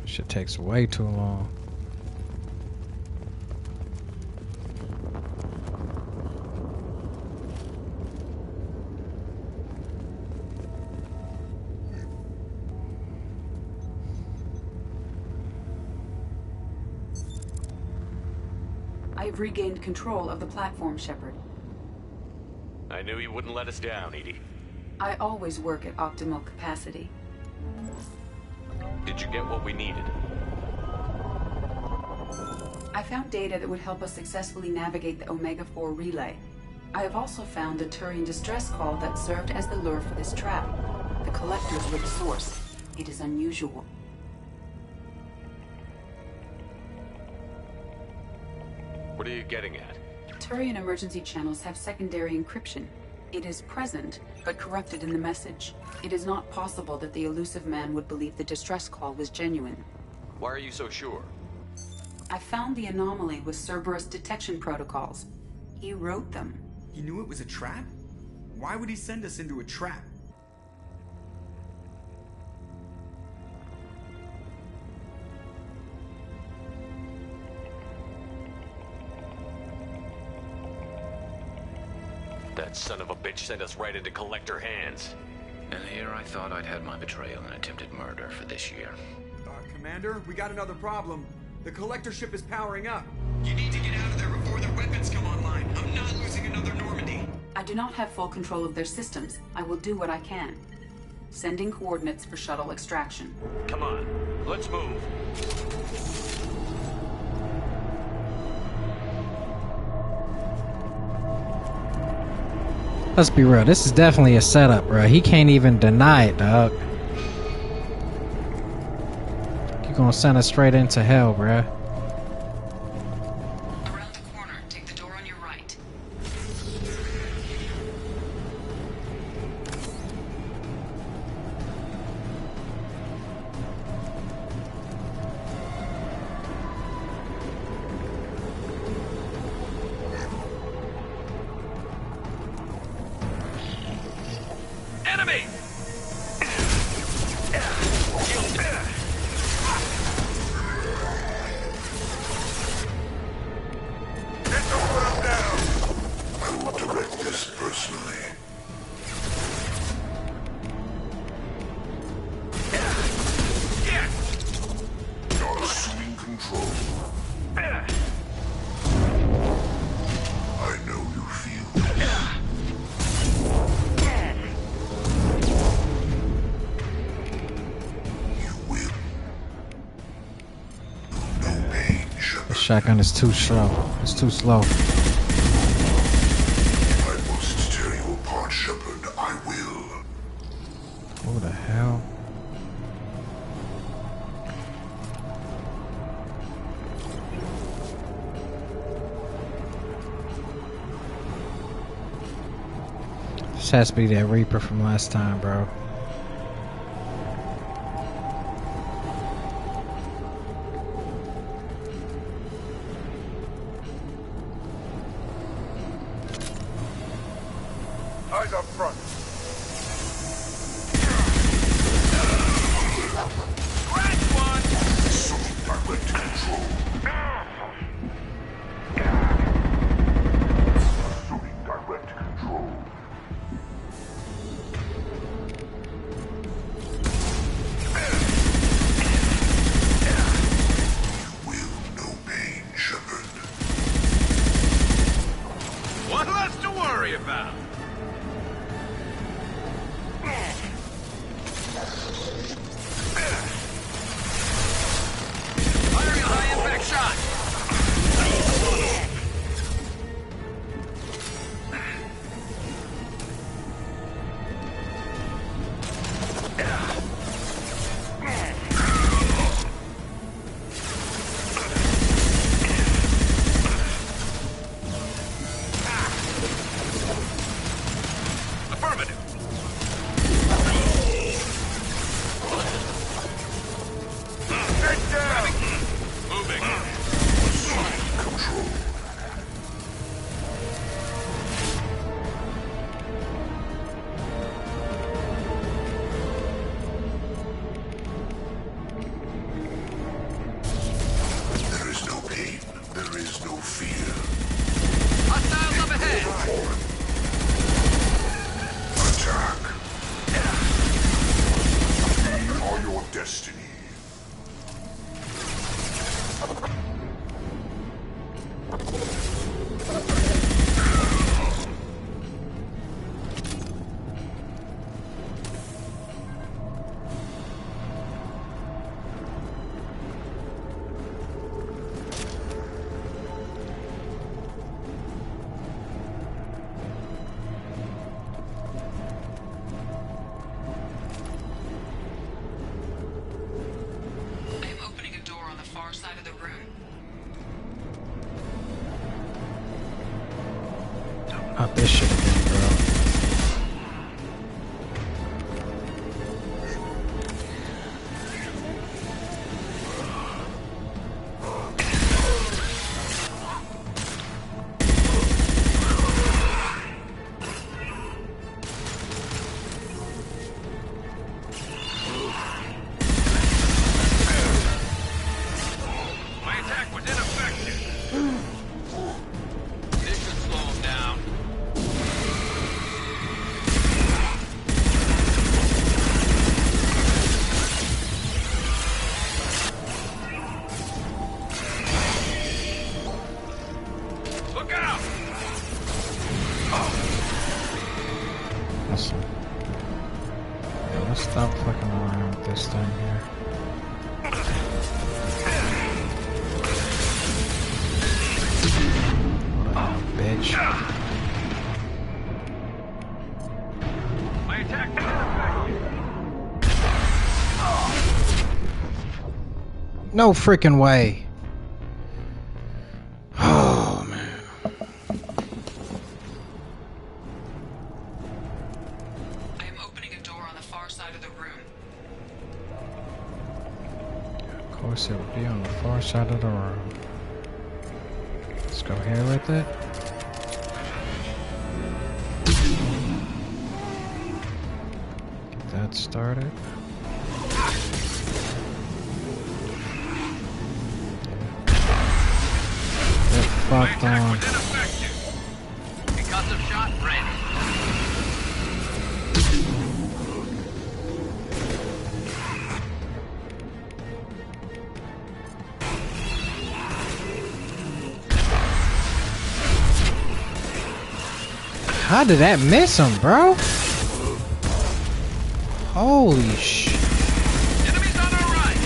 Shit takes way too long. I have regained control of the platform, Shepard. I knew you wouldn't let us down, EDI. I always work at optimal capacity. Did you get what we needed? I found data that would help us successfully navigate the Omega-4 relay. I have also found a Turian distress call that served as the lure for this trap. The collectors were the source. It is unusual. What are you getting at? Turian emergency channels have secondary encryption. It is present, but corrupted in the message. It is not possible that the elusive man would believe the distress call was genuine. Why are you so sure? I found the anomaly with Cerberus detection protocols. He wrote them. He knew it was a trap? Why would he send us into a trap? That son of a bitch sent us right into Collector hands. And here I thought I'd had my betrayal and attempted murder for this year. Commander, we got another problem. The Collector ship is powering up. You need to get out of there before their weapons come online. I'm not losing another Normandy. I do not have full control of their systems. I will do what I can. Sending coordinates for shuttle extraction. Come on, let's move. Let's be real, this is definitely a setup, bro. He can't even deny it, dog. You're gonna send us straight into hell, bro. Around the corner, take the door on your right. shotgun is too slow. It's too slow. I must tear you apart, Shepard. I will. Who the hell? This has to be that Reaper from last time, bro. Eyes up front. Direct control. Assuming direct control. Will no pain, Shepard. What less to worry about? Firing a high-impact shot. Affirmative. Head down. Moving. Control. There is no pain. There is no fear. Hostiles up ahead. Attack. We are your destiny. I am opening a door on the far side of the room. Not this shit again, bro. My attack was ineffective. This should slow him down. Look out! Listen. Yeah, let's stop fucking around with this thing here. Bitch. My attack was ineffective. No freaking way. Oh, man. I am opening a door on the far side of the room. Of course, it would be on the far side of the room. Let's go here with it. Get that started. Get fucked on. Concussive shot ready. How did that miss him, bro? Holy sh! Enemies on our right.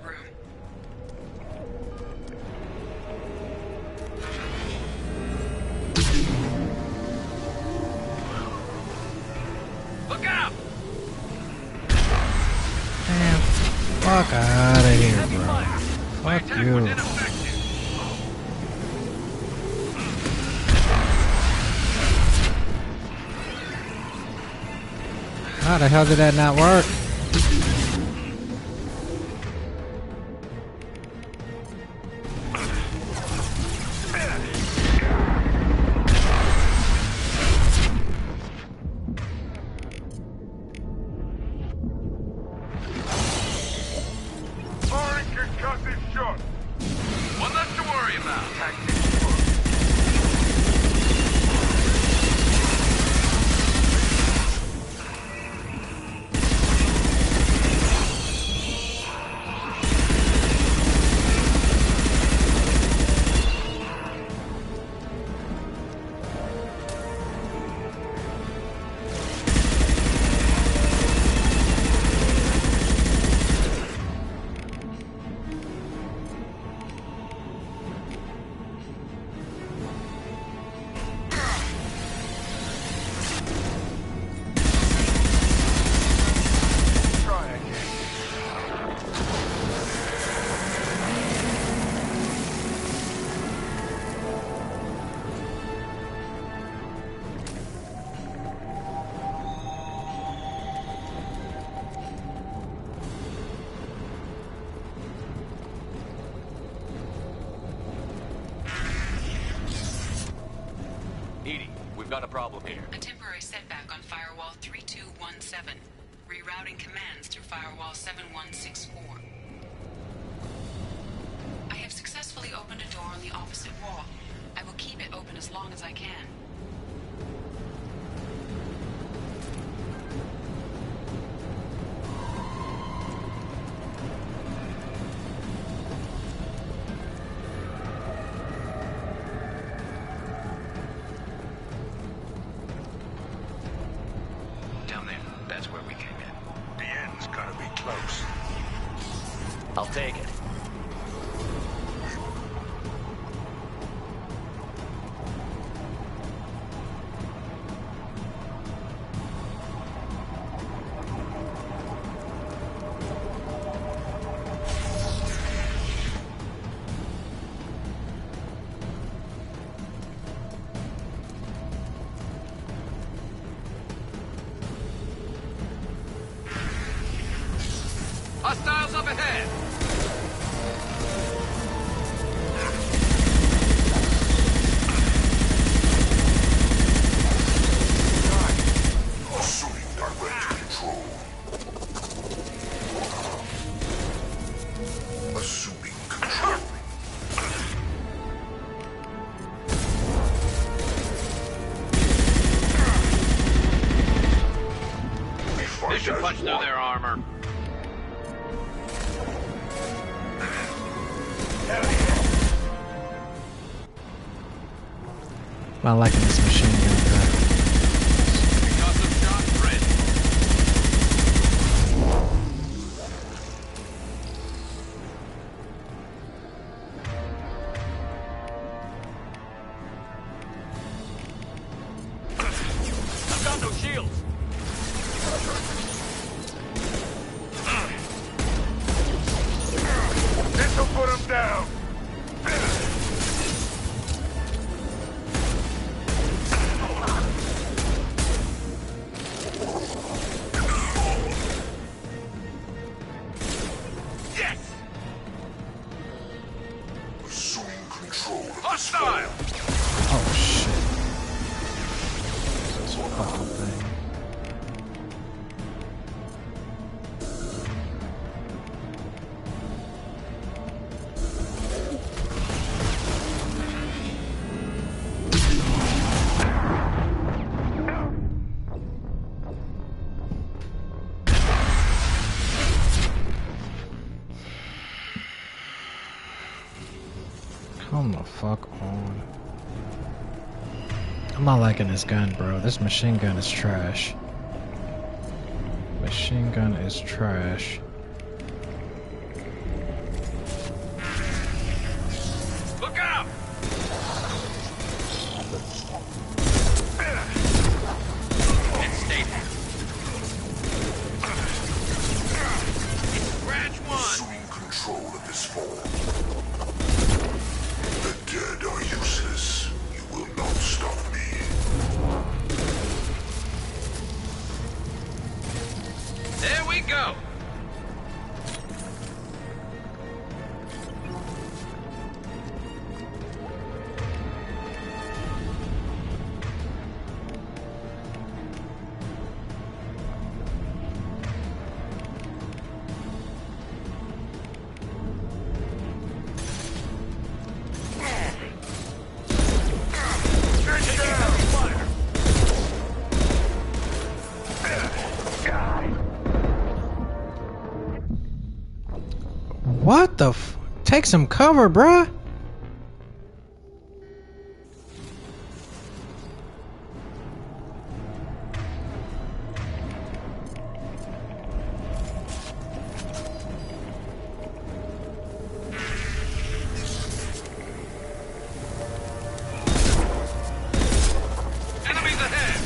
room. Look out! Damn. Fuck out of here, bro. Fuck you. How the hell did that not work? Edie, we've got a problem here. A temporary setback on Firewall 3217. Rerouting commands through Firewall 7164. I have successfully opened a door on the opposite wall. I will keep it open as long as I can. That's where we came in. The end's gotta be close. I'll take it. Hostiles up ahead! Assuming direct control. Assuming control. They should punch through their armor. Not liking this machine gun guy. Because of shot ready. I've got no shields. This'll put him down. Hostile! Oh shit. This fucking thing. Come the fuck on. I'm not liking this gun, bro. This machine gun is trash. Machine gun is trash. is for. The dead are useless. You will not stop me. There we go. What the f- Take some cover, bruh. Enemies ahead.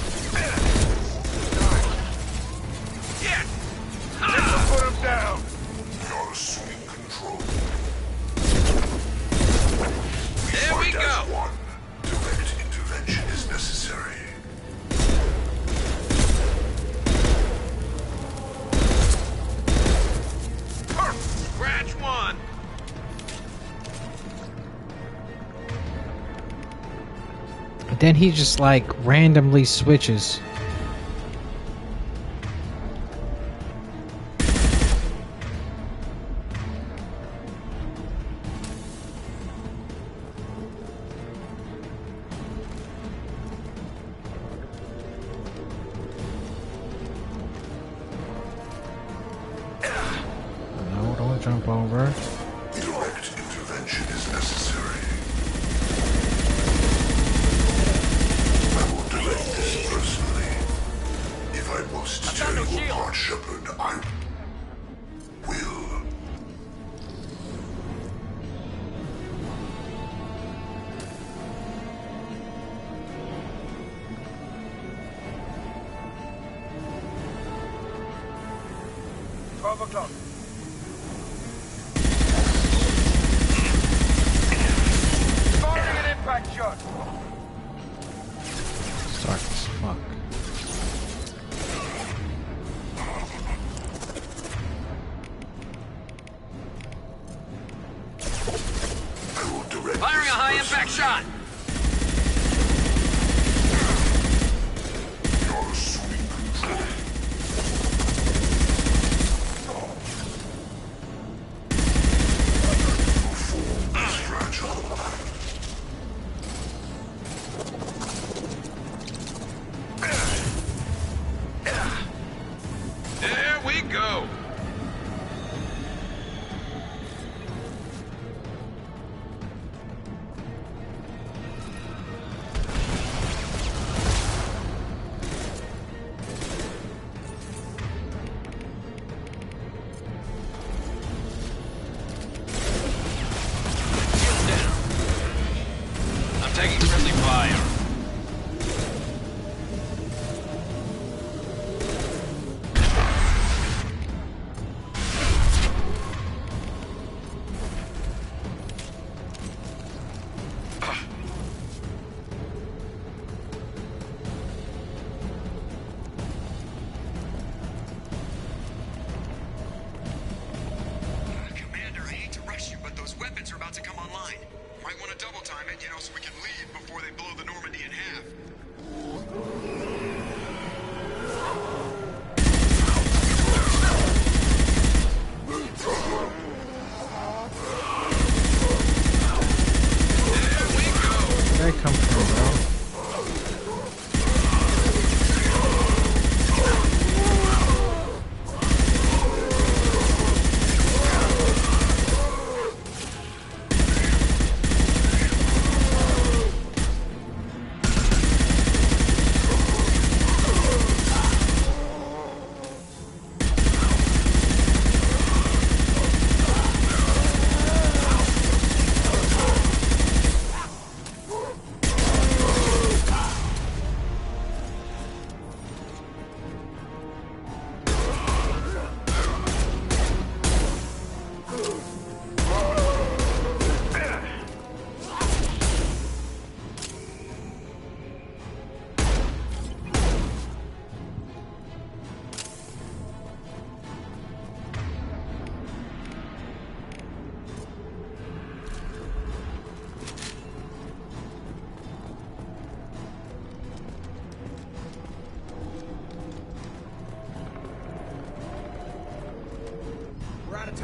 Yeah. Put him down. You're assuming control. There we go. One. Direct intervention is necessary. Scratch one. Then he just like randomly switches. No, don't jump over. Direct intervention is necessary. I will direct this personally. If I must tear you apart, Shepard, I will. O'clock. Firing an impact shot. Dark as fuck. I will direct Firing a this high personally. impact shot. You're assuming control. Your form is fragile. There we go. Shield down. I'm taking friendly fire. Commander, I hate to rush you, but those weapons are about to come online. Might want to double time it, so we can leave before they blow the Normandy in half. Where they come from, bro?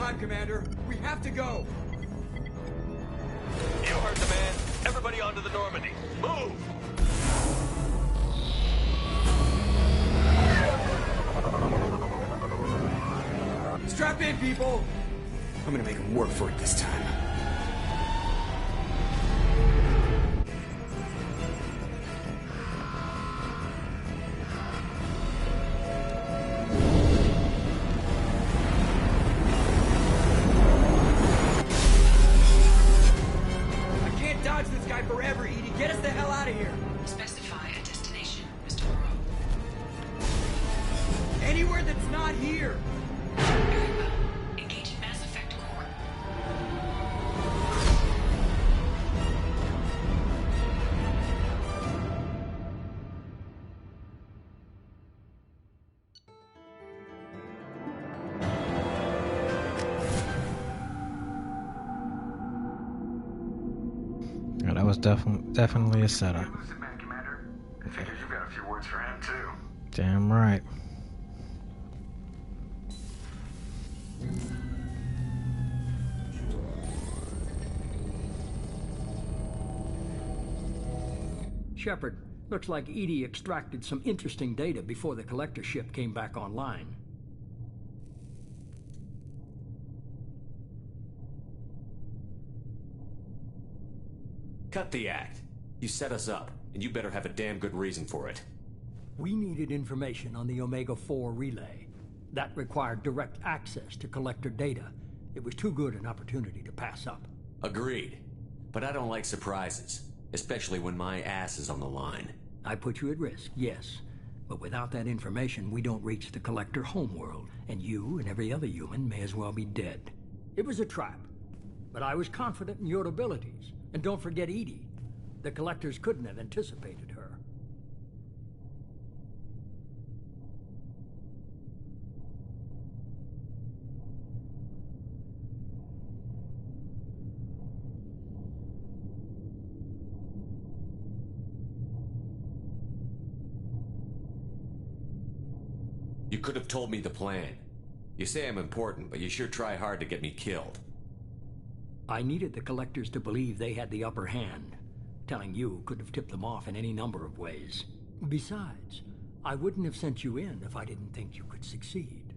time, Commander. We have to go. You heard the man. Everybody onto the Normandy. Move! Strap in, people. I'm gonna make him work for it this time. I can't dodge this guy forever, Edie. Get us the hell out of here. Specify a destination, Mr. Moreau. Anywhere that's not here. Very well. Engage in Mass Effect core. Yeah, that was definitely a setup. Lucid Man, Commander. I figured you've got a few words for him, too. Damn right. Shepard, looks like EDI extracted some interesting data before the collector ship came back online. Cut the act. You set us up, and you better have a damn good reason for it. We needed information on the Omega-4 relay. That required direct access to collector data. It was too good an opportunity to pass up. Agreed. But I don't like surprises, especially when my ass is on the line. I put you at risk, yes. But without that information, we don't reach the collector homeworld, and you and every other human may as well be dead. It was a trap, but I was confident in your abilities. And don't forget EDI. The collectors couldn't have anticipated her. You could have told me the plan. You say I'm important, but you sure try hard to get me killed. I needed the collectors to believe they had the upper hand. Telling you could have tipped them off in any number of ways. Besides, I wouldn't have sent you in if I didn't think you could succeed.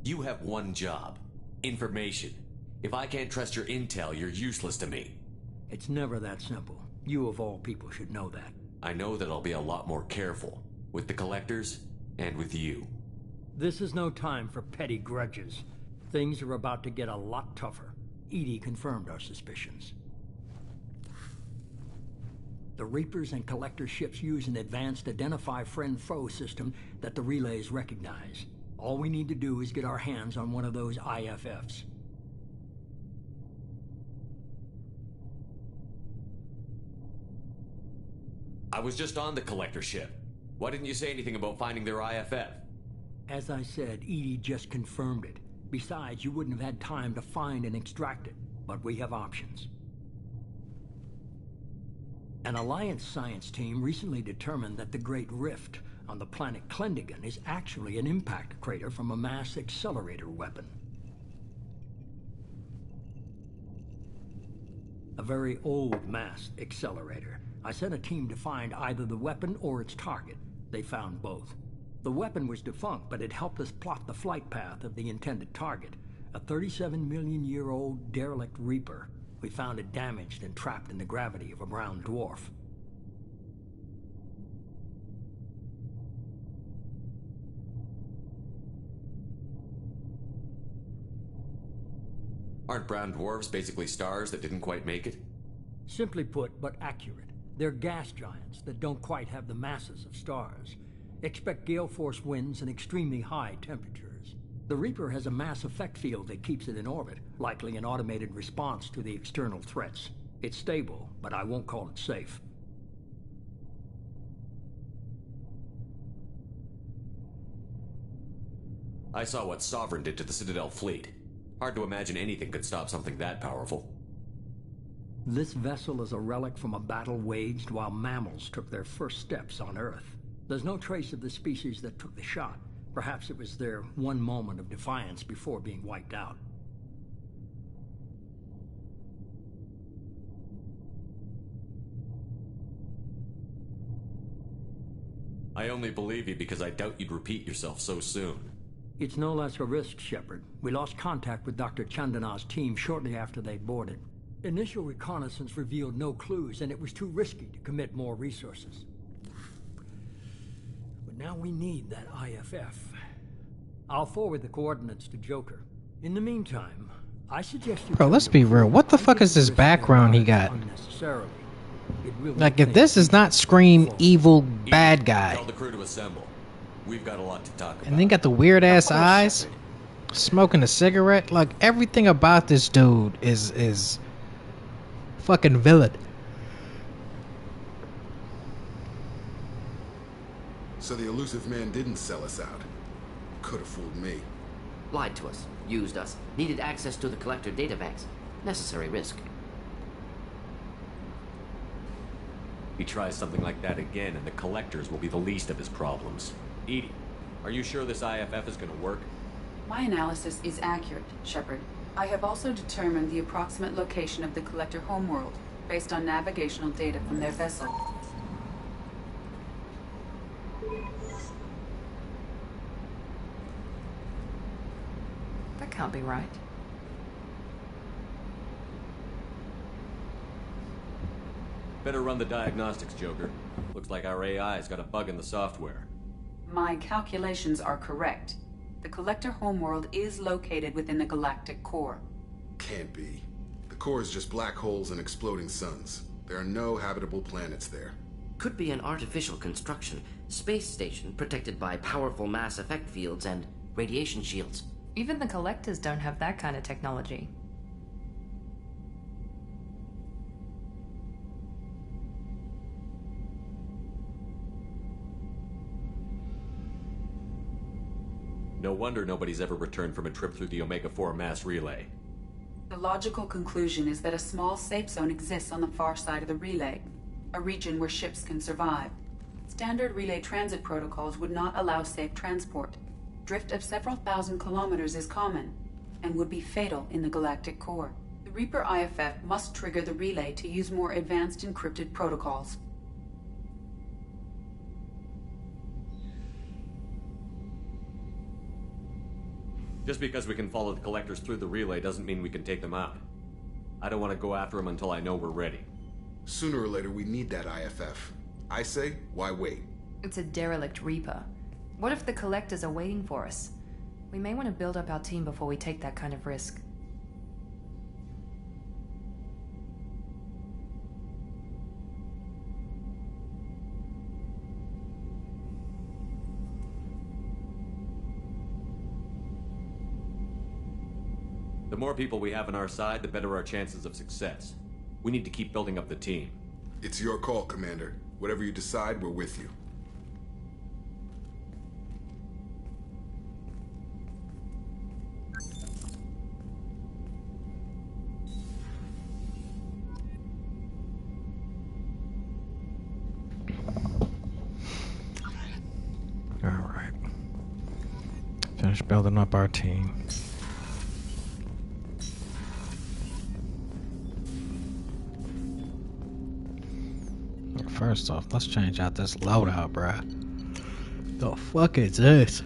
You have one job. Information. If I can't trust your intel, you're useless to me. It's never that simple. You of all people should know that. I know that I'll be a lot more careful. With the collectors, and with you. This is no time for petty grudges. Things are about to get a lot tougher. EDI confirmed our suspicions. The Reapers and Collector ships use an advanced identify friend-foe system that the relays recognize. All we need to do is get our hands on one of those IFFs. I was just on the Collector ship. Why didn't you say anything about finding their IFF? As I said, EDI just confirmed it. Besides, you wouldn't have had time to find and extract it. But we have options. An Alliance science team recently determined that the Great Rift on the planet Klendagon is actually an impact crater from a mass accelerator weapon. A very old mass accelerator. I sent a team to find either the weapon or its target. They found both. The weapon was defunct, but it helped us plot the flight path of the intended target. A 37-million-year-old derelict Reaper. We found it damaged and trapped in the gravity of a brown dwarf. Aren't brown dwarfs basically stars that didn't quite make it? Simply put, but accurate. They're gas giants that don't quite have the masses of stars. Expect gale force winds and extremely high temperatures. The Reaper has a mass effect field that keeps it in orbit, likely an automated response to the external threats. It's stable, but I won't call it safe. I saw what Sovereign did to the Citadel fleet. Hard to imagine anything could stop something that powerful. This vessel is a relic from a battle waged while mammals took their first steps on Earth. There's no trace of the species that took the shot. Perhaps it was their one moment of defiance before being wiped out. I only believe you because I doubt you'd repeat yourself so soon. It's no less a risk, Shepard. We lost contact with Dr. Chandana's team shortly after they'd boarded. Initial reconnaissance revealed no clues, and it was too risky to commit more resources. But now we need that IFF. I'll forward the coordinates to Joker. In the meantime, I suggest you... Bro, let's be real. What the fuck is this background he got? Unnecessarily. Like, if this is not Scream evil bad guy. Tell the crew to assemble. We've got a lot to talk about. And then got the weird ass eyes, smoking a cigarette. Like, everything about this dude is fucking villain. So the elusive man didn't sell us out. Could have fooled me. Lied to us, used us, needed access to the collector databanks. Necessary risk. He tries something like that again, and the collectors will be the least of his problems. EDI, are you sure this IFF is going to work? My analysis is accurate, Shepard. I have also determined the approximate location of the collector homeworld, based on navigational data from their vessel. That can't be right. Better run the diagnostics, Joker. Looks like our AI's got a bug in the software. My calculations are correct. The collector homeworld is located within the galactic core. Can't be. The core is just black holes and exploding suns. There are no habitable planets there. Could be an artificial construction. Space station protected by powerful mass effect fields and radiation shields. Even the collectors don't have that kind of technology. No wonder nobody's ever returned from a trip through the Omega-4 mass relay. The logical conclusion is that a small safe zone exists on the far side of the relay, a region where ships can survive. Standard relay transit protocols would not allow safe transport. Drift of several thousand kilometers is common, and would be fatal in the galactic core. The Reaper IFF must trigger the relay to use more advanced encrypted protocols. Just because we can follow the collectors through the relay doesn't mean we can take them out. I don't want to go after them until I know we're ready. Sooner or later, we need that IFF. I say, why wait? It's a derelict Reaper. What if the collectors are waiting for us? We may want to build up our team before we take that kind of risk. The more people we have on our side, the better our chances of success. We need to keep building up the team. It's your call, Commander. Whatever you decide, we're with you. Alright. Finish building up our team. First off, let's change out this loadout, bruh. The fuck is this?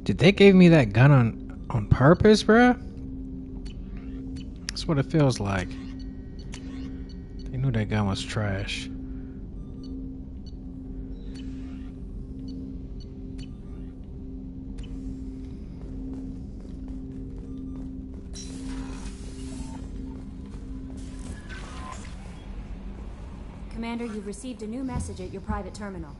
Did they give me that gun on purpose, bruh? That's what it feels like. They knew that gun was trash. Commander, you've received a new message at your private terminal.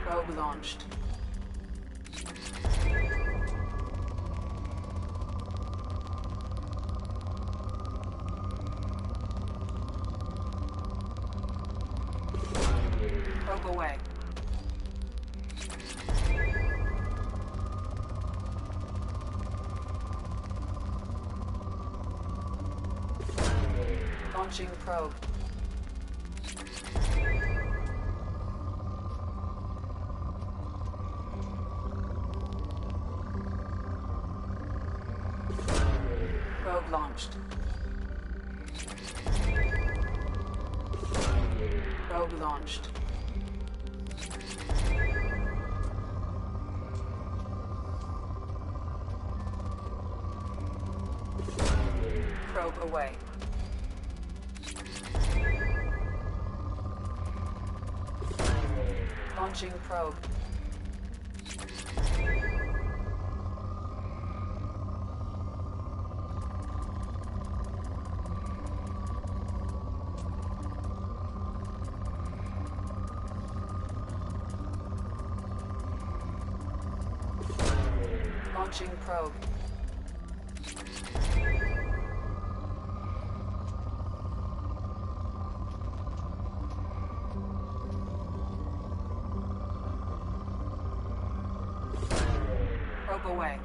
Probe launched. Probe away. Launching probe. Probe launched. Probe launched. Probe away. Launching probe. Launching probe. Probe away.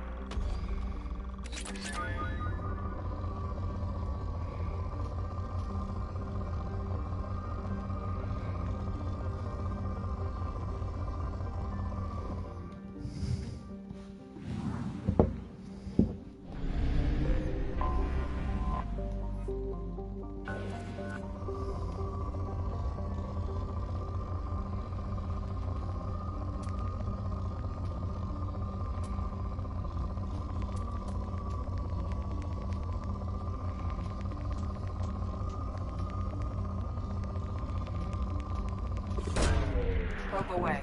Probe away.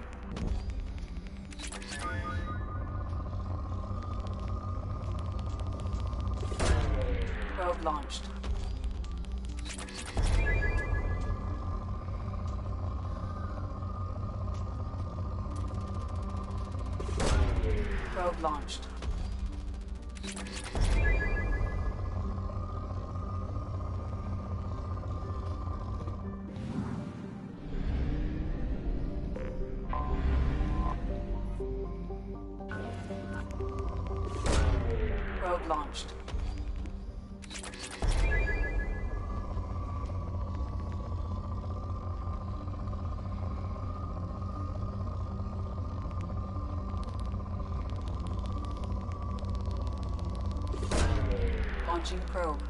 Probe launched. Probe launched. Probe launched. Launching probe.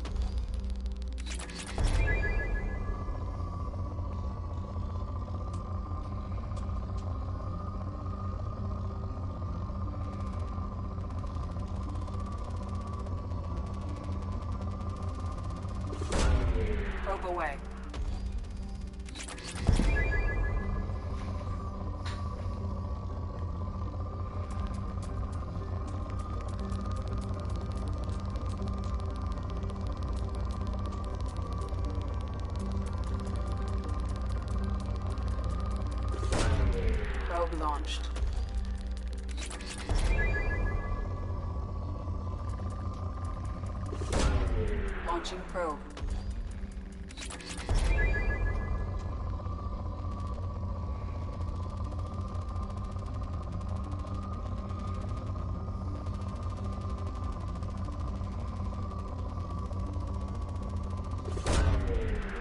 Probe away. Probe launched. Launching probe.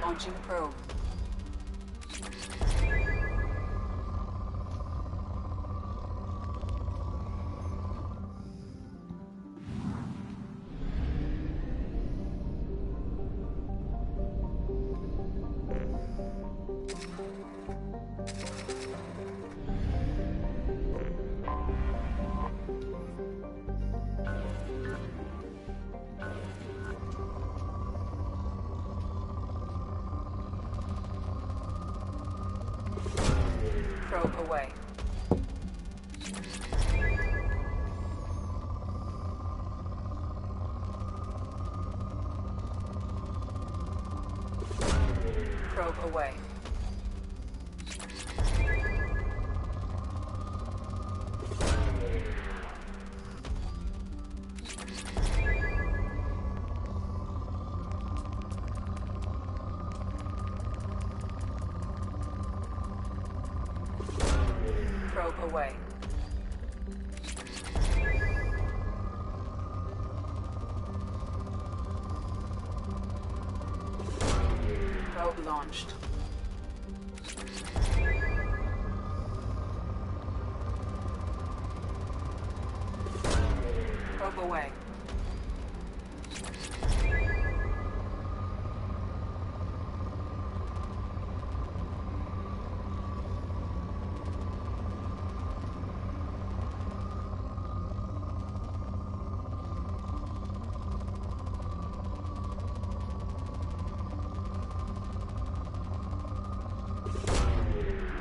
Launching probe. Probe away. Probe away. Probe away. Probe launched. Probe away.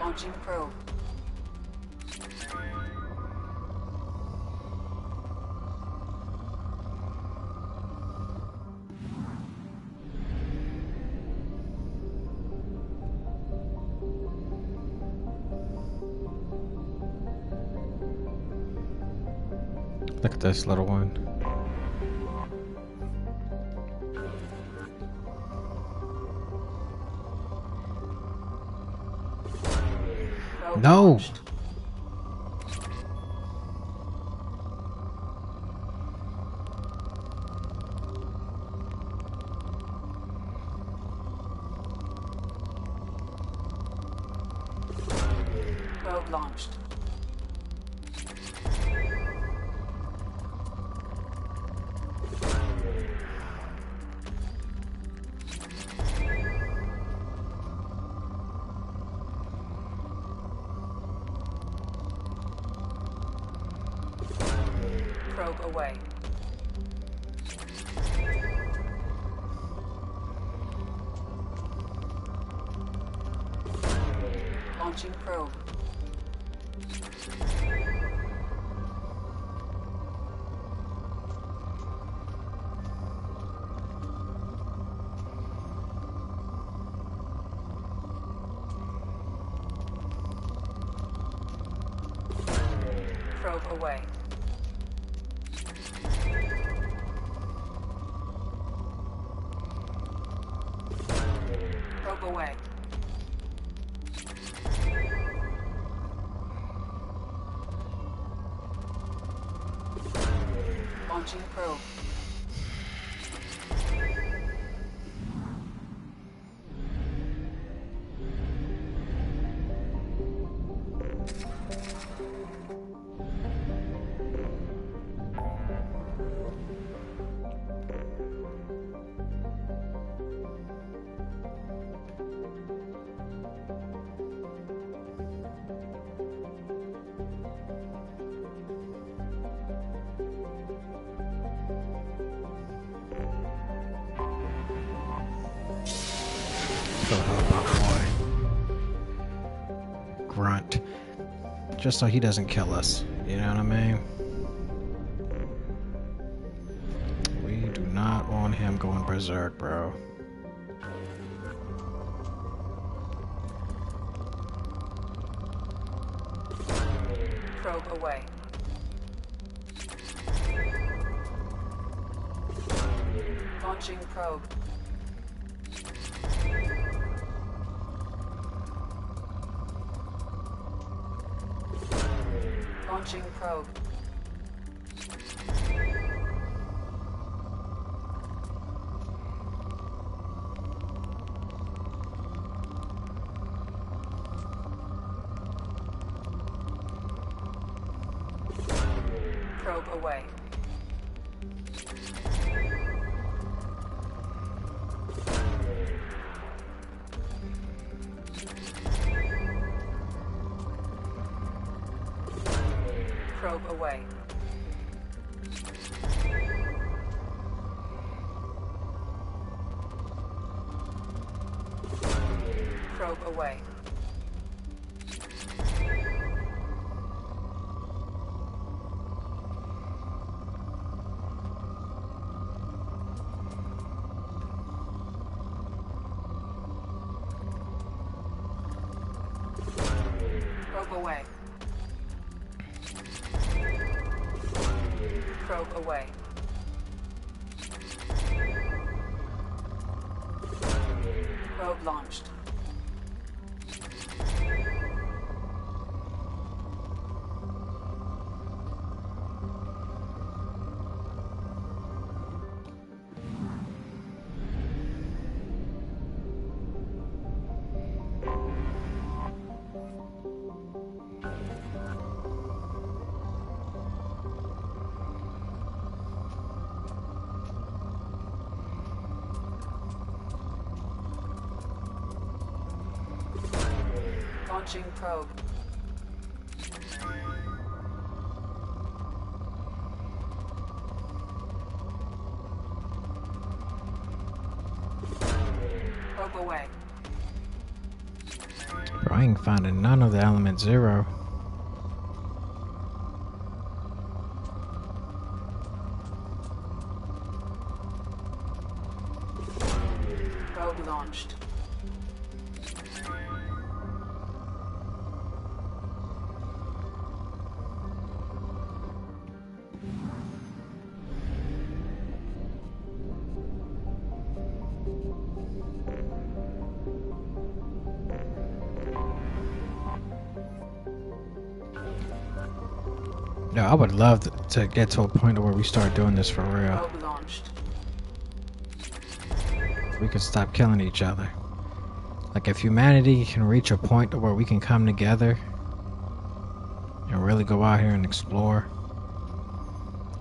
Launching probe. Look at this little one. Probe No! launched. Probe launched. Probe away. Launching probe. Probe away. Probe away. Launching probe. Go help our boy. Grunt. Just so he doesn't kill us. You know what I mean? We do not want him going berserk, bro. Probe away. Launching probe. Launching probe. Probe away. Probe away. Probe away. Probe away. Probe away. Probe launched. Launching probe. Probe away. Bro, I ain't finding none of the element 0. Probe launched. No, I would love to get to a point where we start doing this for real. Probe launched. We can stop killing each other. Like if humanity can reach a point where we can come together and really go out here and explore,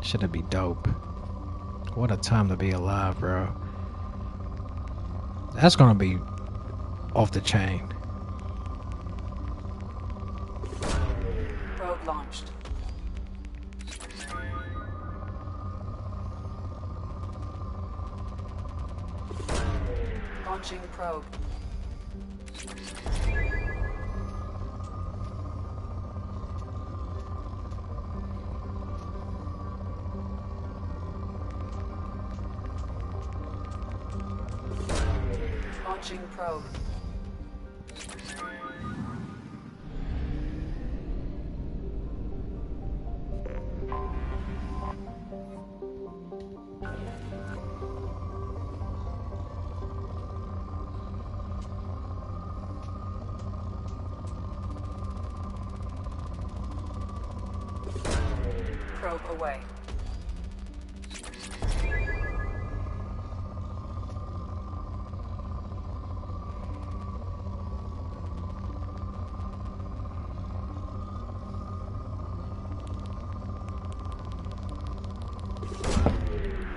shit'd be dope. What a time to be alive, bro. That's gonna be off the chain. Probe launched. Launching probe. Launching probe. Probe away.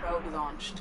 Probe launched.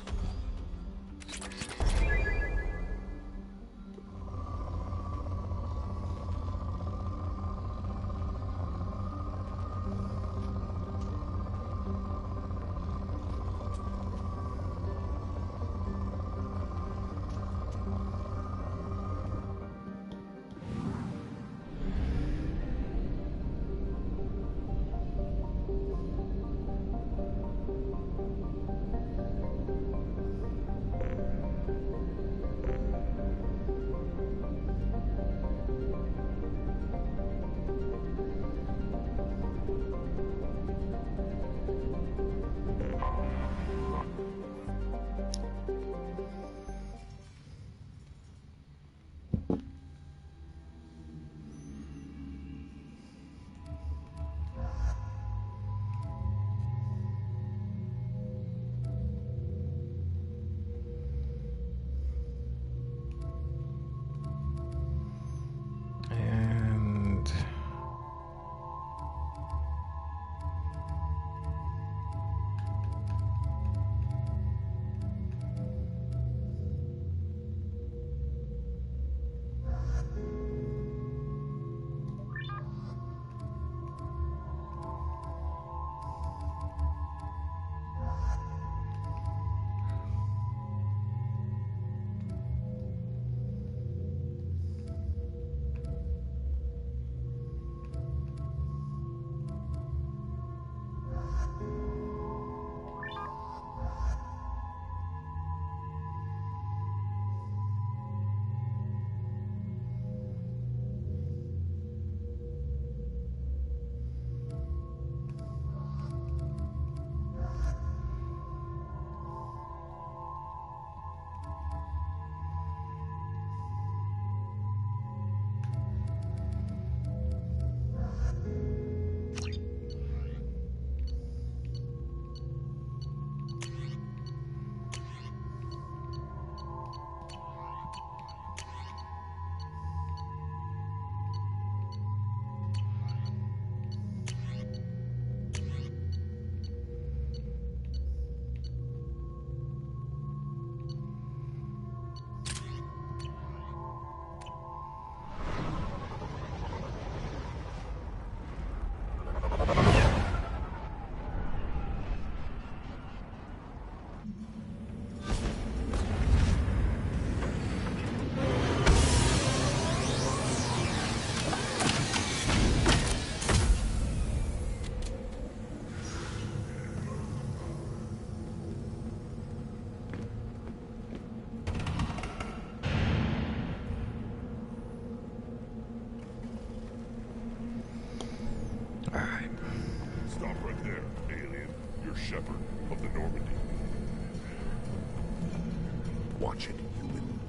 Watch it, human.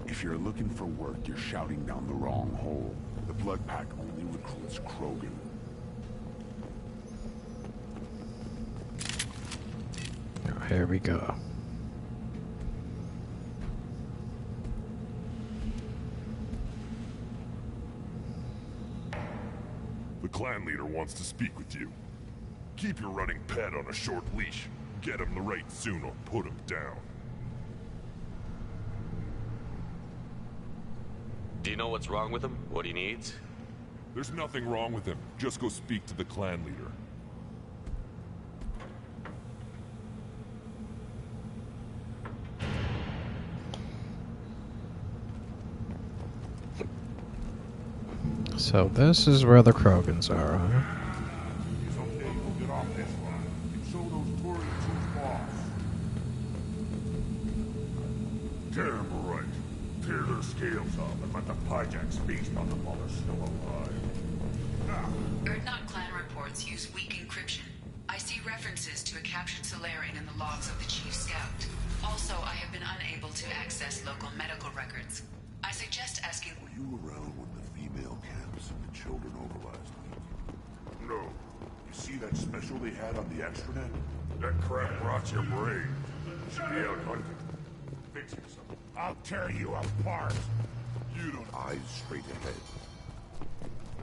If you're looking for work, you're shouting down the wrong hole. The Blood Pack only recruits Krogan. Oh, here we go. The clan leader wants to speak with you. Keep your running pet on a short leash. Get him the right soon or put him down. Do you know what's wrong with him? What he needs? There's nothing wrong with him. Just go speak to the clan leader. So this is where the Krogans are, huh? It's okay, we'll get off this one. And show those Turians who's boss. Damn right. Tear their scales off and let the Pyjaks feast on them while they're still alive. Erdnot clan reports use weak encryption. I see references to a captured Solarian in the logs of the Chief Scout. Also, I have been unable to access local medical records. I suggest asking... Were you around when the female camps and the children over last week? No. You see that special they had on the extranet? That crap rots your brain. You should be out hunting. Fix yourself. I'll tear you apart. You don't... Eyes straight ahead.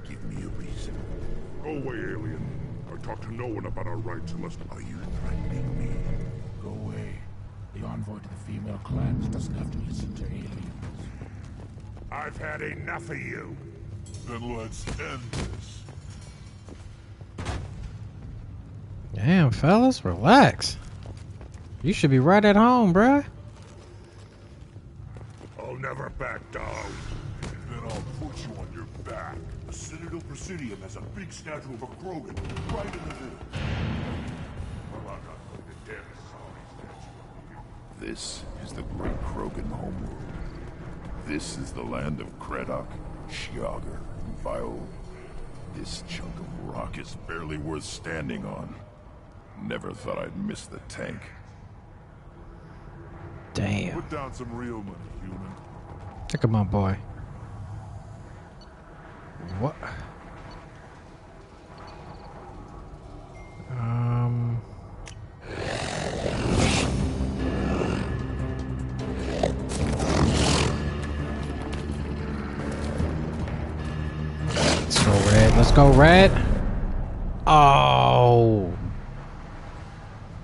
Give me a reason. Go away, alien. I talk to no one about our rights unless... Are you threatening me? Go away. The envoy to the female clans doesn't have to listen to aliens. I've had enough of you. Then let's end this. Damn, fellas, relax. You should be right at home, bruh. I'll never back down. Then I'll put you on your back. The Citadel Presidium has a big statue of a Krogan right in the middle. Well, I'm not going to dare saw statue. This is the great Krogan homeworld. This is the land of Kredok, Shiagar, and Viol. This chunk of rock is barely worth standing on. Never thought I'd miss the tank. Damn. Put down some real money, human. Look at my boy. What? Let's go red. Let's go red. Oh.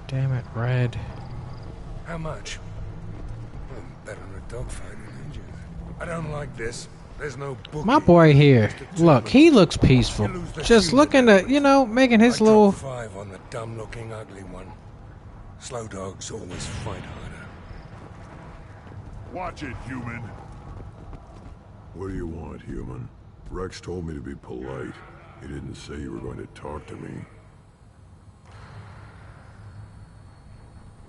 Damn it, red. How much? Well, better than a dogfight, ain't you? I don't like this. There's no book. My boy here. Look, he looks peaceful. Just looking to, you know, making his little... 5 on the dumb-looking, ugly one. Slow dogs always fight harder. Watch it, human. What do you want, human? Rex told me to be polite. He didn't say you were going to talk to me.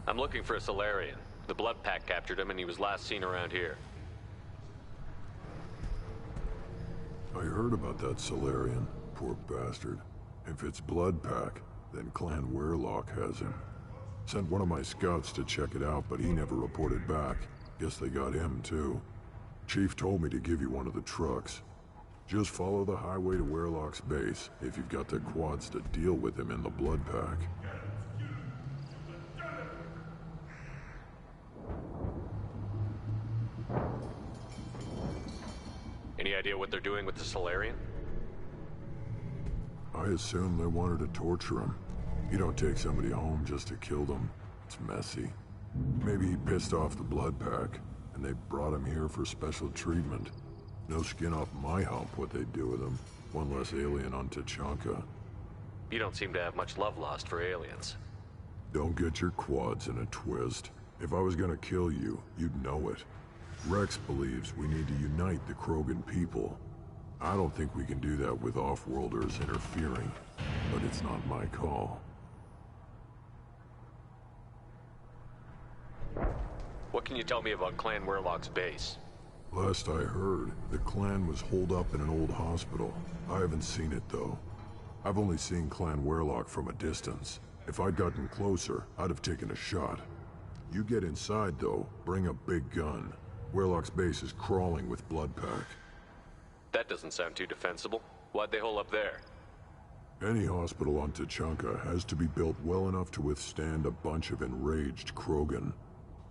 I'm looking for a Solarian. The Blood Pack captured him and he was last seen around here. I heard about that Solarian. Poor bastard. If it's Blood Pack, then Clan Weirlock has him. Sent one of my scouts to check it out, but he never reported back. Guess they got him, too. Chief told me to give you one of the trucks. Just follow the highway to Weirlock's base, if you've got the quads to deal with him in the Blood Pack. Any idea what they're doing with the Solarian? I assume they wanted to torture him. You don't take somebody home just to kill them. It's messy. Maybe he pissed off the Blood Pack, and they brought him here for special treatment. No skin off my hump what they'd do with him. One less alien on Tachanka. You don't seem to have much love lost for aliens. Don't get your quads in a twist. If I was gonna kill you, you'd know it. Rex believes we need to unite the Krogan people. I don't think we can do that with off-worlders interfering, but it's not my call. What can you tell me about Clan Weirlock's base? Last I heard, the clan was holed up in an old hospital. I haven't seen it, though. I've only seen Clan Wehrlock from a distance. If I'd gotten closer, I'd have taken a shot. You get inside, though, bring a big gun. Wehrlock's base is crawling with Bloodpack. That doesn't sound too defensible. Why'd they hole up there? Any hospital on Tuchanka has to be built well enough to withstand a bunch of enraged Krogan.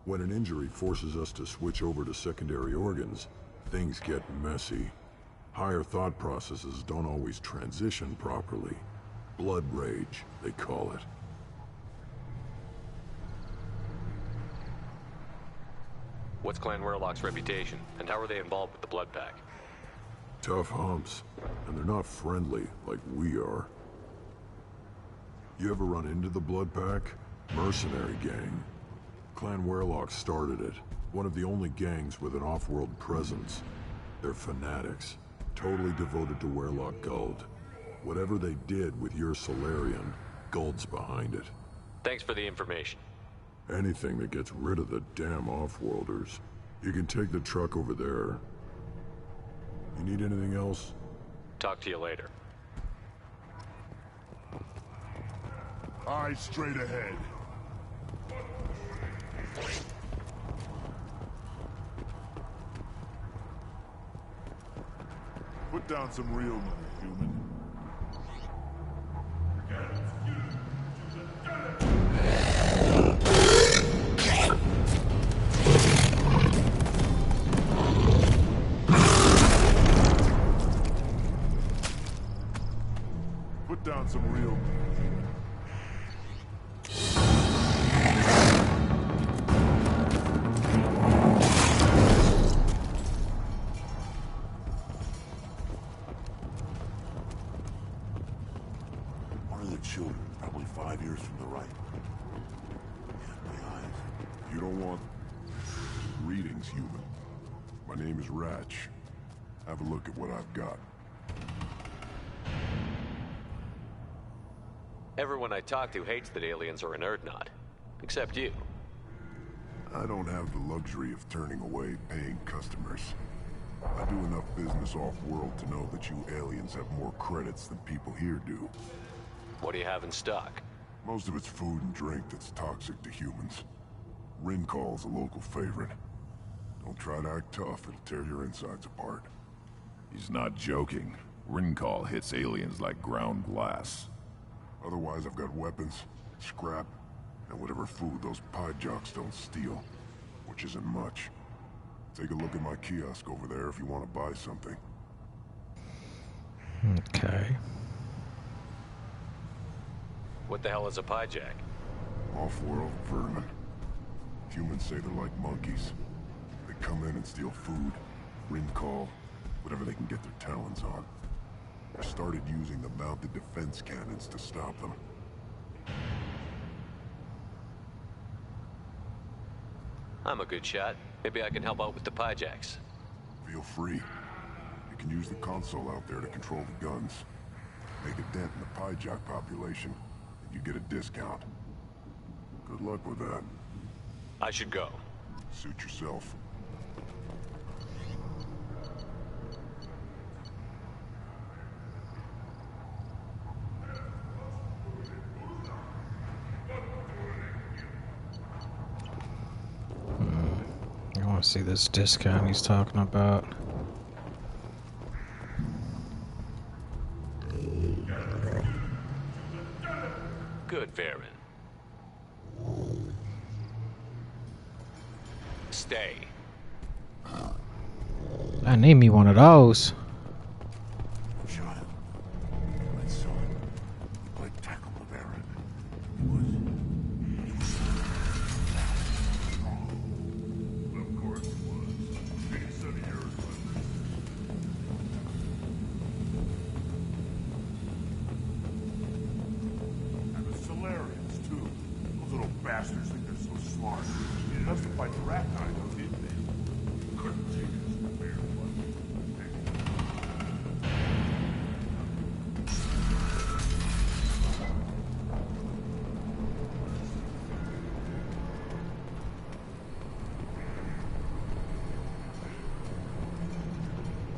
When an injury forces us to switch over to secondary organs, things get messy. Higher thought processes don't always transition properly. Blood rage, they call it. What's Clan Wehrlock's reputation, and how are they involved with the Bloodpack? Tough humps, and they're not friendly like we are. You ever run into the Bloodpack? Mercenary gang. Clan Wehrlock started it, one of the only gangs with an off-world presence. They're fanatics, totally devoted to Wehrlock Guld. Whatever they did with your Salarian, Guld's behind it. Thanks for the information. Anything that gets rid of the damn off-worlders. You can take the truck over there. You need anything else? Talk to you later. Eyes straight ahead. Put down some real money, human. Put down some real money, human. One of the children, probably 5 years from the right. My eyes. You don't want... Greetings, human. My name is Ratch. Have a look at what I've got. Everyone I talk to hates that aliens are an Urdnot. Except you. I don't have the luxury of turning away paying customers. I do enough business off-world to know that you aliens have more credits than people here do. What do you have in stock? Most of it's food and drink that's toxic to humans. Rincol's a local favorite. Don't try to act tough, it'll tear your insides apart. He's not joking. Rincol hits aliens like ground glass. Otherwise, I've got weapons, scrap, and whatever food those pie jocks don't steal. Which isn't much. Take a look at my kiosk over there if you want to buy something. Okay. What the hell is a Pyjak? Off-world vermin. Humans say they're like monkeys. They come in and steal food, Rincol, whatever they can get their talons on. I started using the mounted defense cannons to stop them. I'm a good shot. Maybe I can help out with the Pyjaks. Feel free. You can use the console out there to control the guns. Make a dent in the Pyjak population, and you get a discount. Good luck with that. I should go. Suit yourself. I want to see this discount he's talking about. Good, Varen. Stay. I need me one of those. Shot him. I saw him. Like tackle the Baron. He was strong. Of course he was. He said he heard and the Solarians, too. Those little bastards think they're so smart. Enough to fight the rat dino, didn't they? Couldn't take us to bear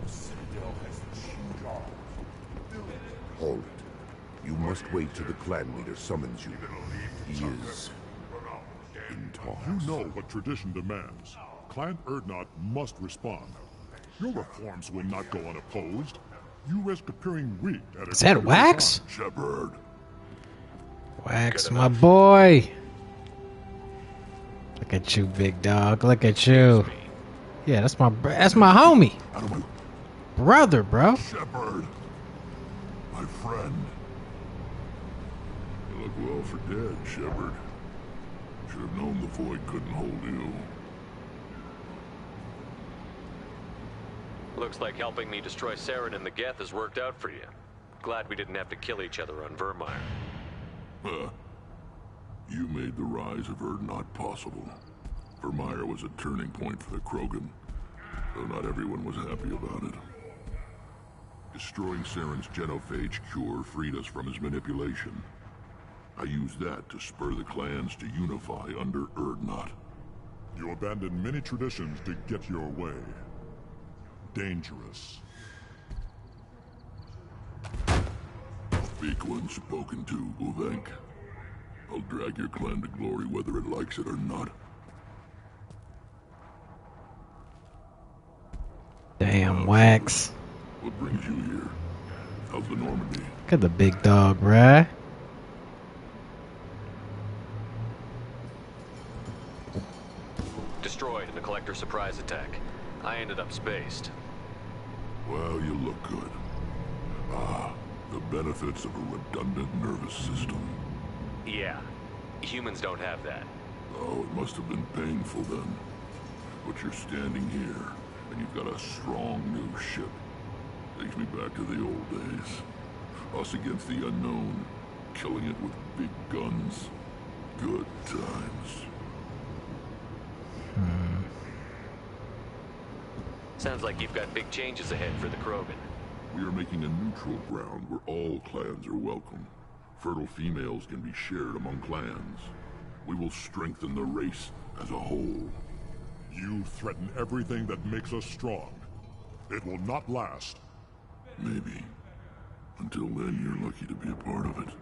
The Citadel has huge arms. Hold it. must wait till the clan leader summons you. He is in talks. You know what tradition demands. Clan Urdnot must respond. Your reforms will not go unopposed. You risk appearing weak at a Is that Wax? Shepard. Wax, my boy. Look at you, big dog. Look at you. Yeah, that's my homie. Brother, bro. Shepard. My friend. You look well for dead, Shepard. Should have known the Void couldn't hold you. Looks like helping me destroy Saren and the Geth has worked out for you. Glad we didn't have to kill each other on Vermeer. Huh. You made the rise of Urdnot possible. Vermeer was a turning point for the Krogan, though not everyone was happy about it. Destroying Saren's genophage cure freed us from his manipulation. I used that to spur the clans to unify under Urdnot. You abandoned many traditions to get your way. Dangerous. Speak when spoken to, Uvenk. I'll drag your clan to glory whether it likes it or not. Damn, Wax. What brings you here? How's the Normandy? Look at the big dog, bruh. Destroyed in the Collector surprise attack. I ended up spaced. Well, you look good. Ah, the benefits of a redundant nervous system. Yeah, humans don't have that. Oh, it must have been painful then. But you're standing here, and you've got a strong new ship. Takes me back to the old days. Us against the unknown, killing it with big guns. Good times. Sounds like you've got big changes ahead for the Krogan. We are making a neutral ground where all clans are welcome. Fertile females can be shared among clans. We will strengthen the race as a whole. You threaten everything that makes us strong. It will not last. Maybe. Until then, you're lucky to be a part of it.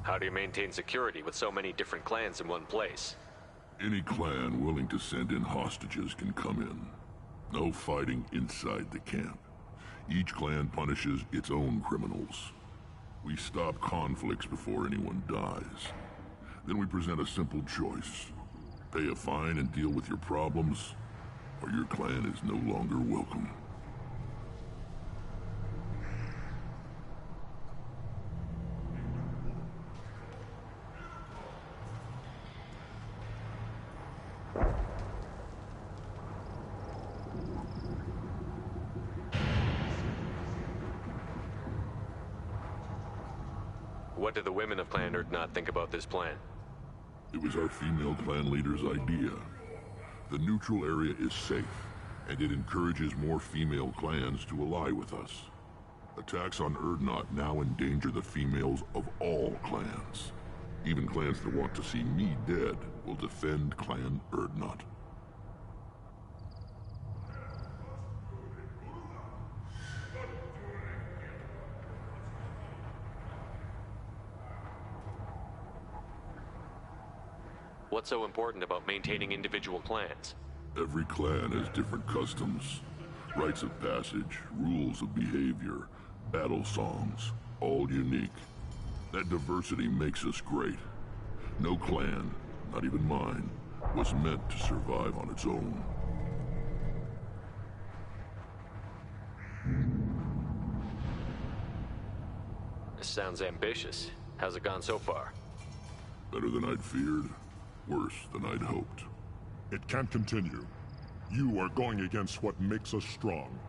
How do you maintain security with so many different clans in one place? Any clan willing to send in hostages can come in. No fighting inside the camp. Each clan punishes its own criminals. We stop conflicts before anyone dies. Then we present a simple choice. Pay a fine and deal with your problems, or your clan is no longer welcome. What did the women of Clan Urdnot think about this plan? It was our female clan leader's idea. The neutral area is safe, and it encourages more female clans to ally with us. Attacks on Urdnot now endanger the females of all clans. Even clans that want to see me dead will defend Clan Urdnot. What's so important about maintaining individual clans? Every clan has different customs, rites of passage, rules of behavior, battle songs, all unique. That diversity makes us great. No clan, not even mine, was meant to survive on its own. This sounds ambitious. How's it gone so far? Better than I'd feared. Worse than I'd hoped. It can't continue. You are going against what makes us strong.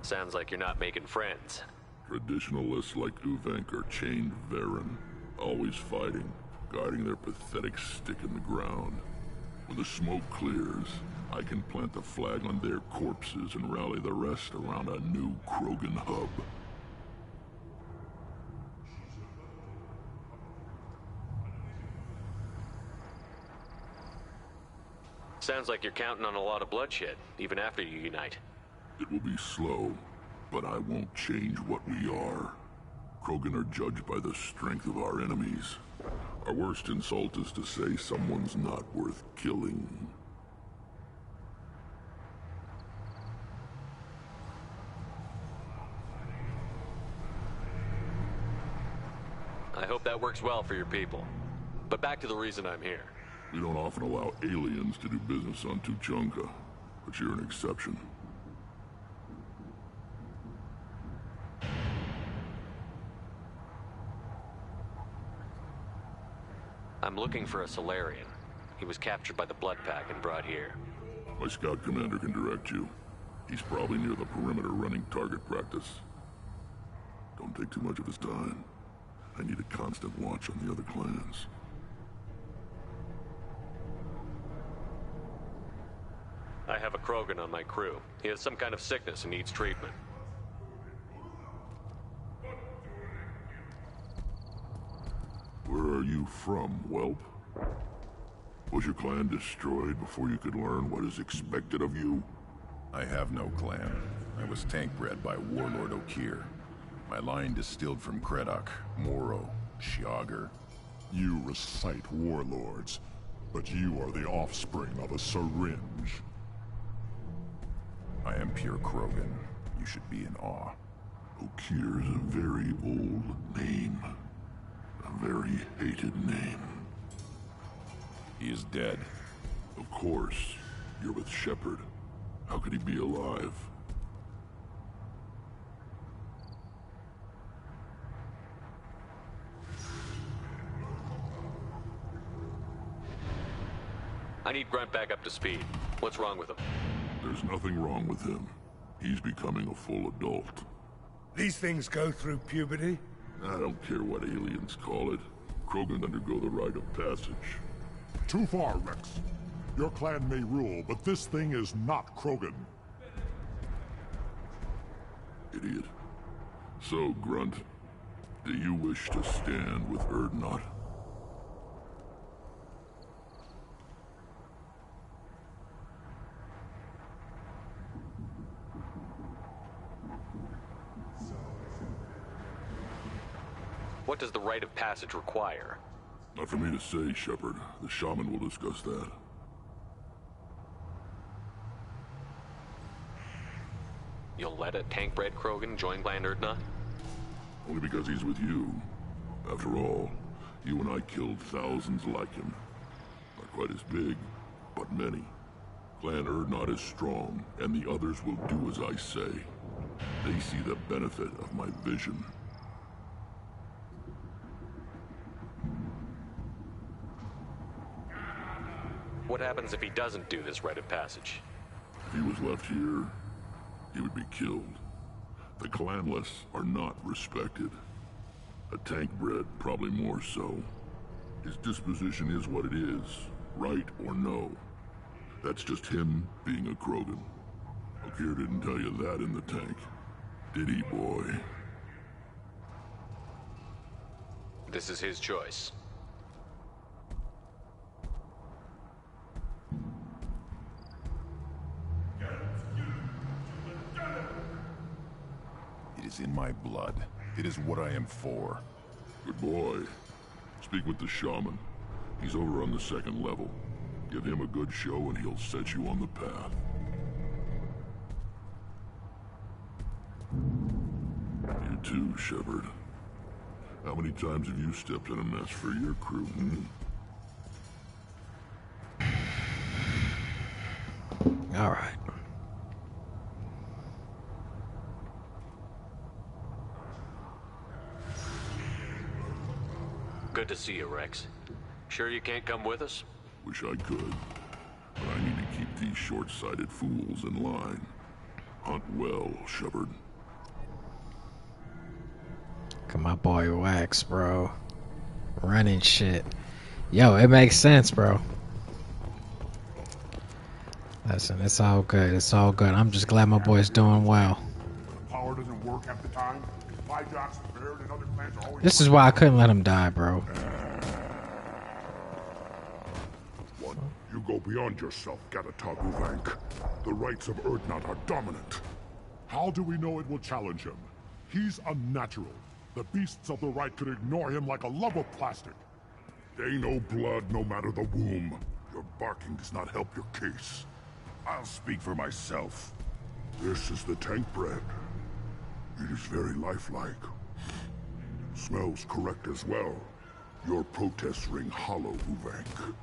Sounds like you're not making friends. Traditionalists like Uvenk are chained Varen, always fighting, guarding their pathetic stick in the ground. When the smoke clears, I can plant the flag on their corpses and rally the rest around a new Krogan hub. Sounds like you're counting on a lot of bloodshed, even after you unite. It will be slow, but I won't change what we are. Krogan are judged by the strength of our enemies. Our worst insult is to say someone's not worth killing. I hope that works well for your people. But back to the reason I'm here. We don't often allow aliens to do business on Tuchanka, but you're an exception. I'm looking for a Solarian. He was captured by the Blood Pack and brought here. My scout commander can direct you. He's probably near the perimeter running target practice. Don't take too much of his time. I need a constant watch on the other clans. I have a Krogan on my crew. He has some kind of sickness and needs treatment. Where are you from, whelp? Was your clan destroyed before you could learn what is expected of you? I have no clan. I was tank bred by Warlord Okeer. My line distilled from Kredok, Moro, Shiagar. You recite warlords, but you are the offspring of a syringe. I am pure Krogan. You should be in awe. Okeer is a very old name. A very hated name. He is dead. Of course. You're with Shepard. How could he be alive? I need Grunt back up to speed. What's wrong with him? There's nothing wrong with him. He's becoming a full adult. These things go through puberty? I don't care what aliens call it. Krogan undergo the rite of passage. Too far, Rex. Your clan may rule, but this thing is not Krogan. Idiot. So, Grunt, do you wish to stand with Urdnot? What does the rite of passage require? Not for me to say, Shepard. The shaman will discuss that. You'll let a tank-bred Krogan join Clan Urdnot? Only because he's with you. After all, you and I killed thousands like him. Not quite as big, but many. Clan Urdnot is strong, and the others will do as I say. They see the benefit of my vision. What happens if he doesn't do this rite of passage? If he was left here, he would be killed. The clanless are not respected. A tank bred, probably more so. His disposition is what it is, right or no. That's just him being a Krogan. Okeer didn't tell you that in the tank, did he, boy? This is his choice. It is in my blood. It is what I am for. Good boy. Speak with the shaman. He's over on the second level. Give him a good show and he'll set you on the path. You too, Shepard. How many times have you stepped in a mess for your crew, All right. Good to see you, Rex. Sure you can't come with us? Wish I could. But I need to keep these short-sighted fools in line. Hunt well, Shepard. Look at my boy Wax, bro. Running shit. Yo, it makes sense, bro. Listen, it's all good. It's all good. I'm just glad my boy's doing well. Power doesn't work half the time. Hijacks, Baird, and other clans are always... This is why I couldn't let him die, bro. Why You go beyond yourself, Gatatog Uvank. The rights of Urdnot are dominant. How do we know it will challenge him? He's unnatural. The beasts of the right could ignore him like a lump of plastic. They know blood no matter the womb. Your barking does not help your case. I'll speak for myself. This is the tank bread. It is very lifelike. Smells correct as well. Your protests ring hollow, Uvank.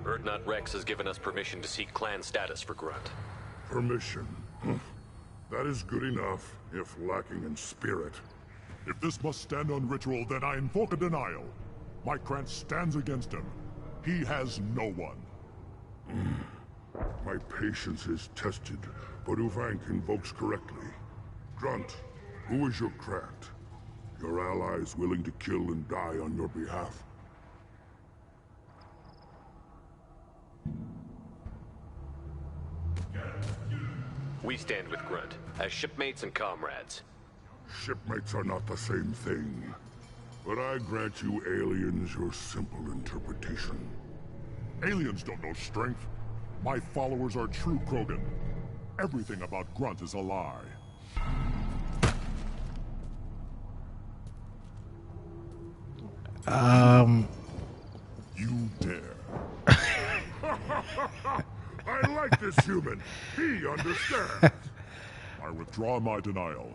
Urdnot Rex has given us permission to seek clan status for Grunt. Permission? That is good enough, if lacking in spirit. If this must stand on ritual, then I invoke a denial. Micrant stands against him. He has no one. My patience is tested, but Uvank invokes correctly. Grunt, who is your Krant? Your allies willing to kill and die on your behalf? We stand with Grunt, as shipmates and comrades. Shipmates are not the same thing. But I grant you aliens your simple interpretation. Aliens don't know strength. My followers are true Krogan. Everything about Grunt is a lie. You dare. I like this human. He understands. I withdraw my denial.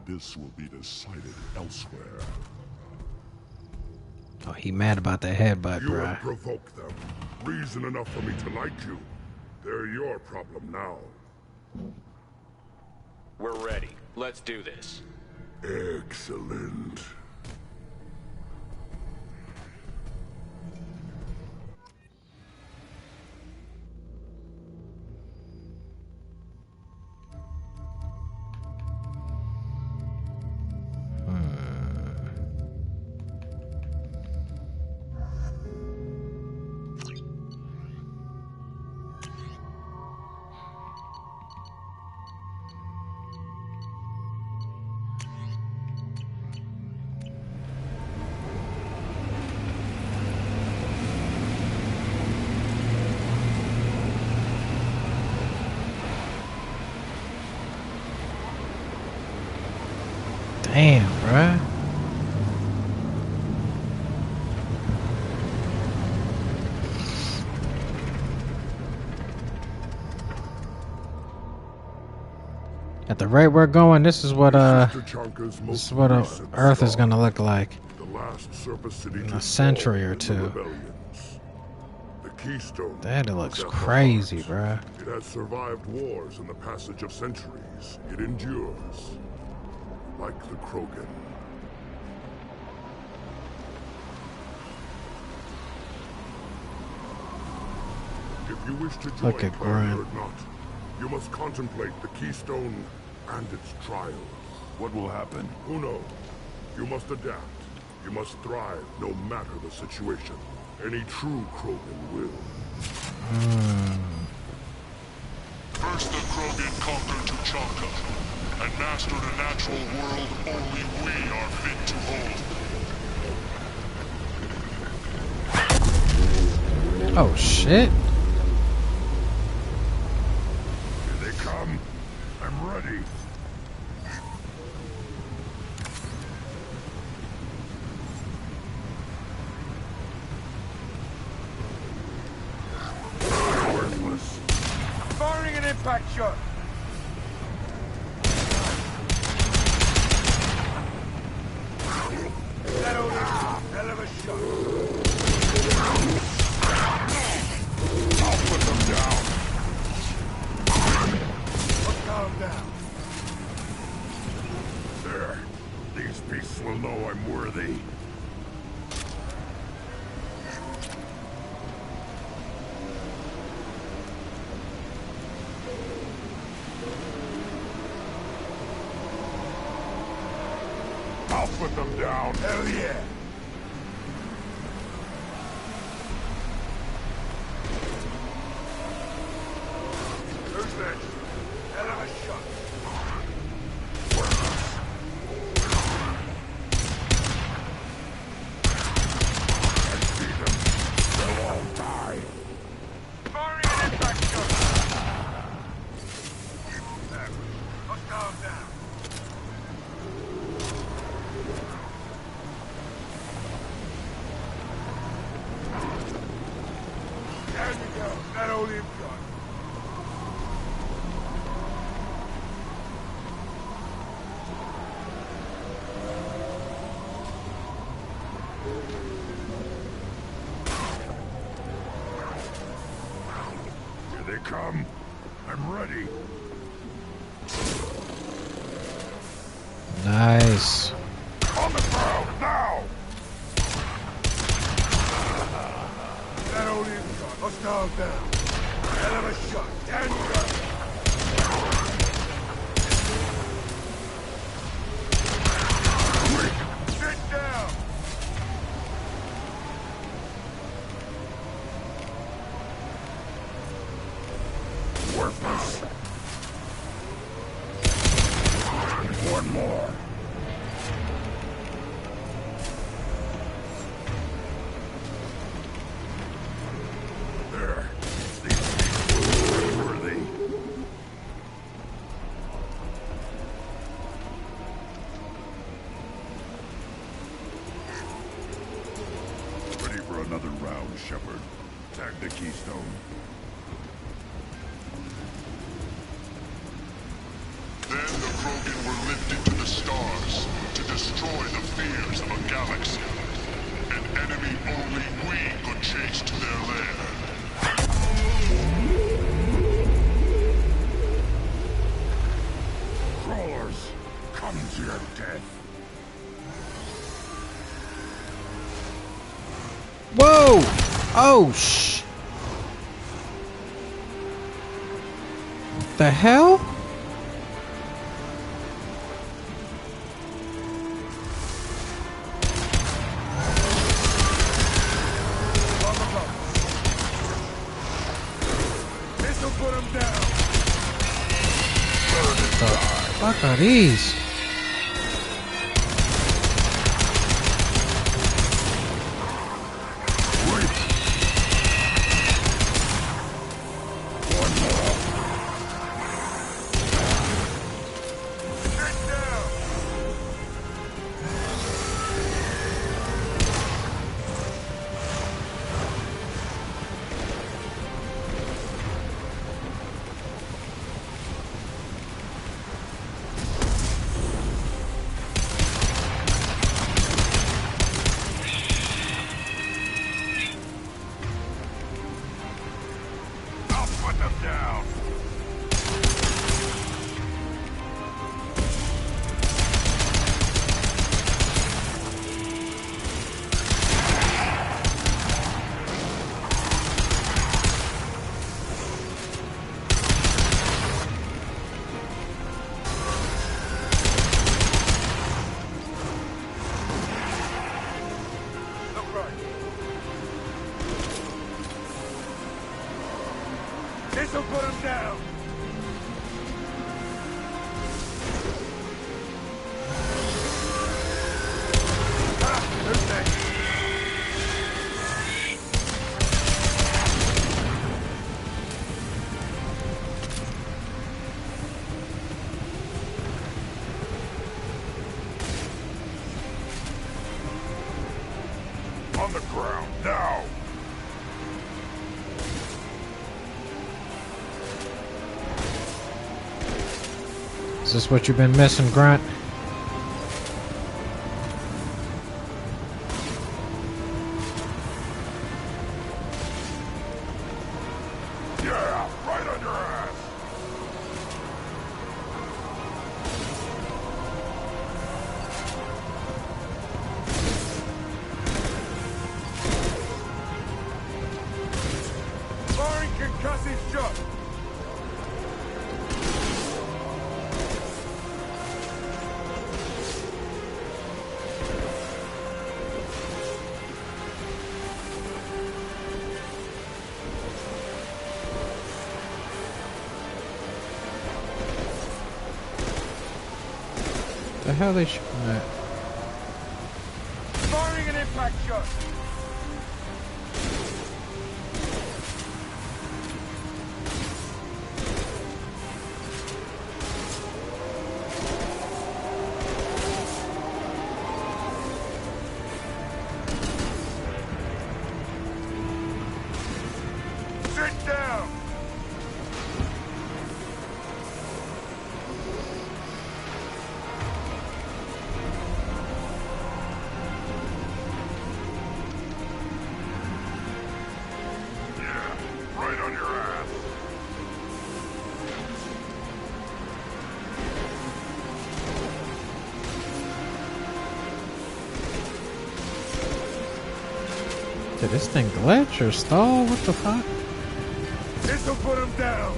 This will be decided elsewhere. Oh, he mad about the headbutt, You bruh. have provoked them. Reason enough for me to like you. They're your problem now. We're ready. Let's do this. Excellent. Damn, bruh. At the rate we're going, this is what Earth is gonna look like in a century or two. The Keystone. That looks crazy, bruh. It has survived wars and the passage of centuries. It endures. Like the Krogan. If you wish to join Look at Grunt. Urdnot, you must contemplate the Keystone and its trials. What will happen? Who knows? You must adapt. You must thrive no matter the situation. Any true Krogan will. First the Krogan conquered Tuchanka, and mastered a natural world only we are fit to hold. Oh shit. Here they come. I'm ready. Worthless. Firing an impact shot. That old hell of a shot. I'll put them down. Calm down. There. These beasts will know I'm worthy. I'll put them down. Hell yeah. Stand me down. That only him gun. Here they come. I'm ready. Nice. On the ground, now! That only him gun. Hostile down. Hell of a shot. Stand down. Sit down. Worthless. One more. There. These people are worthy. Ready for another round, Shepard. Tag the Keystone. Then the Krogan were lifted to the stars to destroy the fears of a galaxy. An enemy only we could chase to their lair. Crawlers, come to your death. Whoa! Oh, shh. The hell? This'll put him down. The fuck are these? I'll put them down. Look right. This'll put him down. Ah, there's that. On the ground, now! Is this what you've been missing, Grunt? Yeah, right on your ass! Firing concussive shot. The hell they shooting at? Firing an impact shot. Sit down! Yeah, right on your ass. Did this thing glitch or stall? What the fuck? This'll put him down.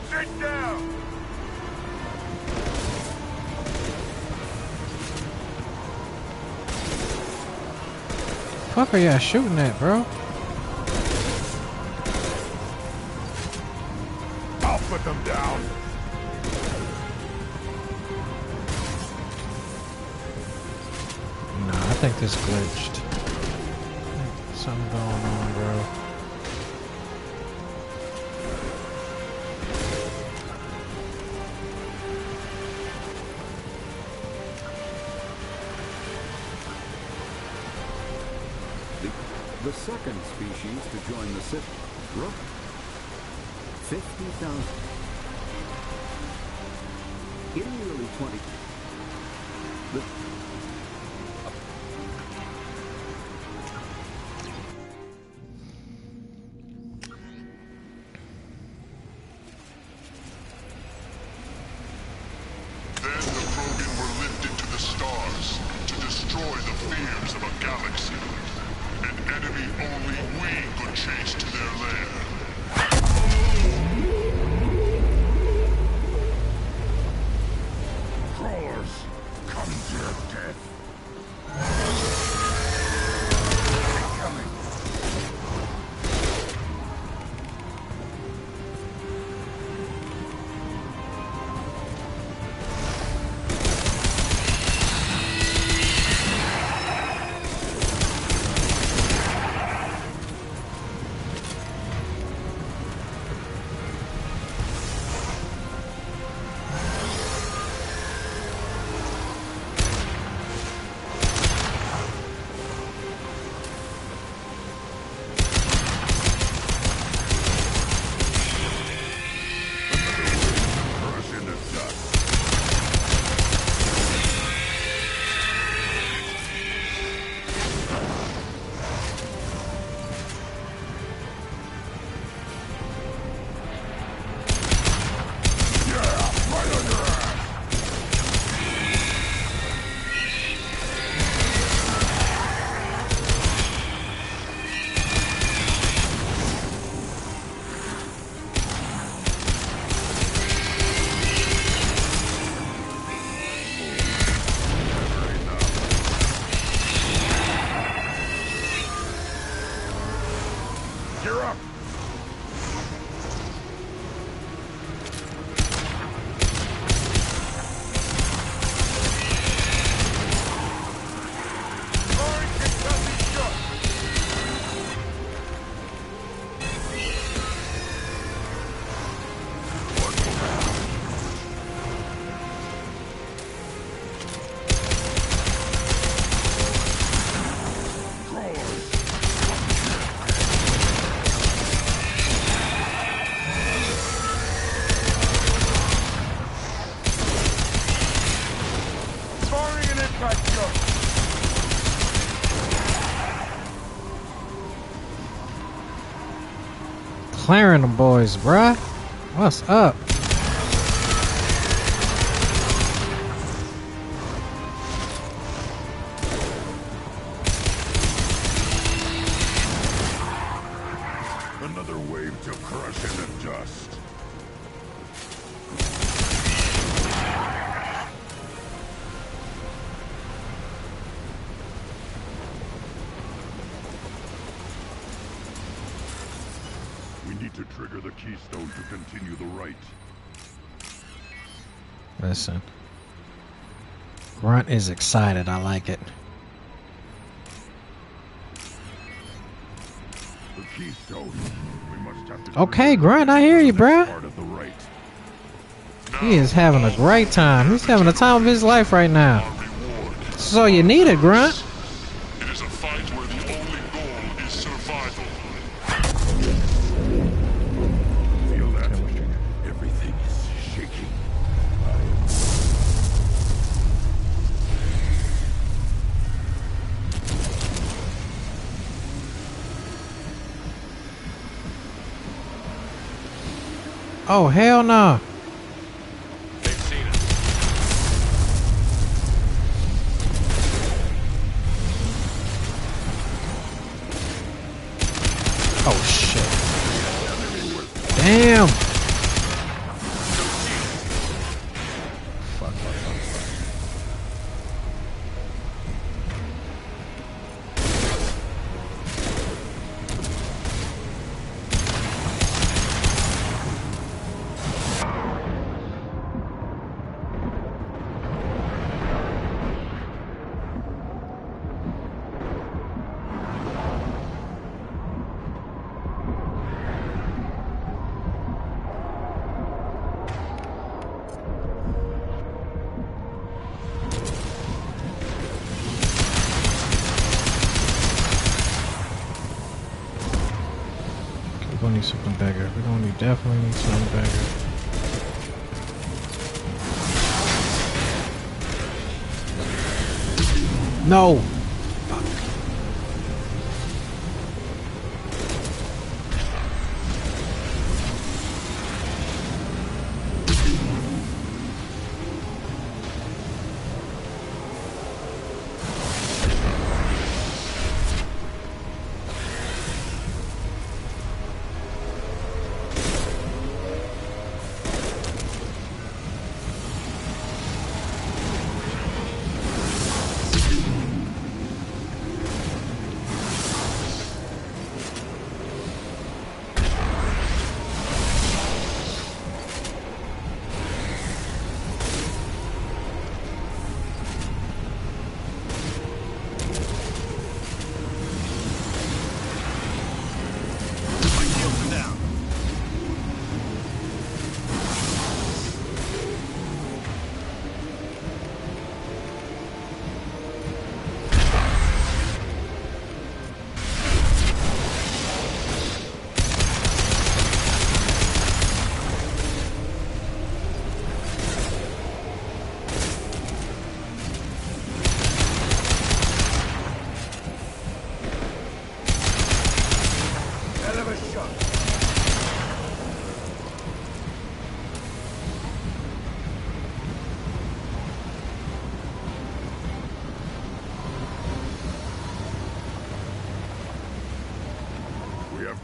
Sit down. Fuck are y'all shooting at, bro? I'll put them down. Nah, I think this glitched. Something going on, bro. The second species to join the system, Rook. 50,000. In the early 20s, Then the Krogan were lifted to the stars to destroy the fears of a galaxy. An enemy only we could chase to their lair. Crawlers, come to your death. Coming. You're up. Clearing them boys, bruh. What's up? Another wave to crush in the dust. We need to trigger the keystone to continue the right. Listen. Grunt is excited. I like it. The keystone. We must have to Okay, Grunt, I hear you, bruh. part of the right. He is having a great time. He's having the time of his life right now. So you need it, Grunt. It is a fight where the only goal is survival. Feel that? Everything is shaking. Oh, hell no. Oh shit. Damn. Fuck. We're gonna need something bigger. We're gonna definitely need something bigger. No!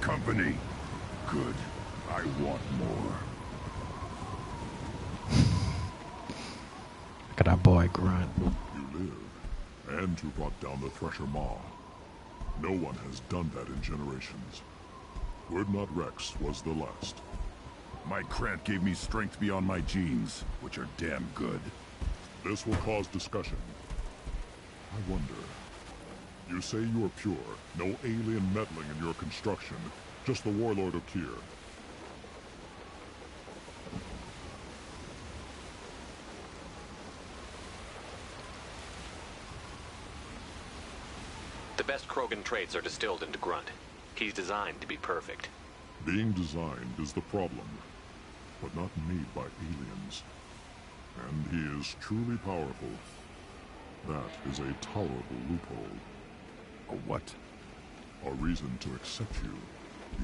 Company. Good. I want more. Look at our boy Grunt. You live, and you brought down the Thresher Maw. No one has done that in generations. Urdnot Rex was the last. My Krant gave me strength beyond my genes, which are damn good. This will cause discussion. I wonder. You say you are pure, no alien meddling in your construction, just the Warlord Okeer. The best Krogan traits are distilled into Grunt. He's designed to be perfect. Being designed is the problem, but not made by aliens. And he is truly powerful. That is a tolerable loophole. A what? A reason to accept you.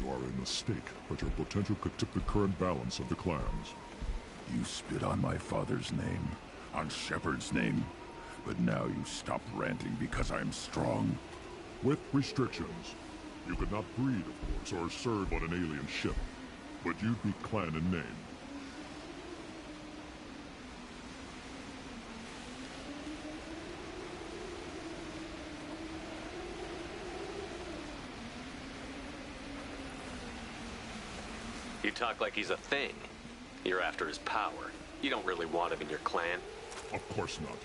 You are a mistake, but your potential could tip the current balance of the clans. You spit on my father's name, on Shepard's name, but now you stop ranting because I'm strong. With restrictions. You could not breed, of course, or serve on an alien ship, but you'd be clan in name. You talk like he's a thing. You're after his power. You don't really want him in your clan? Of course not.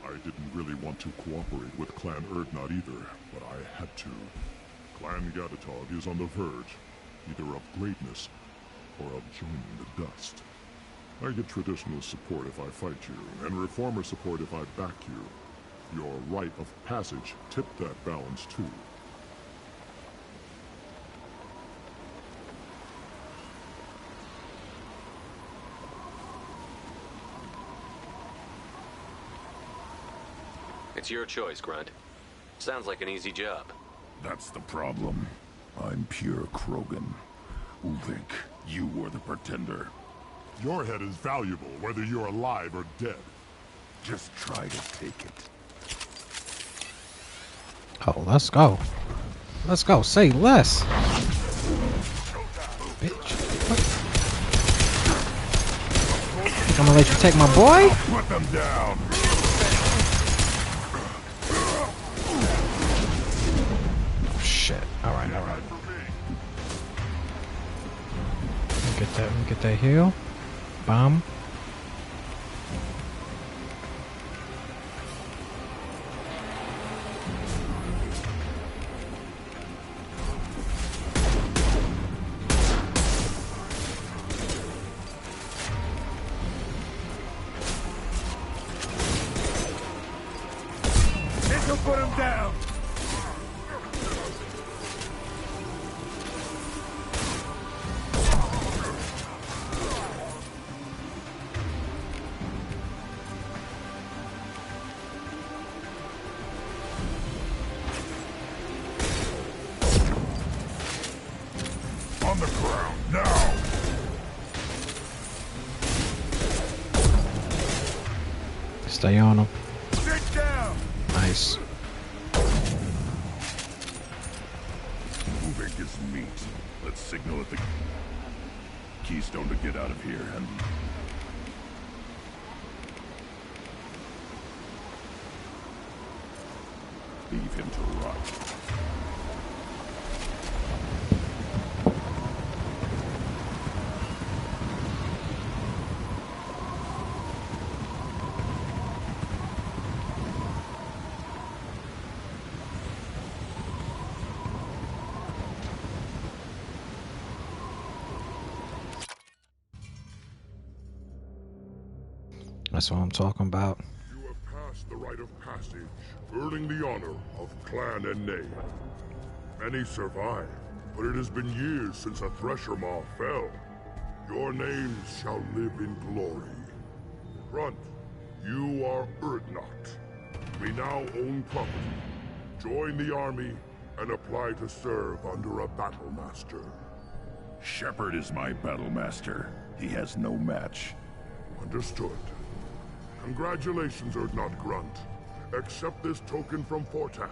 I didn't really want to cooperate with Clan Urdnot either, but I had to. Clan Gatatog is on the verge, either of greatness or of joining the dust. I get traditional support if I fight you, and reformer support if I back you. Your rite of passage tipped that balance too. It's your choice, Grunt. Sounds like an easy job. That's the problem. I'm pure Krogan. Ulvik, you were the pretender. Your head is valuable, whether you're alive or dead. Just try to take it. Oh, let's go. Let's go. Say less. Bitch. What? I'm gonna let you take my boy? Put them down. Oh, shit. Alright, alright. Let me get that heal. Bomb. This'll put him down. On the ground, now! Stay on him. Sit down! Nice. Ulvik is meat. Let's signal at the Keystone to get out of here and... leave him to rot. That's what I'm talking about. You have passed the rite of passage, earning the honor of Clan and name. Many survive, but it has been years since a Thresher Maw fell. Your names shall live in glory. Grunt, you are Urdnot. We now own property. Join the army and apply to serve under a battle master. Shepard is my battle master. He has no match. Understood. Congratulations, Urdnot Grunt. Accept this token from Fortak.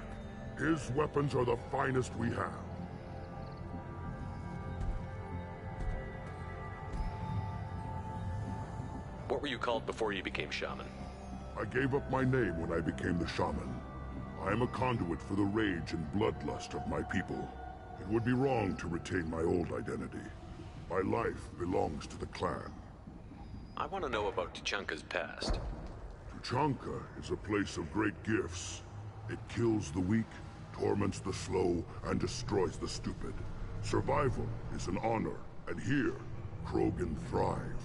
His weapons are the finest we have. What were you called before you became shaman? I gave up my name when I became the shaman. I am a conduit for the rage and bloodlust of my people. It would be wrong to retain my old identity. My life belongs to the clan. I want to know about Tuchanka's past. Tuchanka is a place of great gifts. It kills the weak, torments the slow, and destroys the stupid. Survival is an honor, and here, Krogan thrive.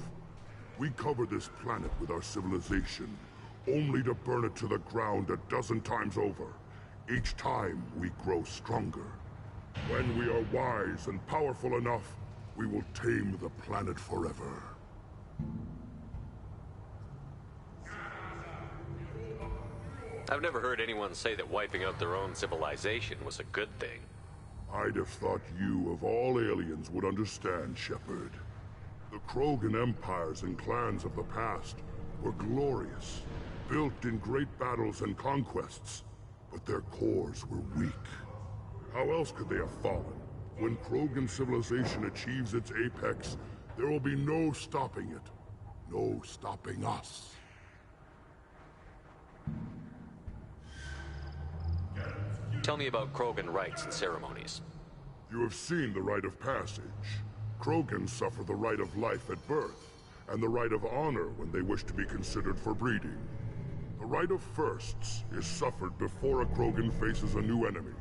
We cover this planet with our civilization, only to burn it to the ground a dozen times over. Each time, we grow stronger. When we are wise and powerful enough, we will tame the planet forever. I've never heard anyone say that wiping out their own civilization was a good thing. I'd have thought you, of all aliens, would understand, Shepard. The Krogan empires and clans of the past were glorious, built in great battles and conquests, but their cores were weak. How else could they have fallen? When Krogan civilization achieves its apex, there will be no stopping it. No stopping us. Tell me about Krogan rites and ceremonies. You have seen the rite of passage. Krogans suffer the rite of life at birth, and the right of honor when they wish to be considered for breeding. The right of firsts is suffered before a Krogan faces a new enemy.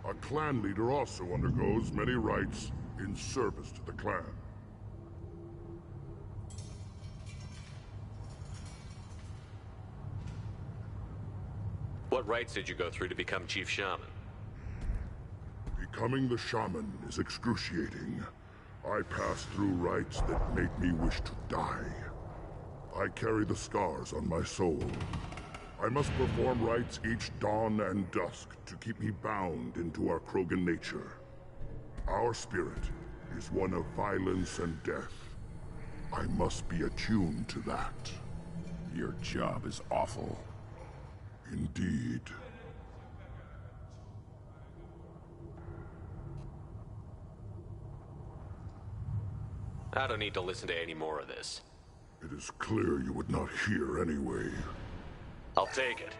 A clan leader also undergoes many rites in service to the clan. What rites did you go through to become Chief Shaman? Becoming the shaman is excruciating. I passed through rites that made me wish to die. I carry the scars on my soul. I must perform rites each dawn and dusk to keep me bound into our Krogan nature. Our spirit is one of violence and death. I must be attuned to that. Your job is awful. Indeed. I don't need to listen to any more of this. It is clear you would not hear anyway. I'll take it.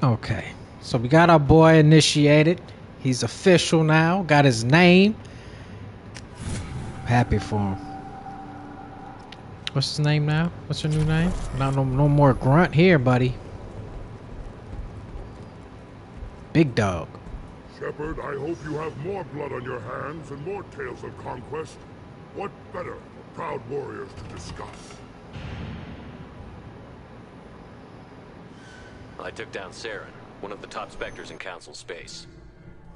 Okay, so we got our boy initiated. He's official now. Got his name. Happy for him. What's his name now? What's your new name? No more grunt here, buddy. Big Dog. Shepard, I hope you have more blood on your hands and more tales of conquest. What better for proud warriors to discuss? I took down Saren, one of the top Spectres in Council space.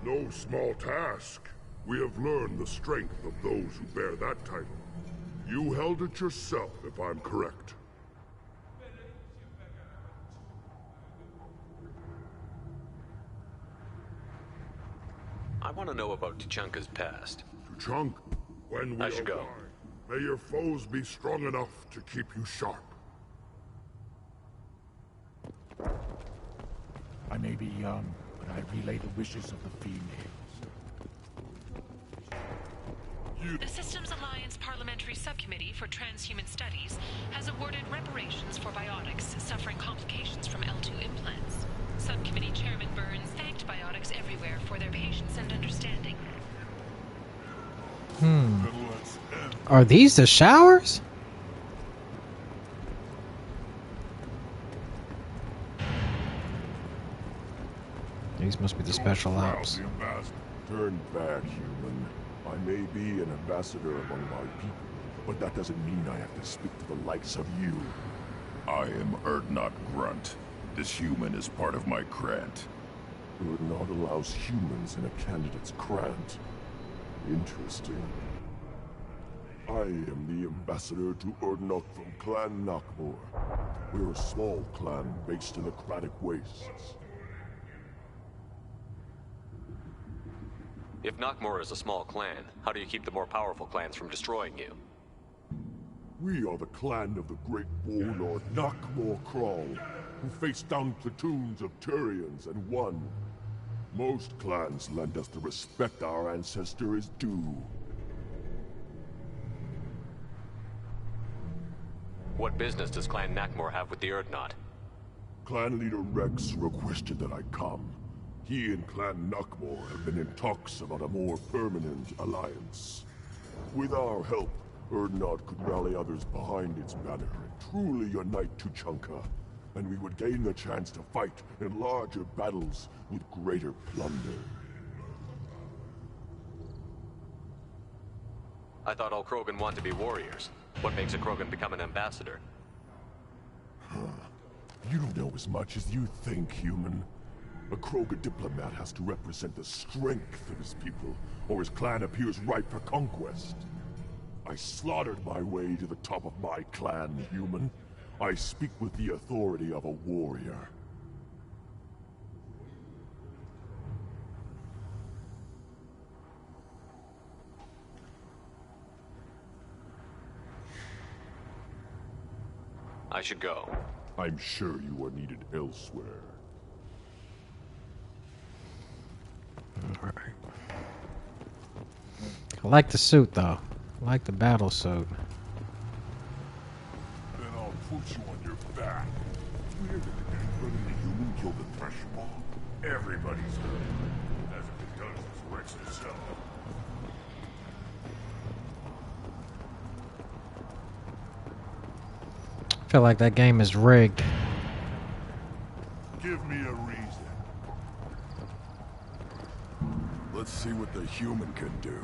No small task. We have learned the strength of those who bear that title. You held it yourself, if I'm correct. I want to know about Tuchanka's past. Tuchanka, when we I should go. May your foes be strong enough to keep you sharp. I may be young, but I relay the wishes of the females. The Systems Alliance Parliamentary Subcommittee for Transhuman Studies has awarded reparations for biotics suffering complications from L2 implants. Subcommittee Chairman Burns thanked biotics everywhere for their patience and understanding. Are these the showers? These must be the special ops. Turn back, human. I may be an ambassador among my people, but that doesn't mean I have to speak to the likes of you. I am Urdnot Grunt. This human is part of my Krant. Urdnot allows humans in a candidate's Krant. Interesting. I am the ambassador to Urdnot from Clan Nakmor. We're a small clan based in the Kratic Wastes. If Nakmor is a small clan, how do you keep the more powerful clans from destroying you? We are the clan of the great warlord Nakmor Crawl, who faced down platoons of Turians and won. Most clans lend us the respect our ancestor is due. What business does Clan Nakmor have with the Urdnot? Clan leader Rex requested that I come. He and Clan Nakmor have been in talks about a more permanent alliance. With our help, Urdnot could rally others behind its banner and truly unite Tuchanka, and we would gain the chance to fight in larger battles with greater plunder. I thought all Krogan want to be warriors. What makes a Krogan become an ambassador? You don't know as much as you think, human. A Krogan diplomat has to represent the strength of his people, or his clan appears ripe for conquest. I slaughtered my way to the top of my clan, human. I speak with the authority of a warrior. I should go. I'm sure you are needed elsewhere. All right. I like the suit though. I like the battle suit. Then I'll put you on your back. Weird that the running the human killed the thresh mob. Everybody's hurt. As if it does, it's Rex itself. I feel like that game is rigged. Give me a reason. Let's see what the human can do.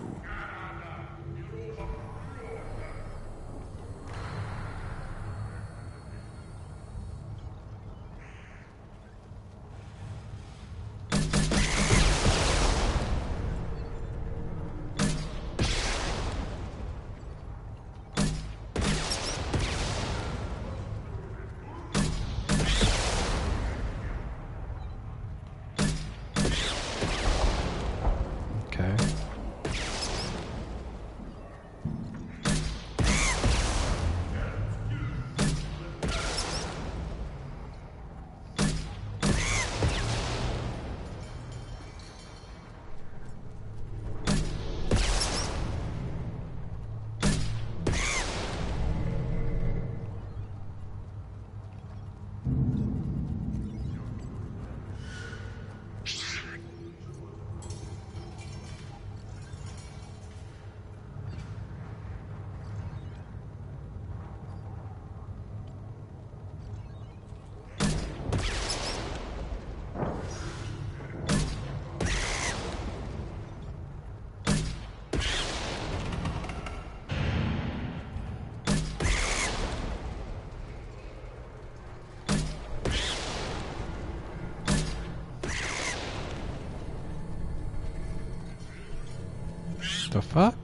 The fuck?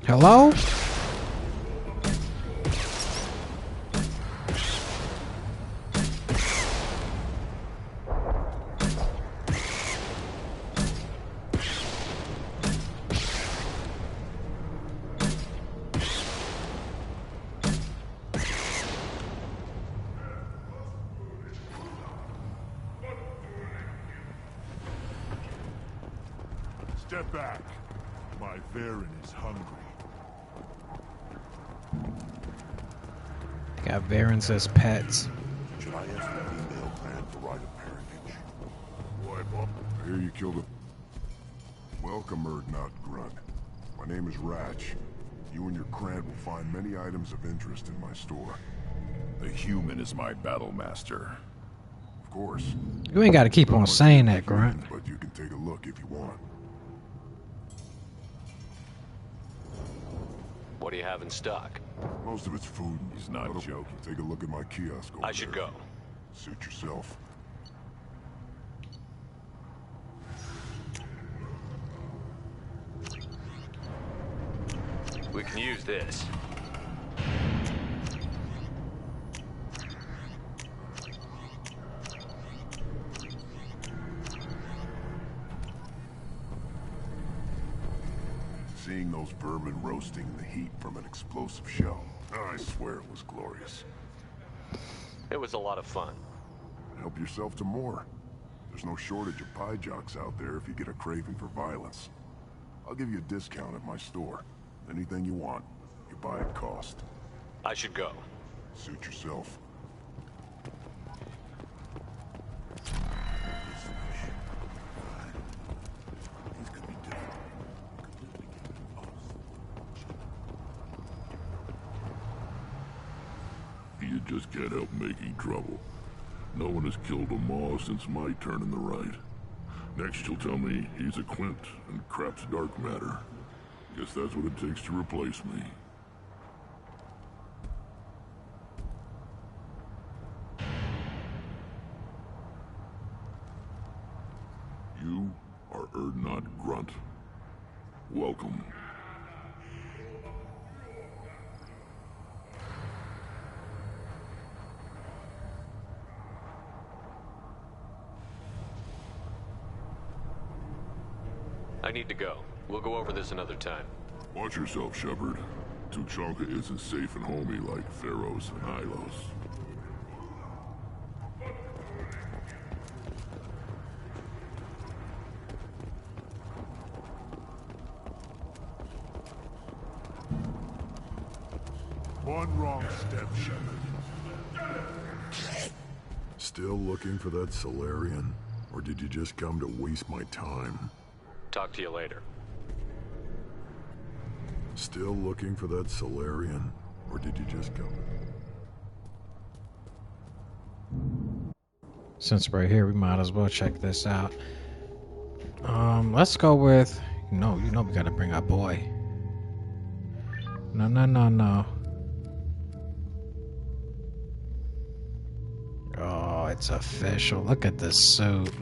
Hello? Step back. My Varen is hungry. Got Varens as pets. Should I ask the female clan for right of parentage? Why, Bob? I hear you killed a... Welcome, Urdnot Grunt. My name is Ratch. You and your clan will find many items of interest in my store. The human is my battle master. Of course. You ain't gotta keep on saying that, Grunt. But you can take a look if you want. What do you have in stock? Most of it's food. He's not joking. Take a look at my kiosk over I should there. go. Suit yourself. We can use this. Seeing those vermin roasting in the heat from an explosive shell, I swear it was glorious. It was a lot of fun. Help yourself to more. There's no shortage of pie jocks out there if you get a craving for violence. I'll give you a discount at my store. Anything you want, you buy at cost. I should go. Suit yourself. just can't help making trouble. No one has killed them all since my turn in the right. Next you'll tell me he's a Quint and crap's dark matter. Guess that's what it takes to replace me. You are Urdnot Grunt. Welcome. I need to go. We'll go over this another time. Watch yourself, Shepard. Tuchanka isn't safe and homey like Feros and Ilos. One wrong step, Shepard. Still looking for that Salarian? Or did you just come to waste my time? Talk to you later. Still looking for that Salarian? Or did you just come? Since we're here, we might as well check this out. Let's go with... No, we gotta bring our boy. No. Oh, it's official. Look at this suit.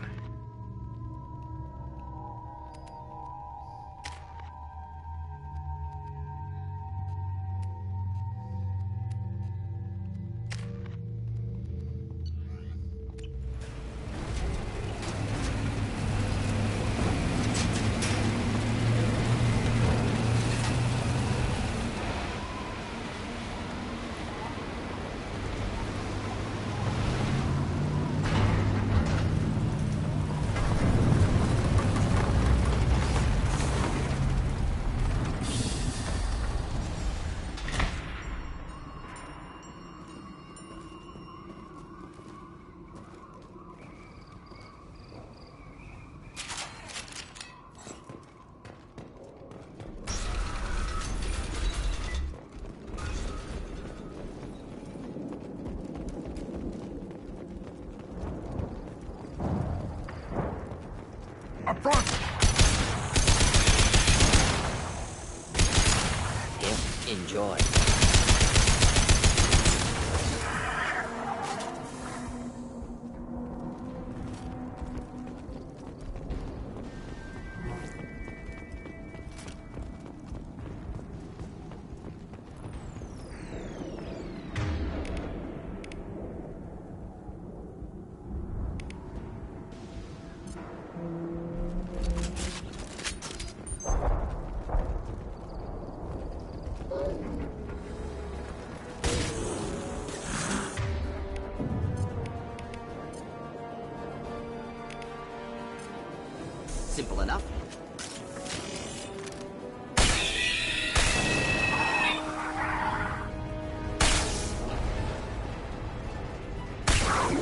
Up front! Enjoy. Simple enough.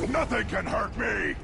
Nothing can hurt me!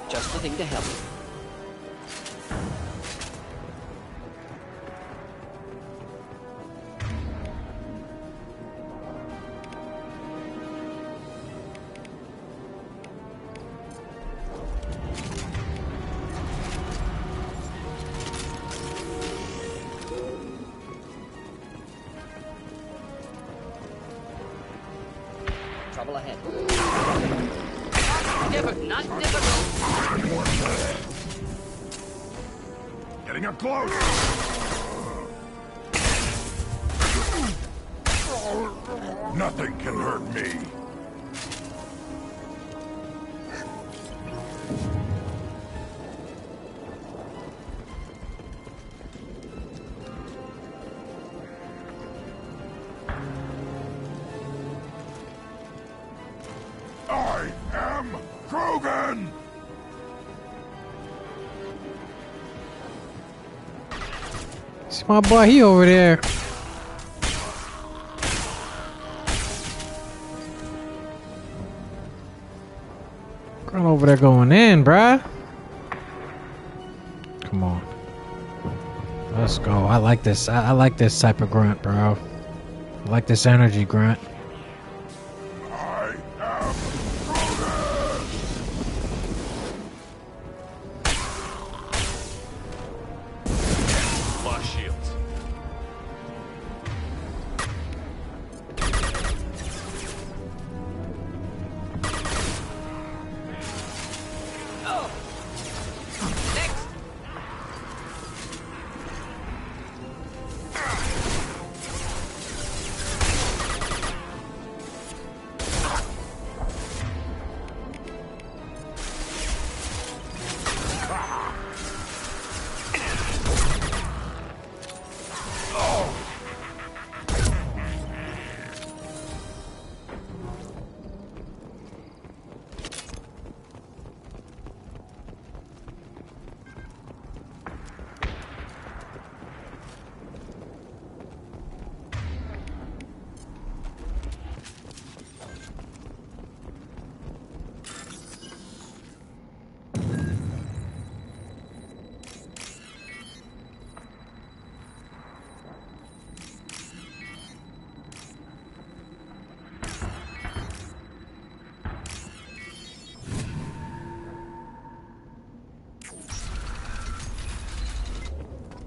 Just the thing to help. Trouble ahead. Not difficult. Getting up close. Nothing can hurt me. I am Krogan! See my boy, he over there. Grunt over there going in, bruh. Come on. Let's go. I like this. I like this type of grunt, bro. I like this energy grunt.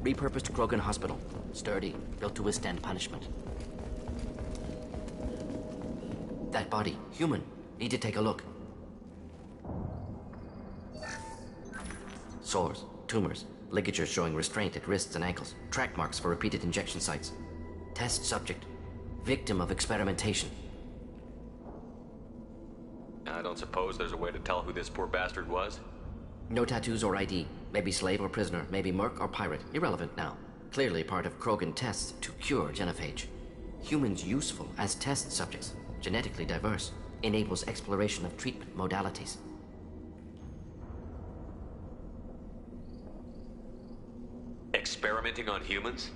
Repurposed Krogan Hospital. Sturdy, built to withstand punishment. That body, human. Need to take a look. Sores, tumors, ligatures showing restraint at wrists and ankles, track marks for repeated injection sites. Test subject, victim of experimentation. I don't suppose there's a way to tell who this poor bastard was? No tattoos or ID. Maybe slave or prisoner, maybe merc or pirate. Irrelevant now. Clearly part of Krogan tests to cure genophage. Humans useful as test subjects. Genetically diverse. Enables exploration of treatment modalities. Experimenting on humans?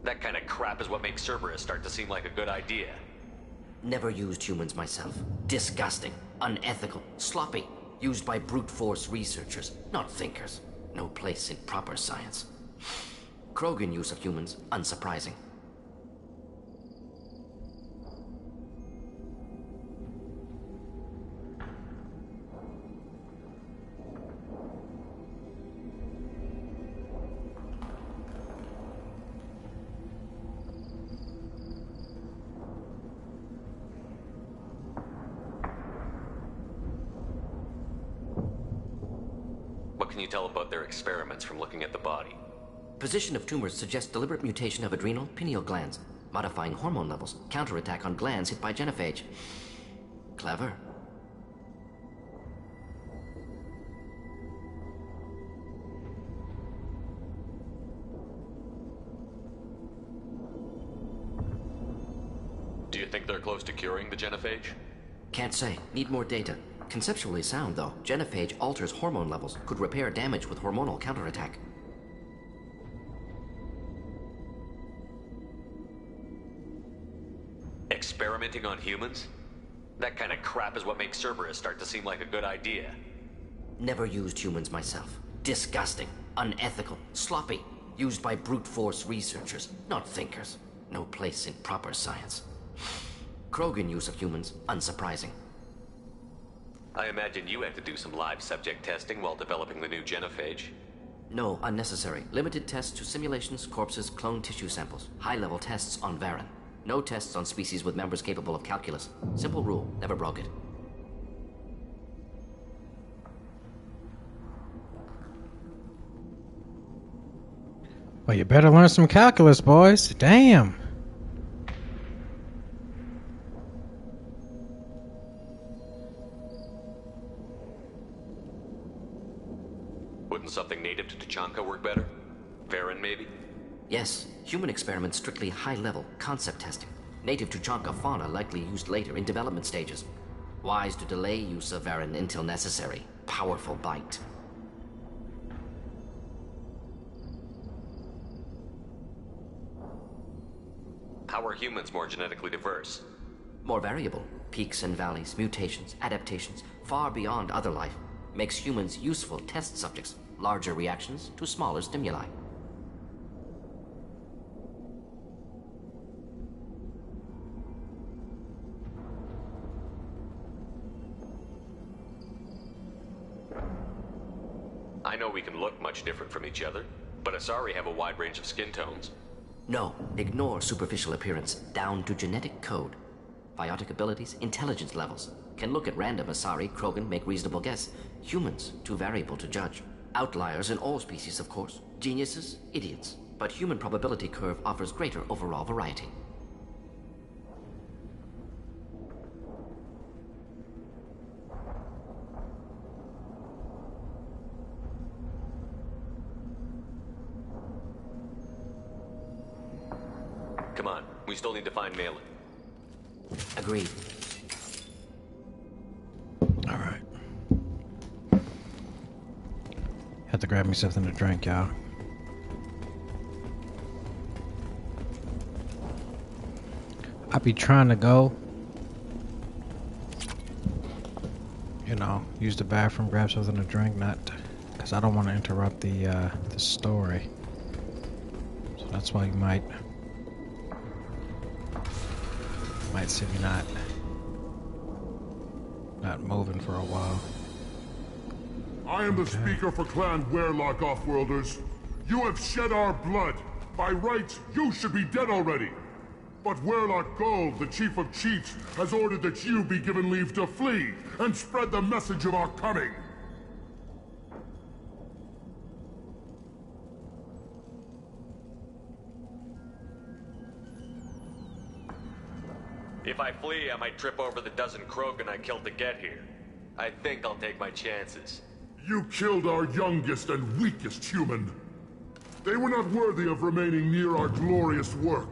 That kind of crap is what makes Cerberus start to seem like a good idea. Never used humans myself. Disgusting. Unethical. Sloppy. Used by brute force researchers, not thinkers. No place in proper science. Krogan use of humans, unsurprising. What can you tell about their experiments from looking at the body? Position of tumors suggests deliberate mutation of adrenal, pineal glands, modifying hormone levels, counterattack on glands hit by genophage. Clever. Do you think they're close to curing the genophage? Can't say. Need more data. Conceptually sound, though. Genophage alters hormone levels, could repair damage with hormonal counterattack. Experimenting on humans? That kind of crap is what makes Cerberus start to seem like a good idea. Never used humans myself. Disgusting, unethical, sloppy. Used by brute force researchers, not thinkers. No place in proper science. Krogan use of humans, unsurprising. I imagine you had to do some live subject testing while developing the new genophage. No, unnecessary. Limited tests to simulations, corpses, cloned tissue samples. High-level tests on Varen. No tests on species with members capable of calculus. Simple rule, never broke it. Well, you better learn some calculus, boys. Damn. Wouldn't something native to Tuchanka work better? Varen, maybe? Yes, human experiments strictly high-level, concept testing. Native Tuchanka fauna likely used later in development stages. Wise to delay use of Varen until necessary. Powerful bite. How are humans more genetically diverse? More variable. Peaks and valleys, mutations, adaptations, far beyond other life. Makes humans useful test subjects. Larger reactions to smaller stimuli. I know we can look much different from each other, but Asari have a wide range of skin tones. No, ignore superficial appearance, down to genetic code. Biotic abilities, intelligence levels. Can look at random Asari, Krogan, make reasonable guess. Humans, too variable to judge. Outliers in all species, of course. Geniuses, idiots. But human probability curve offers greater overall variety. Come on, we still need to find Malin. Agreed. Alright. Have to grab me something to drink, y'all. I be trying to go, you know, use the bathroom, grab something to drink, not because I don't want to interrupt the story. So that's why you might see me not moving for a while. I am the speaker for Clan Weyrloc, Offworlders. You have shed our blood. By rights, you should be dead already. But Weyrloc Gold, the Chief of Chiefs, has ordered that you be given leave to flee and spread the message of our coming. If I flee, I might trip over the dozen Krogan I killed to get here. I think I'll take my chances. You killed our youngest and weakest human. They were not worthy of remaining near our glorious work.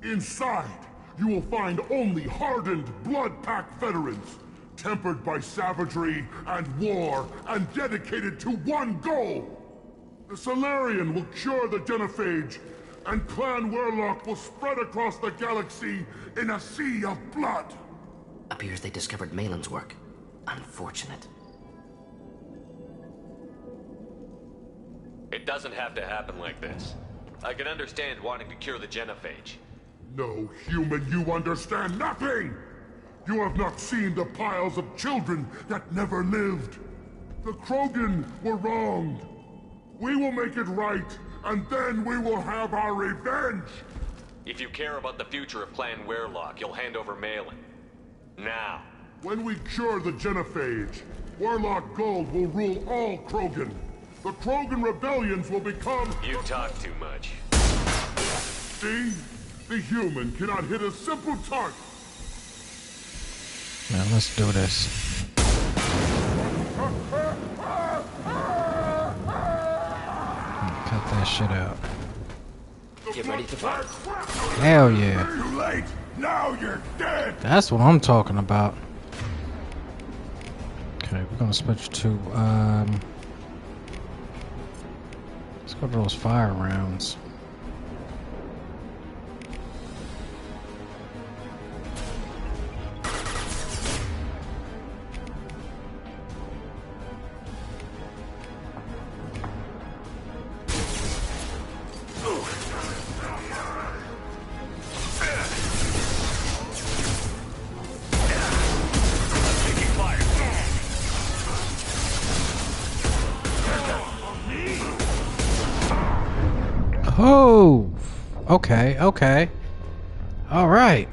Inside, you will find only hardened, blood-packed veterans, tempered by savagery and war, and dedicated to one goal. The Salarian will cure the genophage, and Clan Weyrloc will spread across the galaxy in a sea of blood. Appears they discovered Malin's work. Unfortunate. It doesn't have to happen like this. I can understand wanting to cure the genophage. No, human, you understand nothing! You have not seen the piles of children that never lived. The Krogan were wronged. We will make it right, and then we will have our revenge! If you care about the future of Clan Weyrloc, you'll hand over Malin. Now. When we cure the genophage, Weyrloc Gold will rule all Krogan. The Krogan rebellions will become... You talk too much. See? The human cannot hit a simple target. Now let's do this. Cut that shit out. Get ready to fight. Hell yeah. Too late. Now you're dead. That's what I'm talking about. Okay, we're gonna switch to let's go to those fire rounds. Oh, okay, okay. All right.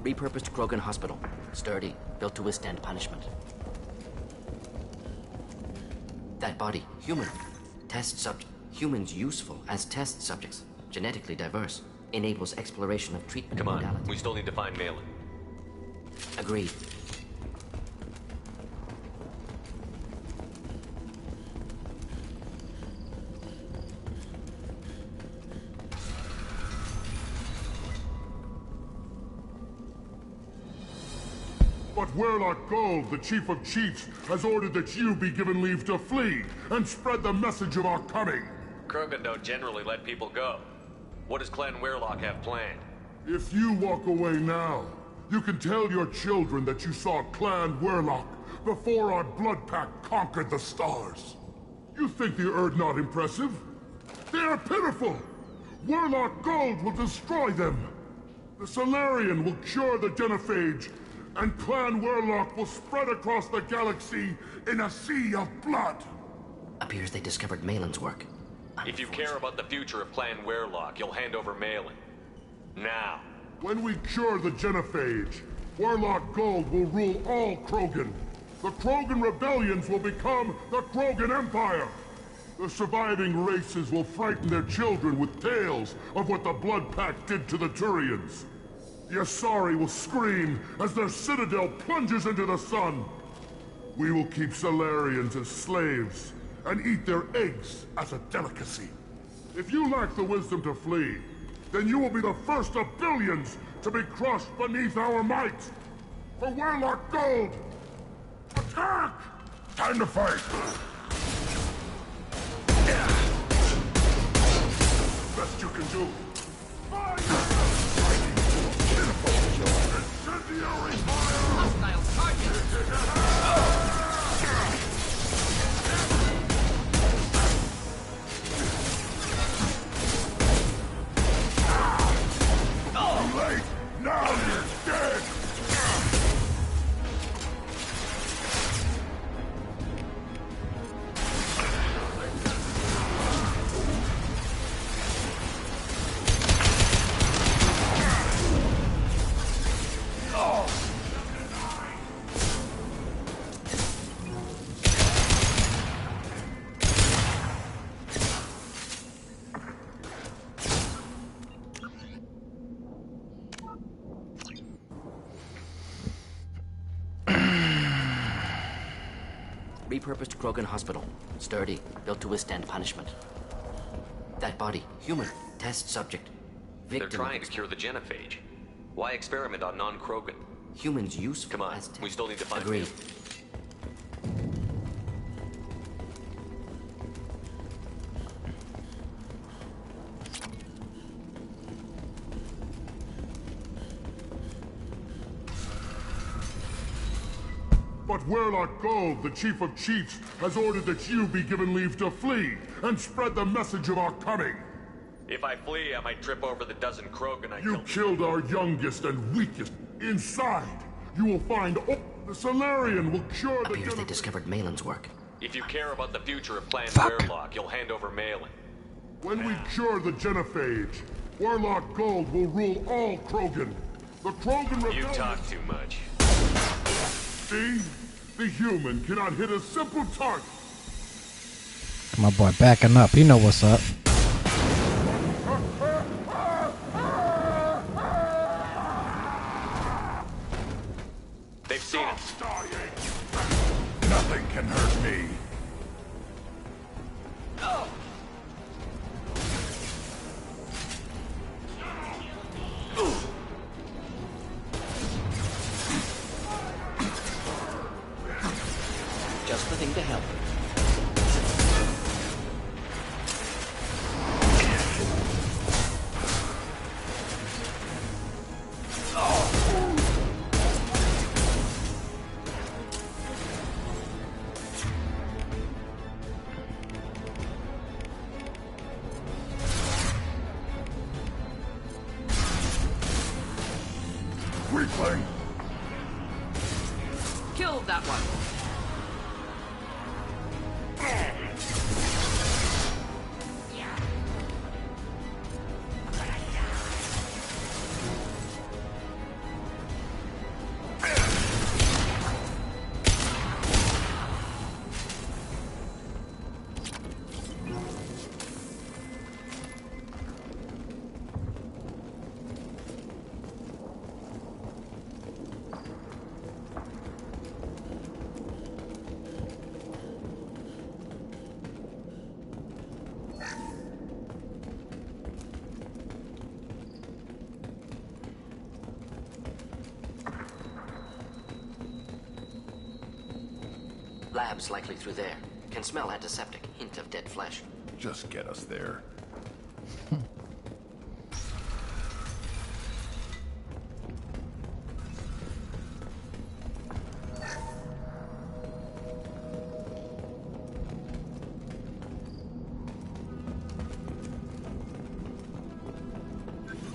Repurposed Krogan Hospital. Sturdy, built to withstand punishment. That body, human. Test subject. Humans useful as test subjects. Genetically diverse. Enables exploration of treatment Come on, modalities. we still need to find Malin. Agreed. But Werlock Gold, the Chief of Chiefs, has ordered that you be given leave to flee and spread the message of our coming. Krogan don't generally let people go. What does Clan Werlock have planned? If you walk away now, you can tell your children that you saw Clan Werlock before our Blood Pact conquered the stars. You think the Erd not impressive? They are pitiful! Werlock Gold will destroy them! The Salarian will cure the Genophage, and Clan Werlock will spread across the galaxy in a sea of blood! Appears they discovered Malin's work. If you care about the future of Clan Werlock, you'll hand over Malin. Now. When we cure the Genophage, Werlock Gold will rule all Krogan. The Krogan rebellions will become the Krogan Empire. The surviving races will frighten their children with tales of what the Blood Pact did to the Turians. The Asari will scream as their citadel plunges into the sun. We will keep Salarians as slaves and eat their eggs as a delicacy. If you lack the wisdom to flee, then you will be the first of billions to be crushed beneath our might. For Werlock Gold, attack! Time to fight! Best you can do. Incendiary fire! Hostile target! Too late! Now you're dead! Repurposed Krogan Hospital. Sturdy, built to withstand punishment. That body, human. Test subject. They're trying to cure the Genophage. Why experiment on non-Krogan? Humans useful. Come on, we still need to find Agreed. But Werlock Gold, the Chief of Chiefs, has ordered that you be given leave to flee and spread the message of our coming. If I flee, I might trip over the dozen Krogan I You killed our youngest and weakest. Inside, you will find the Salarian will cure the Appears they discovered Malin's work. If you care about the future of Clan Werlock, you'll hand over Malin. When we cure the Genophage, Werlock Gold will rule all Krogan. The Krogan rebellion... You talk too much. See? The human cannot hit a simple target. My boy backing up. He know what's up. They've seen it. Nothing can hurt me. Just the thing to help. Weakling! Killed that one. Labs likely through there. Can smell antiseptic. Hint of dead flesh. Just get us there.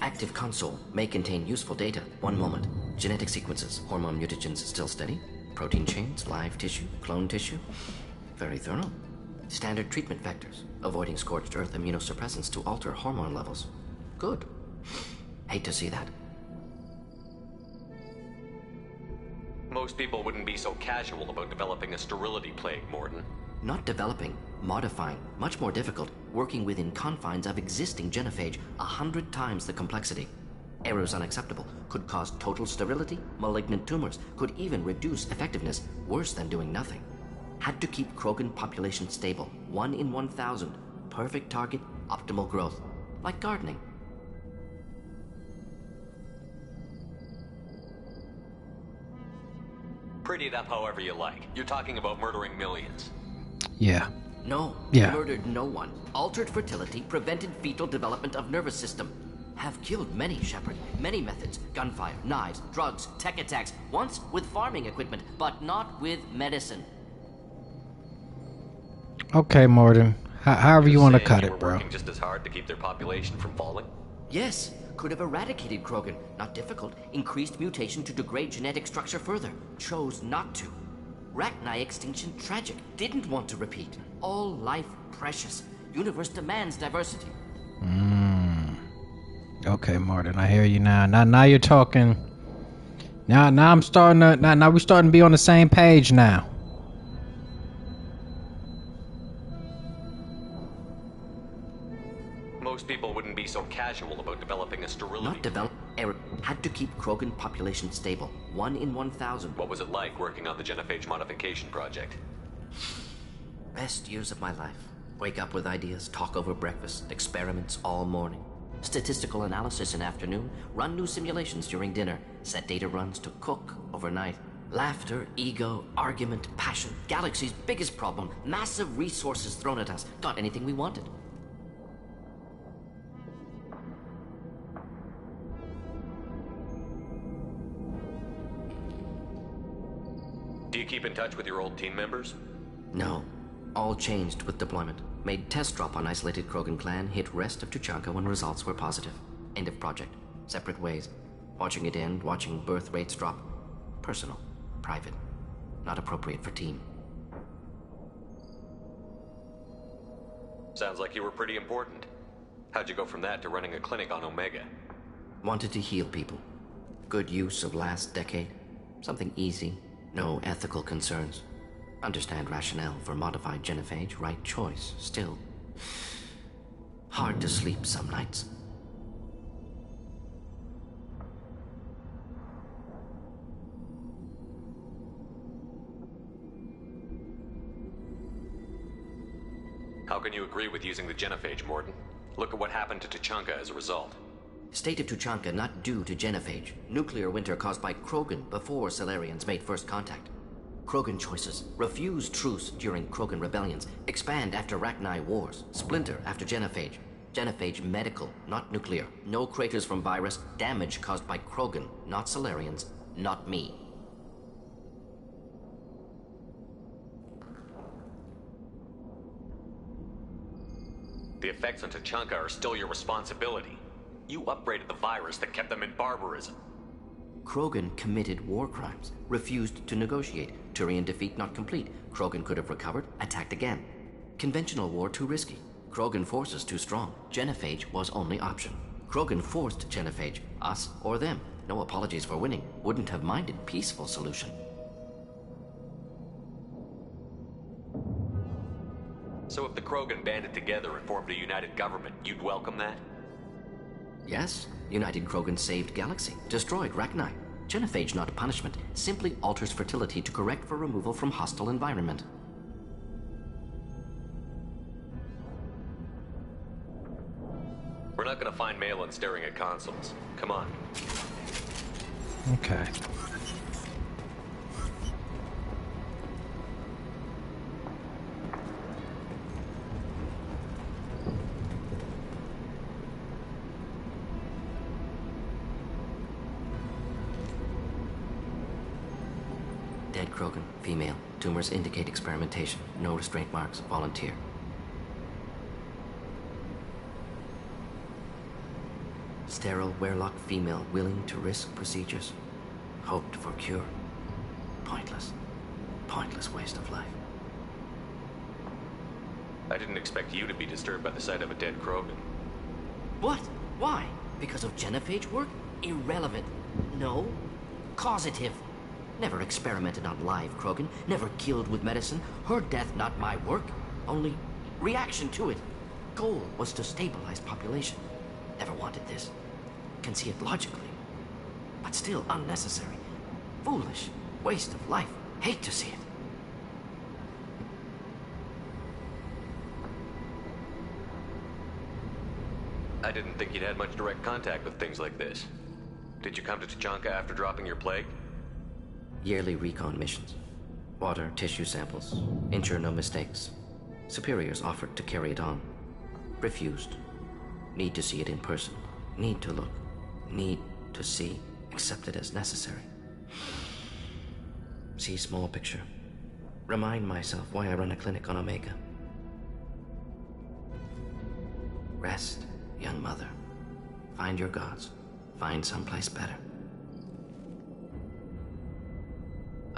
Active console may contain useful data. One moment. Genetic sequences, hormone mutagens still steady. Protein chains, live tissue, clone tissue. Very thorough. Standard treatment vectors, avoiding scorched earth immunosuppressants to alter hormone levels. Good. Hate to see that. Most people wouldn't be so casual about developing a sterility plague, Mordin. Not developing, modifying, much more difficult, working within confines of existing genophage, 100 times the complexity. Errors unacceptable, could cause total sterility, malignant tumors, could even reduce effectiveness, worse than doing nothing. Had to keep Krogan population stable, 1 in 1,000, perfect target, optimal growth, like gardening. Pretty it up however you like. You're talking about murdering millions. Yeah. No, Yeah. Murdered no one. Altered fertility, prevented fetal development of nervous system. Have killed many, Shepard. Many methods. Gunfire, knives, drugs, tech attacks. Once with farming equipment, but not with medicine. Okay, Mordin. However you want to cut it, bro. Working just as hard to keep their population from falling? Yes, could have eradicated Krogan. Not difficult. Increased mutation to degrade genetic structure further. Chose not to. Rachni extinction tragic. Didn't want to repeat. All life precious. Universe demands diversity. Okay, Mordin, I hear you now. Now you're talking. Now I'm starting to. Now we're starting to be on the same page now. Most people wouldn't be so casual about developing a sterility. Not develop. Error. Had to keep Krogan population stable. 1 in 1,000. What was it like working on the genophage modification project? Best years of my life. Wake up with ideas, talk over breakfast, experiments all morning. Statistical analysis in afternoon, run new simulations during dinner, set data runs to cook overnight. Laughter, ego, argument, passion. Galaxy's biggest problem. Massive resources thrown at us. Got anything we wanted. Do you keep in touch with your old team members? No. All changed with deployment. Made test drop on isolated Krogan clan, hit rest of Tuchanka when results were positive. End of project. Separate ways. Watching it end, watching birth rates drop. Personal. Private. Not appropriate for team. Sounds like you were pretty important. How'd you go from that to running a clinic on Omega? Wanted to heal people. Good use of last decade. Something easy. No ethical concerns. Understand rationale for modified genophage, right choice, still. Hard to sleep some nights. How can you agree with using the genophage, Mordin? Look at what happened to Tuchanka as a result. State of Tuchanka not due to genophage. Nuclear winter caused by Krogan before Salarians made first contact. Krogan choices. Refuse truce during Krogan rebellions. Expand after Rachni wars. Splinter after genophage. Genophage medical, not nuclear. No craters from virus. Damage caused by Krogan, not Salarians, not me. The effects on Tuchanka are still your responsibility. You upgraded the virus that kept them in barbarism. Krogan committed war crimes, refused to negotiate. Turian defeat not complete. Krogan could have recovered, attacked again. Conventional war too risky. Krogan forces too strong. Genophage was only option. Krogan forced genophage, us or them. No apologies for winning. Wouldn't have minded peaceful solution. So if the Krogan banded together and formed a united government, you'd welcome that? Yes, United Krogan saved Galaxy, destroyed Rachni. Genophage not a punishment, simply alters fertility to correct for removal from hostile environment. We're not gonna find Malin staring at consoles. Come on. Okay. Dead Krogan, female. Tumors indicate experimentation. No restraint marks. Volunteer. Sterile Wehrlock female willing to risk procedures. Hoped for cure. Pointless. Pointless waste of life. I didn't expect you to be disturbed by the sight of a dead Krogan. What? Why? Because of genophage work? Irrelevant. No. Causative. Never experimented on live Krogan. Never killed with medicine. Her death not my work. Only reaction to it. Goal was to stabilize population. Never wanted this. Can see it logically. But still unnecessary. Foolish. Waste of life. Hate to see it. I didn't think you'd had much direct contact with things like this. Did you come to Tuchanka after dropping your plague? Yearly recon missions. Water, tissue samples. Ensure no mistakes. Superiors offered to carry it on. Refused. Need to see it in person. Need to look. Need to see. Accept it as necessary. See small picture. Remind myself why I run a clinic on Omega. Rest, young mother. Find your gods. Find someplace better.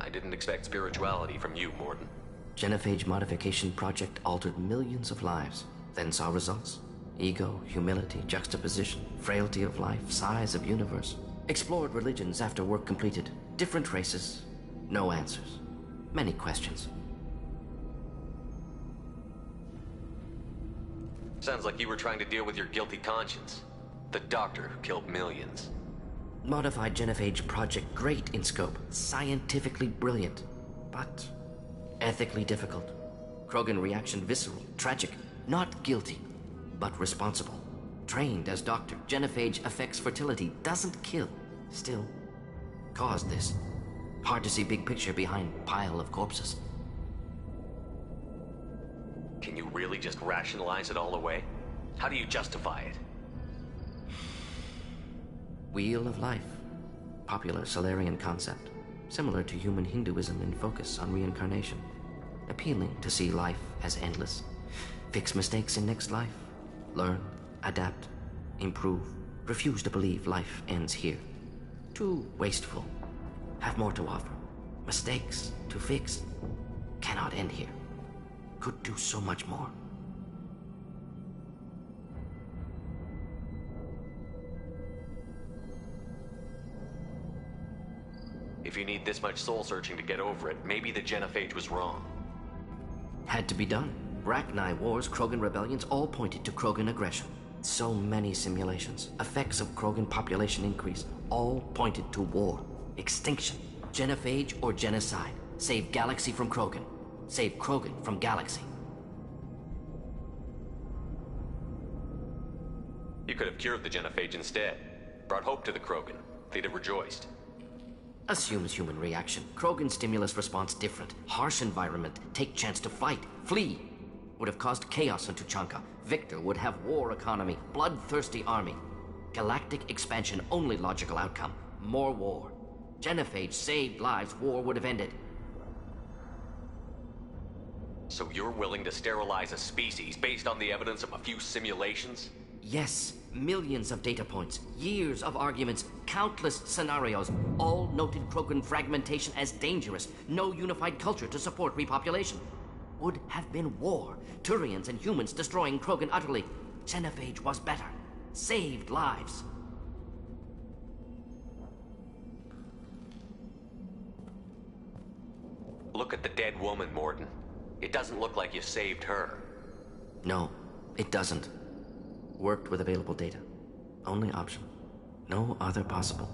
I didn't expect spirituality from you, Mordin. Genophage modification project altered millions of lives. Then saw results. Ego, humility, juxtaposition, frailty of life, size of universe. Explored religions after work completed. Different races. No answers. Many questions. Sounds like you were trying to deal with your guilty conscience. The doctor who killed millions. Modified genophage project great in scope. Scientifically brilliant. But ethically difficult. Krogan reaction visceral, tragic. Not guilty, but responsible. Trained as doctor, genophage affects fertility, doesn't kill. Still, caused this. Hard to see big picture behind pile of corpses. Can you really just rationalize it all away? How do you justify it? Wheel of life. Popular Solarian concept. Similar to human Hinduism in focus on reincarnation. Appealing to see life as endless. Fix mistakes in next life. Learn, adapt, improve. Refuse to believe life ends here. Too wasteful. Have more to offer. Mistakes to fix. Cannot end here. Could do so much more. If you need this much soul searching to get over it, maybe the genophage was wrong. Had to be done. Rachni wars, Krogan rebellions, all pointed to Krogan aggression. So many simulations. Effects of Krogan population increase. All pointed to war. Extinction. Genophage or genocide. Save galaxy from Krogan. Save Krogan from galaxy. You could have cured the genophage instead. Brought hope to the Krogan. They'd have rejoiced. Assumes human reaction. Krogan stimulus response different. Harsh environment. Take chance to fight. Flee. Would have caused chaos in Tuchanka. Victor would have war economy. Bloodthirsty army. Galactic expansion only logical outcome. More war. Genophage saved lives. War would have ended. So you're willing to sterilize a species based on the evidence of a few simulations? Yes. Millions of data points. Years of arguments. Countless scenarios. All noted Krogan fragmentation as dangerous. No unified culture to support repopulation. Would have been war. Turians and humans destroying Krogan utterly. Genophage was better. Saved lives. Look at the dead woman, Mordin. It doesn't look like you saved her. No, it doesn't. Worked with available data. Only option. No other possible.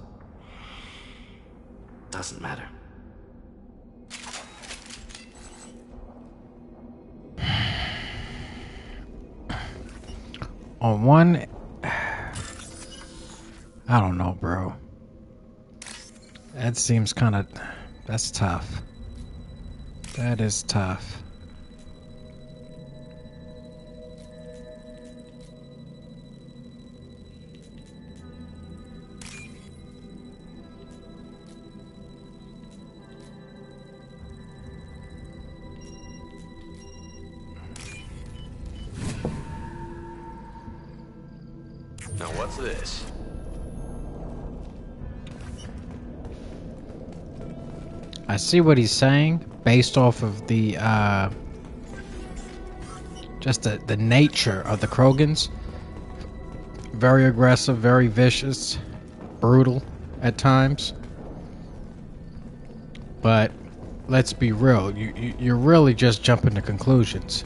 Doesn't matter. On one... I don't know, bro. That seems kind of... That's tough. That is tough. hell's this? I see what he's saying based off of the just the nature of the Krogans. Very aggressive, very vicious, brutal at times. But let's be real, you're really just jumping to conclusions.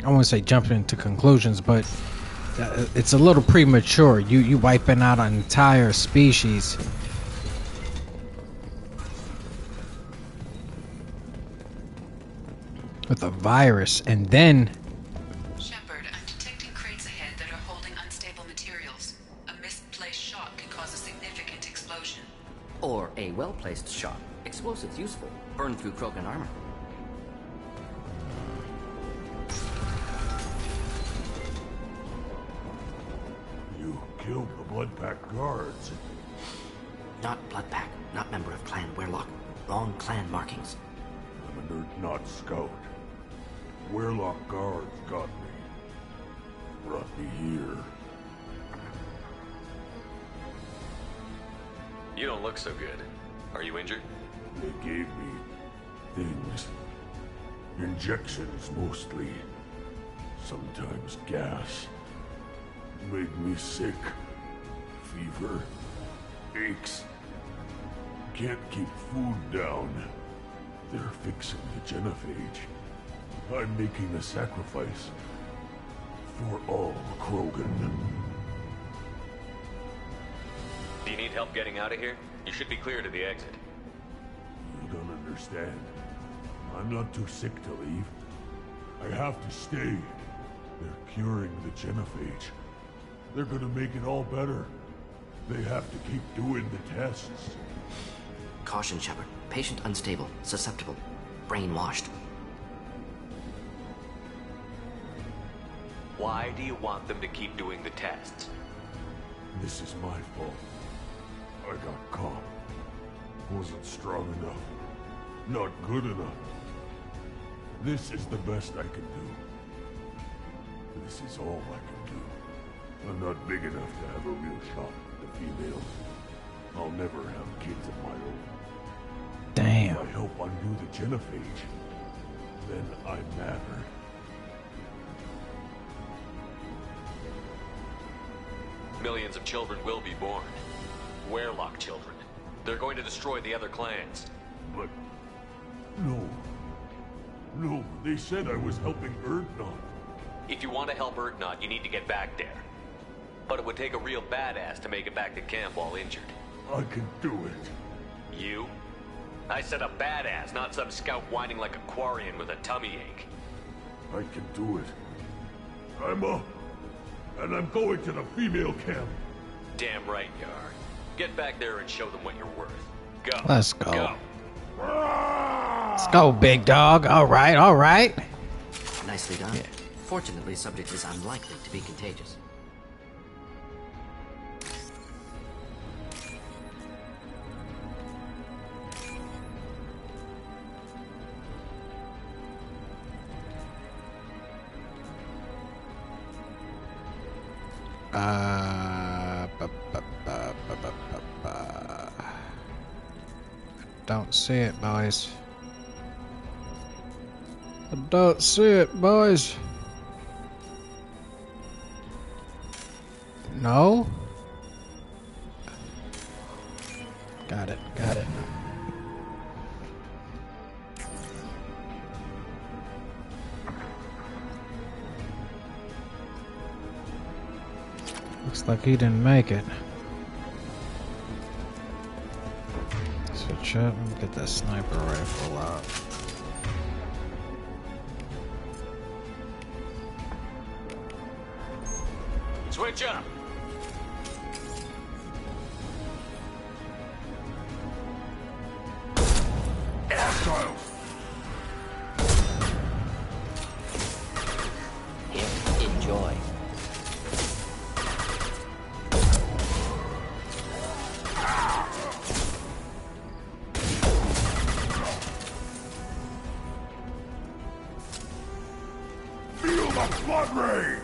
I won't say jumping into conclusions, but it's a little premature. You wiping out an entire species. With a virus, and then Shepard, I'm detecting crates ahead that are holding unstable materials. A misplaced shot can cause a significant explosion. Or a well-placed shot. Explosives useful. Burn through Krogan armor. You killed the Bloodpack guards. Not Bloodpack. Not member of Clan Weirlock. Wrong clan markings. I'm an Urdnot scout. Weirlock guards got me. Brought me here. You don't look so good. Are you injured? They gave me things. Injections mostly. Sometimes gas. Made me sick. Fever. Aches. Can't keep food down. They're fixing the genophage. I'm making a sacrifice. For all Krogan. Do you need help getting out of here? You should be clear to the exit. You don't understand. I'm not too sick to leave. I have to stay. They're curing the genophage. They're gonna make it all better. They have to keep doing the tests. Caution, Shepard. Patient unstable, susceptible, brainwashed. Why do you want them to keep doing the tests? This is my fault. I got caught. Wasn't strong enough. Not good enough. This is the best I can do. This is all I can do. I'm not big enough to have a real shot at the females. I'll never have kids of my own. Damn. If I help undo the genophage, then I matter. Millions of children will be born. Weirlock children. They're going to destroy the other clans. But... no. No, they said I was helping Urdnot. If you want to help Urdnot, you need to get back there. But it would take a real badass to make it back to camp while injured. I can do it. You? I said a badass, not some scout whining like a Quarian with a tummy ache. I can do it. I'm up. And I'm going to the female camp. Damn right you are. Get back there and show them what you're worth. Go. Let's go. Go. Let's go, big dog. All right, all right. Nicely done. Yeah. Fortunately, subject is unlikely to be contagious. Don't see it, boys. I don't see it, boys. No? Got it, got it. Looks like he didn't make it. Switch up and get that sniper rifle out. Switch up! Hostile! Here, enjoy. Feel the blood rage!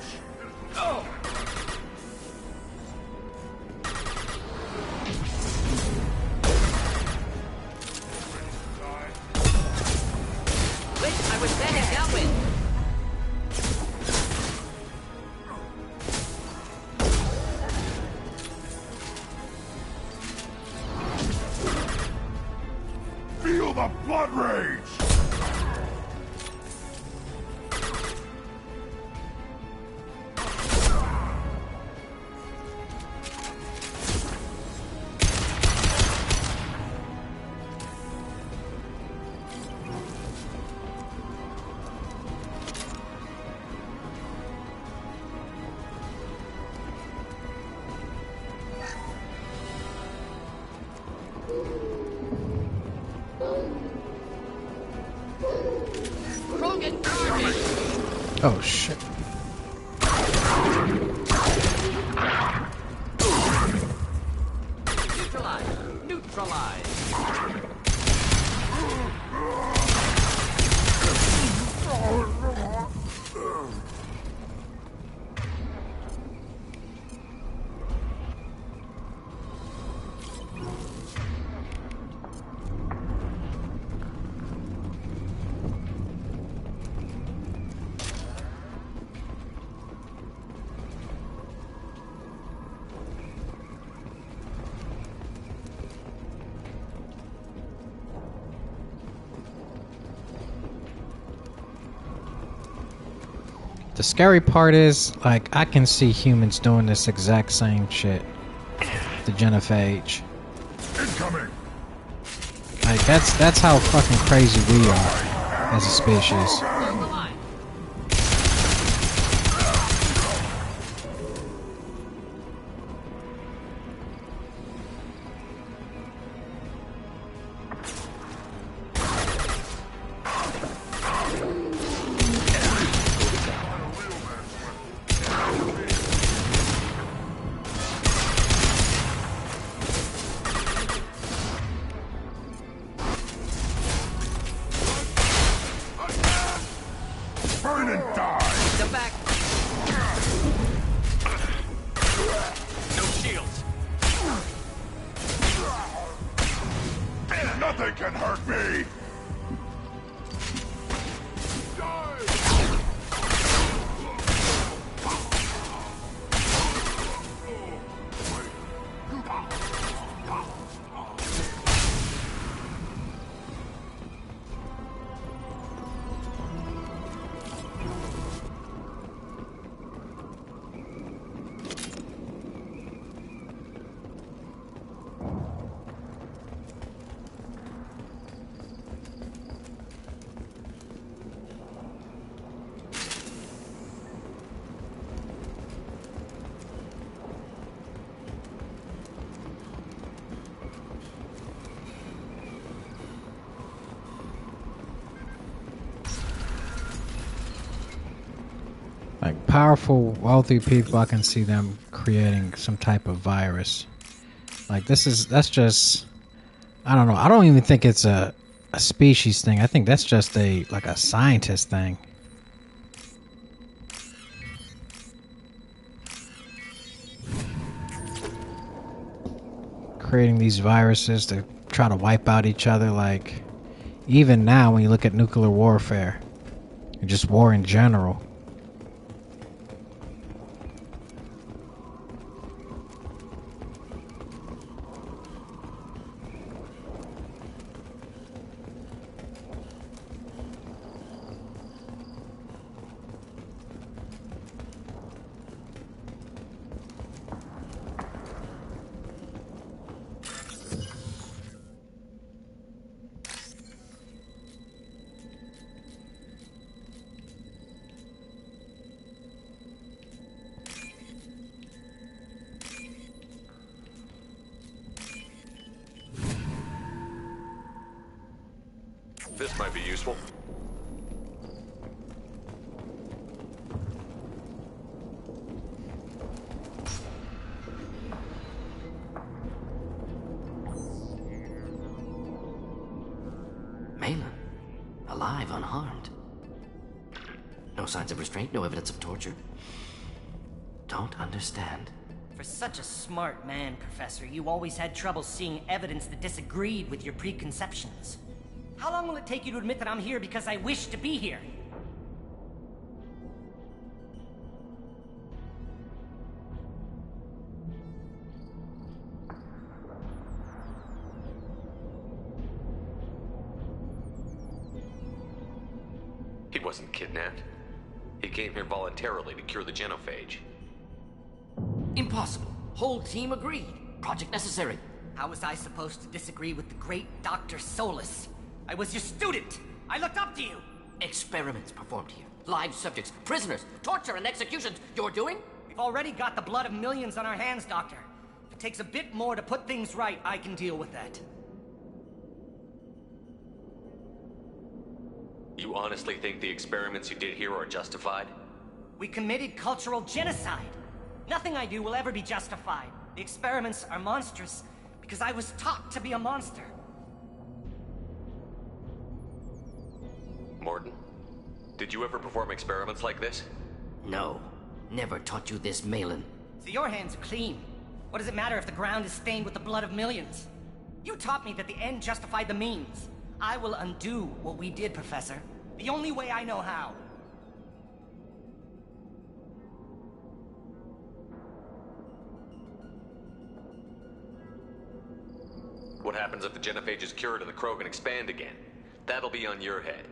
the blood rage! Oh shit. Neutralize. The scary part is, like, I can see humans doing this exact same shit. The genophage. Incoming. Like, that's how fucking crazy we are as a species. Burn and die! The back. No shields. Nothing can hurt me! Like, powerful, wealthy people, I can see them creating some type of virus. Like, that's just, I don't know. I don't even think it's a species thing. I think that's just like a scientist thing. Creating these viruses to try to wipe out each other. Like, even now when you look at nuclear warfare, and just war in general. This might be useful. Malin, alive, unharmed. No signs of restraint, no evidence of torture. Don't understand. For such a smart man, Professor, you always had trouble seeing evidence that disagreed with your preconceptions. How long will it take you to admit that I'm here because I wish to be here? wasn't kidnapped. He came here voluntarily to cure the genophage. Impossible. Whole team agreed. Project necessary. How was I supposed to disagree with the great Dr. Solus? I was your student. I looked up to you. Experiments performed here. Live subjects, prisoners, torture and executions. You're doing? We've already got the blood of millions on our hands, Doctor. If it takes a bit more to put things right, I can deal with that. You honestly think the experiments you did here are justified? We committed cultural genocide. Nothing I do will ever be justified. The experiments are monstrous because I was taught to be a monster. Mordin, did you ever perform experiments like this? No. Never taught you this, Malin. So your hands are clean. What does it matter if the ground is stained with the blood of millions? You taught me that the end justified the means. I will undo what we did, Professor. The only way I know how. What happens if the genophage is cured and the Krogan expand again? That'll be on your head.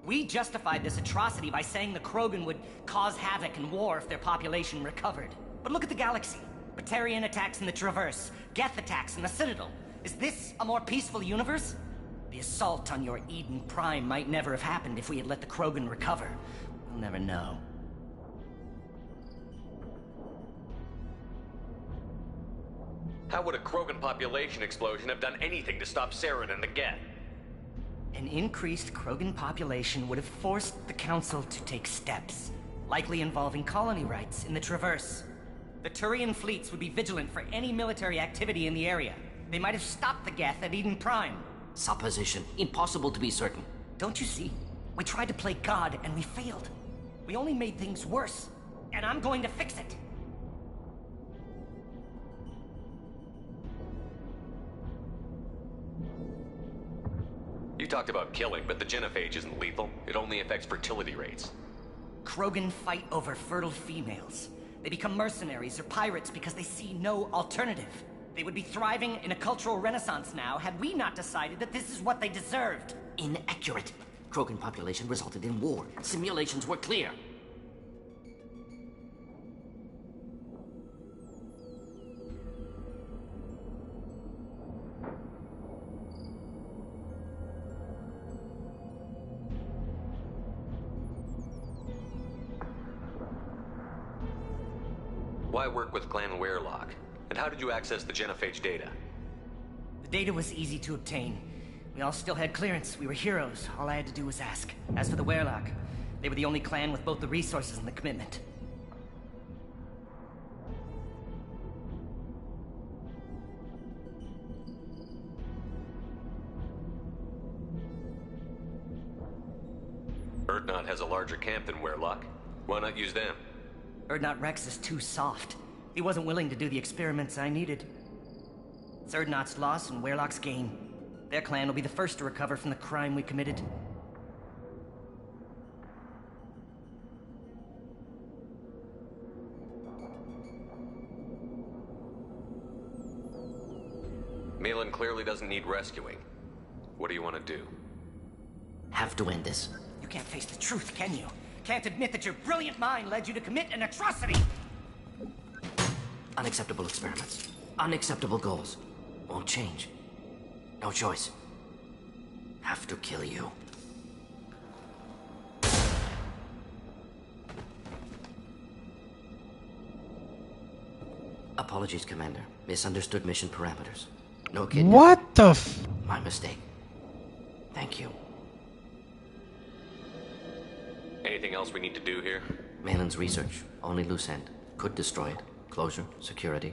We justified this atrocity by saying the Krogan would cause havoc and war if their population recovered. But look at the galaxy. Batarian attacks in the Traverse, Geth attacks in the Citadel. Is this a more peaceful universe? The assault on your Eden Prime might never have happened if we had let the Krogan recover. We'll never know. How would a Krogan population explosion have done anything to stop Saren and the Geth? An increased Krogan population would have forced the Council to take steps, likely involving colony rights in the Traverse. The Turian fleets would be vigilant for any military activity in the area. They might have stopped the Geth at Eden Prime. Supposition. Impossible to be certain. Don't you see? We tried to play God and we failed. We only made things worse. And I'm going to fix it. You talked about killing, but the genophage isn't lethal. It only affects fertility rates. Krogan fight over fertile females. They become mercenaries or pirates because they see no alternative. They would be thriving in a cultural renaissance now had we not decided that this is what they deserved. Inaccurate. Krogan population resulted in war. Simulations were clear. Why work with Clan Weyrloc? And how did you access the genophage data? The data was easy to obtain. We all still had clearance. We were heroes. All I had to do was ask. As for the Weyrloc, they were the only clan with both the resources and the commitment. Urdnot has a larger camp than Weyrloc. Why not use them? Urdnot Rex is too soft. He wasn't willing to do the experiments I needed. It's Urdnot's loss and Weyrloc's gain. Their clan will be the first to recover from the crime we committed. Malin clearly doesn't need rescuing. What do you want to do? Have to end this. You can't face the truth, can you? Can't admit that your brilliant mind led you to commit an atrocity! Unacceptable experiments. Unacceptable goals. Won't change. No choice. Have to kill you. Apologies, Commander. Misunderstood mission parameters. No kidnapping. What the f- My mistake. Thank you. Anything else we need to do here? Malin's research. Only loose end. Could destroy it. Closure. Security.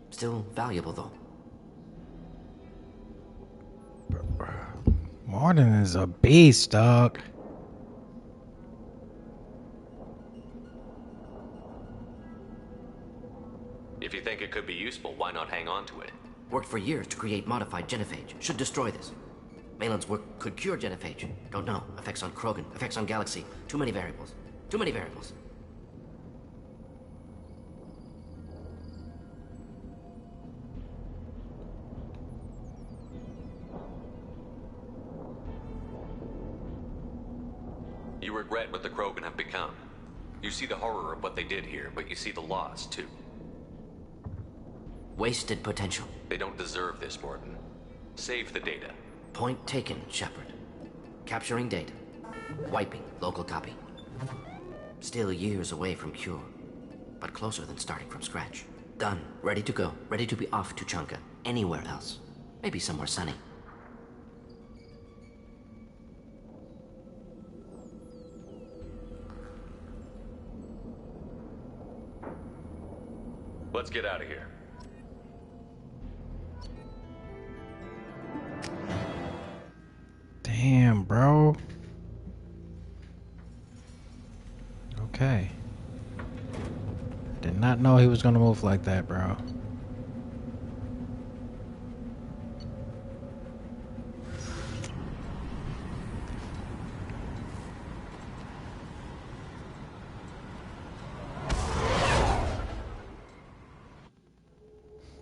Still valuable, though. Mordin is a beast, dog. If you think it could be useful, why not hang on to it? Worked for years to create modified genophage. Should destroy this. Malin's work could cure genophage. Don't know. Effects on Krogan. Effects on Galaxy. Too many variables. Too many variables. You regret what the Krogan have become. You see the horror of what they did here, but you see the loss, too. Wasted potential. They don't deserve this, Mordin. Save the data. Point taken, Shepard. Capturing data. Wiping local copy. Still years away from cure, but closer than starting from scratch. Done. Ready to go. Ready to be off to Tuchanka. Anywhere else. Maybe somewhere sunny. Let's get out of here. Damn, bro. Okay. Did not know he was gonna move like that, bro.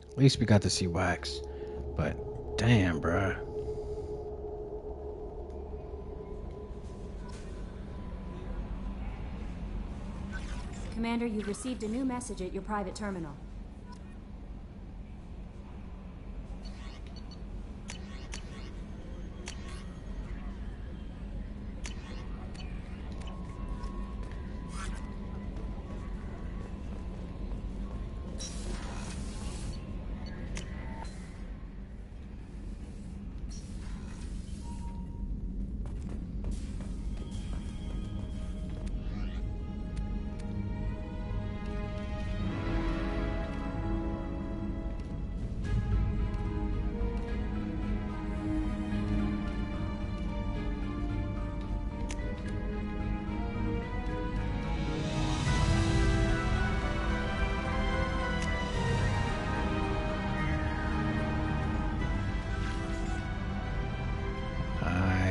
At least we got to see Wax. But damn, bro. Commander, you've received a new message at your private terminal.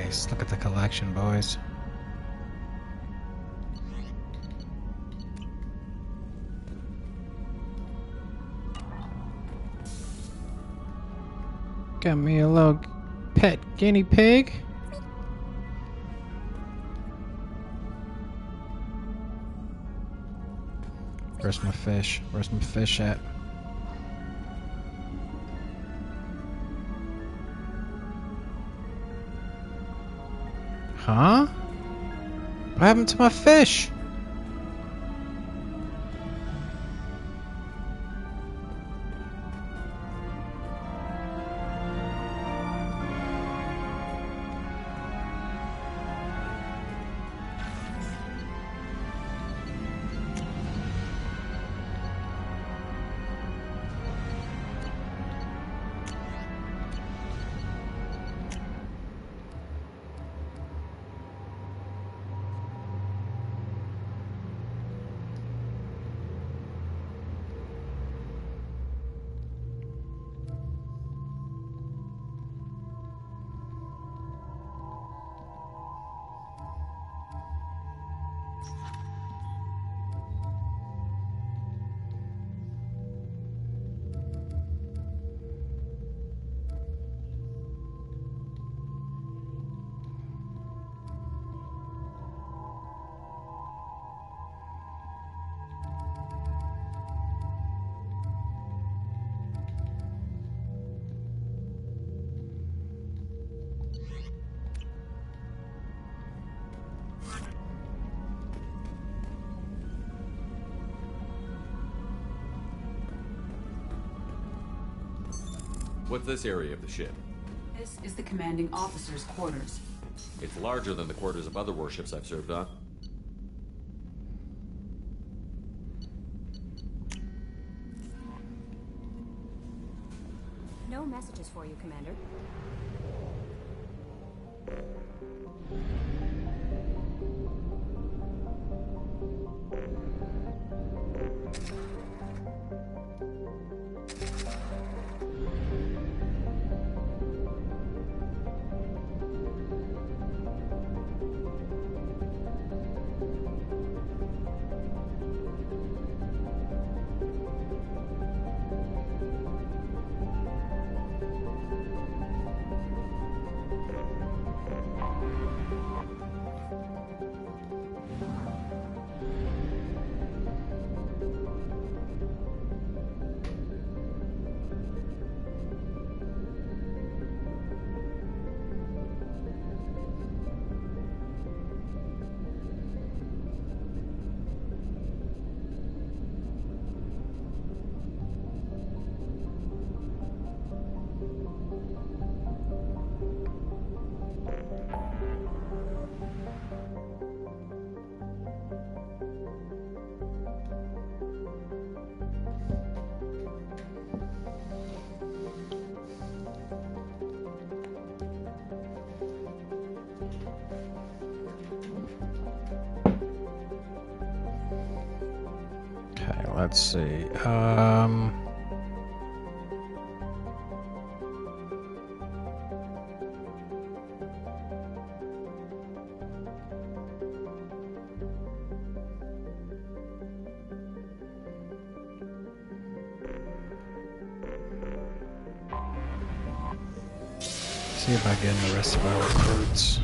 Nice. Look at the collection, boys. Got me a little pet guinea pig. Where's my fish? Where's my fish at? Huh? What happened to my fish? What's this area of the ship? This is the commanding officer's quarters. It's larger than the quarters of other warships I've served on. No messages for you, Commander. Let's see. See if I get in the rest of our recruits.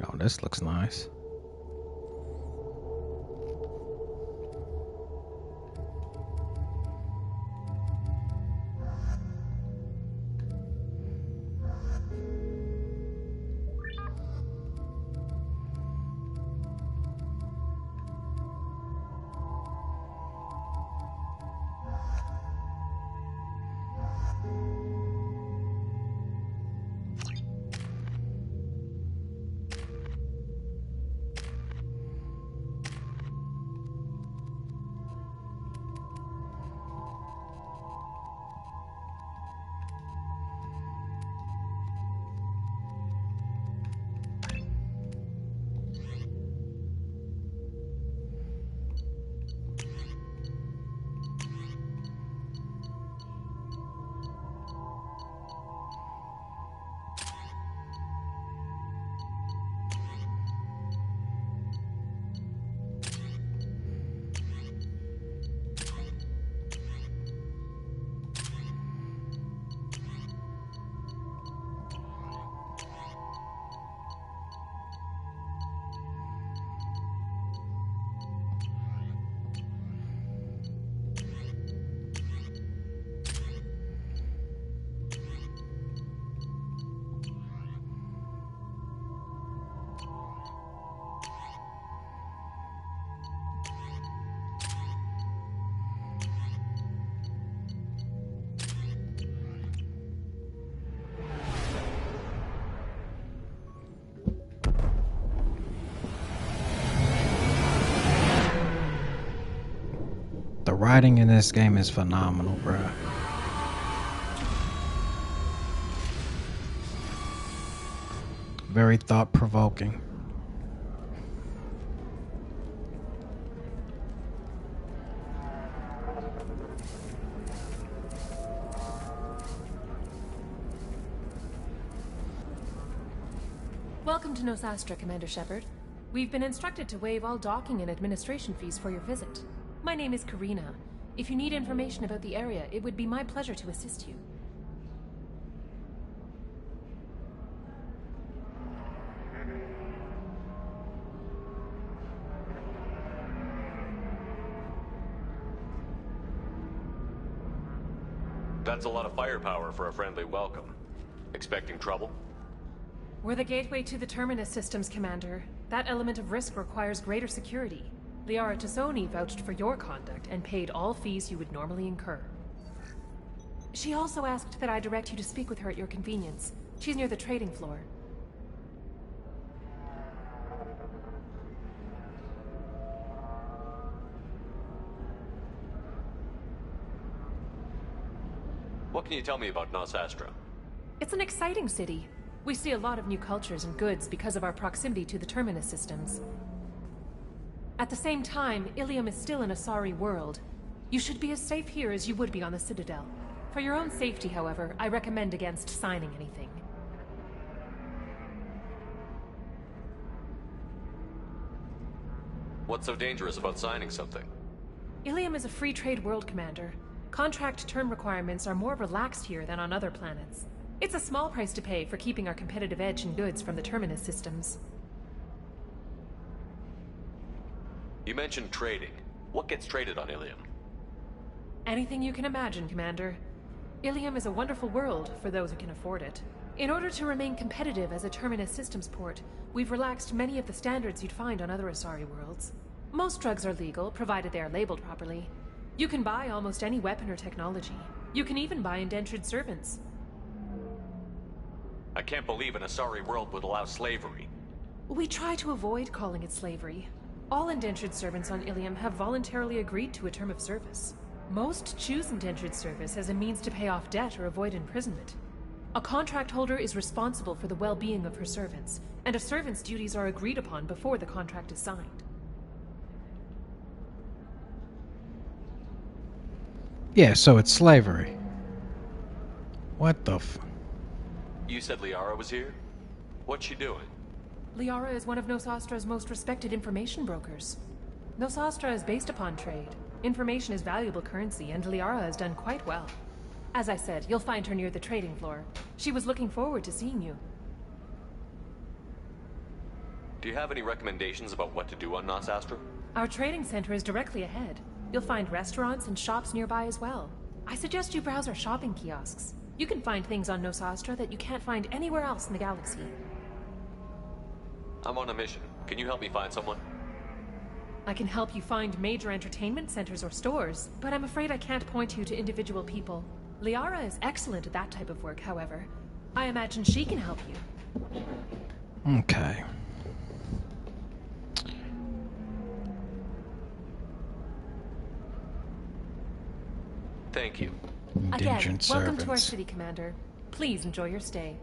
Oh, this looks nice. The writing in this game is phenomenal, bruh. Very thought-provoking. Welcome to Nosastra, Commander Shepard. We've been instructed to waive all docking and administration fees for your visit. My name is Karina. If you need information about the area, it would be my pleasure to assist you. That's a lot of firepower for a friendly welcome. Expecting trouble? We're the gateway to the Terminus systems, Commander. That element of risk requires greater security. Liara Tassoni vouched for your conduct and paid all fees you would normally incur. She also asked that I direct you to speak with her at your convenience. She's near the trading floor. What can you tell me about Nosastra? It's an exciting city. We see a lot of new cultures and goods because of our proximity to the Terminus systems. At the same time, Ilium is still an Asari world. You should be as safe here as you would be on the Citadel. For your own safety, however, I recommend against signing anything. What's so dangerous about signing something? Ilium is a free trade world, Commander. Contract term requirements are more relaxed here than on other planets. It's a small price to pay for keeping our competitive edge in goods from the Terminus systems. You mentioned trading. What gets traded on Ilium? Anything you can imagine, Commander. Ilium is a wonderful world for those who can afford it. In order to remain competitive as a Terminus systems port, we've relaxed many of the standards you'd find on other Asari worlds. Most drugs are legal, provided they are labeled properly. You can buy almost any weapon or technology. You can even buy indentured servants. I can't believe an Asari world would allow slavery. We try to avoid calling it slavery. All indentured servants on Ilium have voluntarily agreed to a term of service. Most choose indentured service as a means to pay off debt or avoid imprisonment. A contract holder is responsible for the well-being of her servants, and a servant's duties are agreed upon before the contract is signed. Yeah, so it's slavery. What the f... You said Liara was here? What's she doing? Liara is one of Nosastra's most respected information brokers. Nosastra is based upon trade. Information is valuable currency, and Liara has done quite well. As I said, you'll find her near the trading floor. She was looking forward to seeing you. Do you have any recommendations about what to do on Nosastra? Our trading center is directly ahead. You'll find restaurants and shops nearby as well. I suggest you browse our shopping kiosks. You can find things on Nosastra that you can't find anywhere else in the galaxy. I'm on a mission. Can you help me find someone? I can help you find major entertainment centers or stores, but I'm afraid I can't point you to individual people. Liara is excellent at that type of work, however. I imagine she can help you. Okay. Thank you. Again, welcome to our city, Commander. Please enjoy your stay.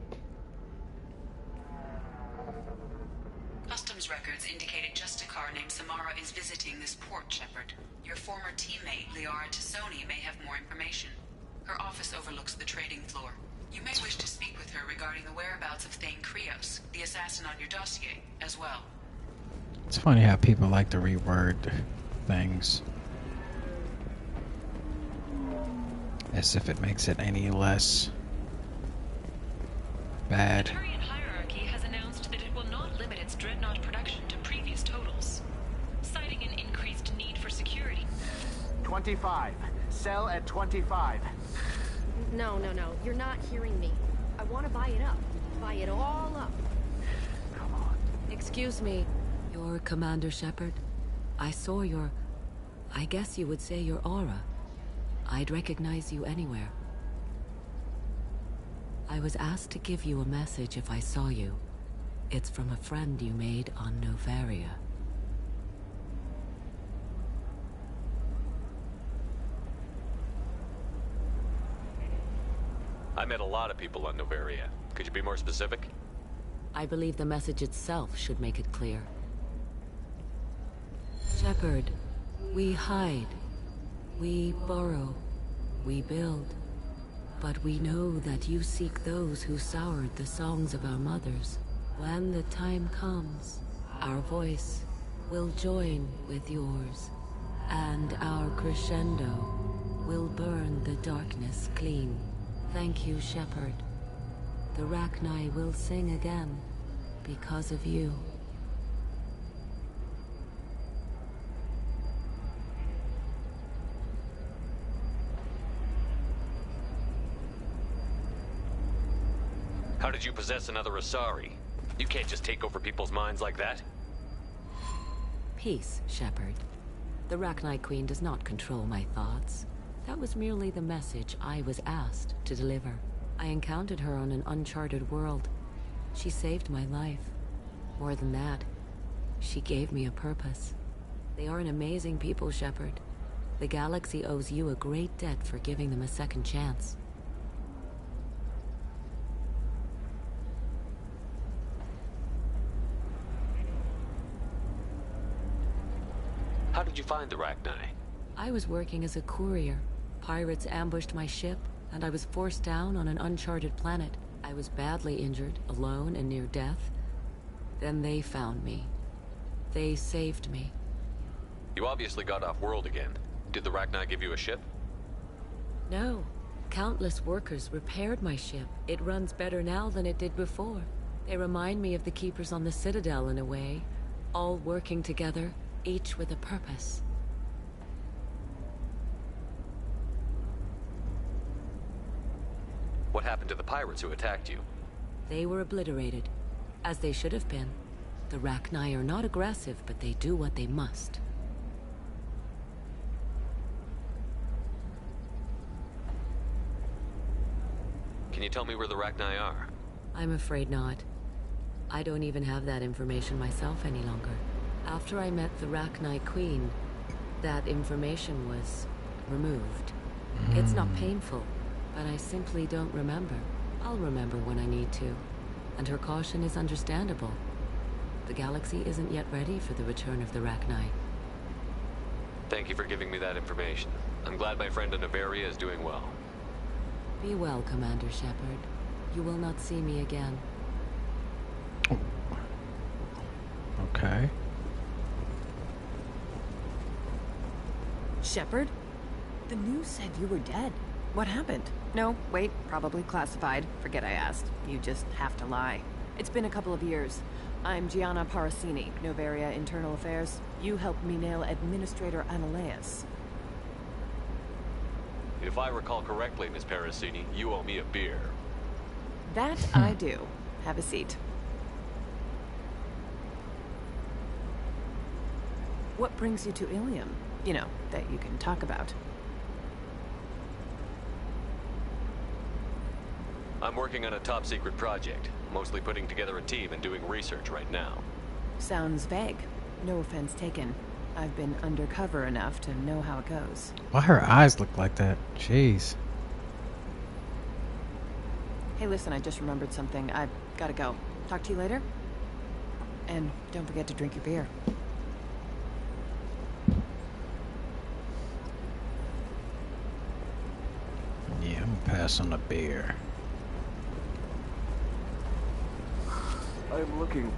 Customs records indicated just a car named Samara is visiting this port, Shepard. Your former teammate, Liara Tassoni, may have more information. Her office overlooks the trading floor. You may wish to speak with her regarding the whereabouts of Thane Krios, the assassin on your dossier, as well. It's funny how people like to reword things as if it makes it any less bad. The Turian hierarchy has announced that it will not limit its dreadnought production to previous totals, citing an increased need for security. 25. Sell at 25. No. You're not hearing me. I want to buy it up. Buy it all up. Come on. Excuse me. You're Commander Shepard. I saw your... I guess you would say your aura. I'd recognize you anywhere. I was asked to give you a message if I saw you. It's from a friend you made on Novaria. I met a lot of people on Novaria. Could you be more specific? I believe the message itself should make it clear. Shepard, we hide. We borrow. We build. But we know that you seek those who soured the songs of our mothers. When the time comes, our voice will join with yours, and our crescendo will burn the darkness clean. Thank you, Shepard. The Rachni will sing again because of you. How did you possess another Asari? You can't just take over people's minds like that. Peace, Shepard. The Rachni Queen does not control my thoughts. That was merely the message I was asked to deliver. I encountered her on an uncharted world. She saved my life. More than that, she gave me a purpose. They are an amazing people, Shepard. The galaxy owes you a great debt for giving them a second chance. How did you find the Rachni? I was working as a courier. Pirates ambushed my ship, and I was forced down on an uncharted planet. I was badly injured, alone and near death. Then they found me. They saved me. You obviously got off world again. Did the Rachni give you a ship? No. Countless workers repaired my ship. It runs better now than it did before. They remind me of the Keepers on the Citadel in a way. All working together, each with a purpose. What happened to the pirates who attacked you? They were obliterated, as they should have been. The Rachni are not aggressive, but they do what they must. Can you tell me where the Rachni are? I'm afraid not. I don't even have that information myself any longer. After I met the Rachni Queen, that information was removed. It's not painful, but I simply don't remember. I'll remember when I need to. And her caution is understandable. The galaxy isn't yet ready for the return of the Rachni. Thank you for giving me that information. I'm glad my friend in Noveria is doing well. Be well, Commander Shepard. You will not see me again. Okay. Shepard? The news said you were dead. What happened? No, wait, probably classified. Forget I asked. You just have to lie. It's been a couple of years. I'm Gianna Parasini, Noveria Internal Affairs. You helped me nail Administrator Analeas. If I recall correctly, Miss Parasini, you owe me a beer. That I do. Have a seat. What brings you to Ilium? You know, that you can talk about. I'm working on a top-secret project. Mostly putting together a team and doing research right now. Sounds vague. No offense taken. I've been undercover enough to know how it goes. Why her eyes look like that? Jeez. Hey, listen, I just remembered something. I've gotta go. Talk to you later? And don't forget to drink your beer. Yeah, I'm gonna pass on the beer. I'm looking.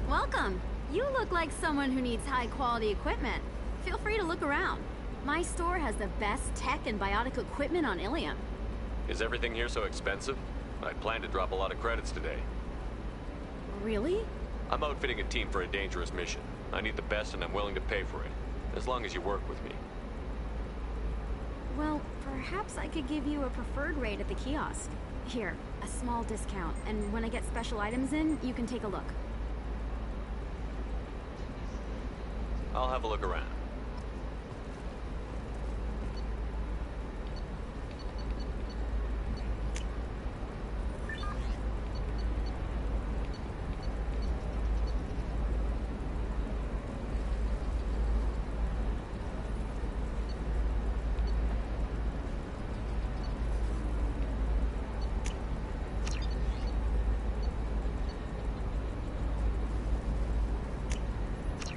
Welcome. You look like someone who needs high-quality equipment. Feel free to look around. My store has the best tech and biotic equipment on Ilium. Is everything here so expensive? I plan to drop a lot of credits today. Really? I'm outfitting a team for a dangerous mission. I need the best and I'm willing to pay for it. As long as you work with me. Well, perhaps I could give you a preferred rate at the kiosk. Here, a small discount, and when I get special items in, you can take a look. I'll have a look around.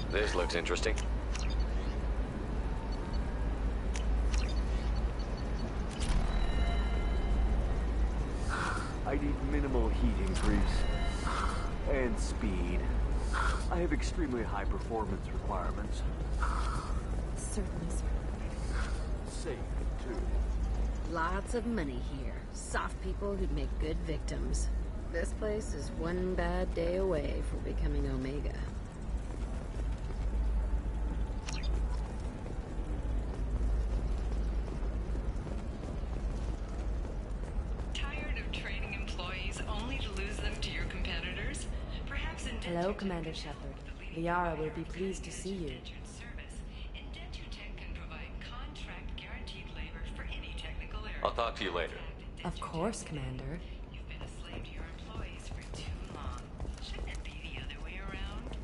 This looks interesting. I need minimal heat increase. And speed. I have extremely high performance requirements. Certainly, sir. Safe, too. Lots of money here. Soft people who'd make good victims. This place is one bad day away from becoming Omega. Hello, Commander Shepard. Liara will be pleased to see you. I'll talk to you later. Of course, Commander. You've been a slave to your employees for too long. Shouldn't it be the other way around?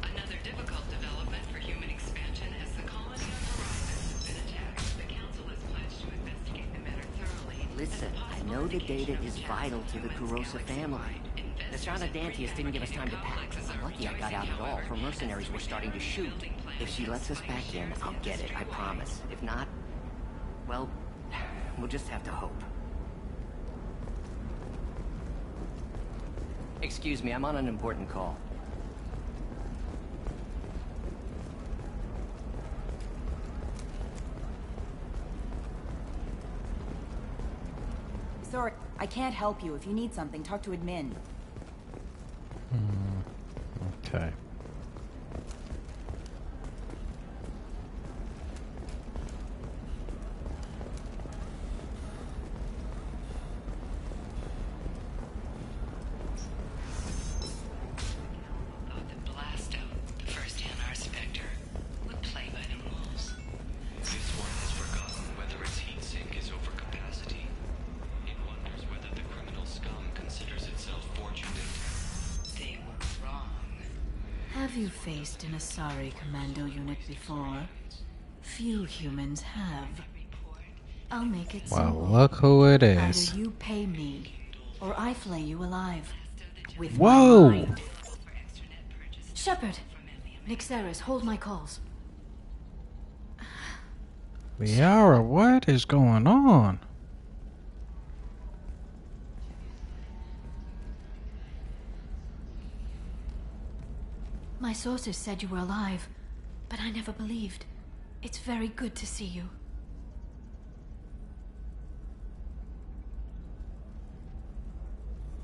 Another difficult development for human expansion as the colony on Horizon has been attacked. The Council has pledged to investigate the matter thoroughly. Listen, I know the data is vital to the Kurosa family. Nasrana Dantius didn't give us time to pack. I'm lucky I got out at all. Her mercenaries were starting to shoot. If she lets us back in, I'll get it, I promise. If not, well, we'll just have to hope. Excuse me, I'm on an important call. Sorry, I can't help you. If you need something, talk to admin. Okay. Have you faced an Asari commando unit before? Few humans have. I'll make it Well, simple. look who it is. Either you pay me, or I flay you alive. With Whoa! my mind. Shepard! Nixeris, hold my calls. Liara, what is going on? My sources said you were alive, but I never believed. It's very good to see you.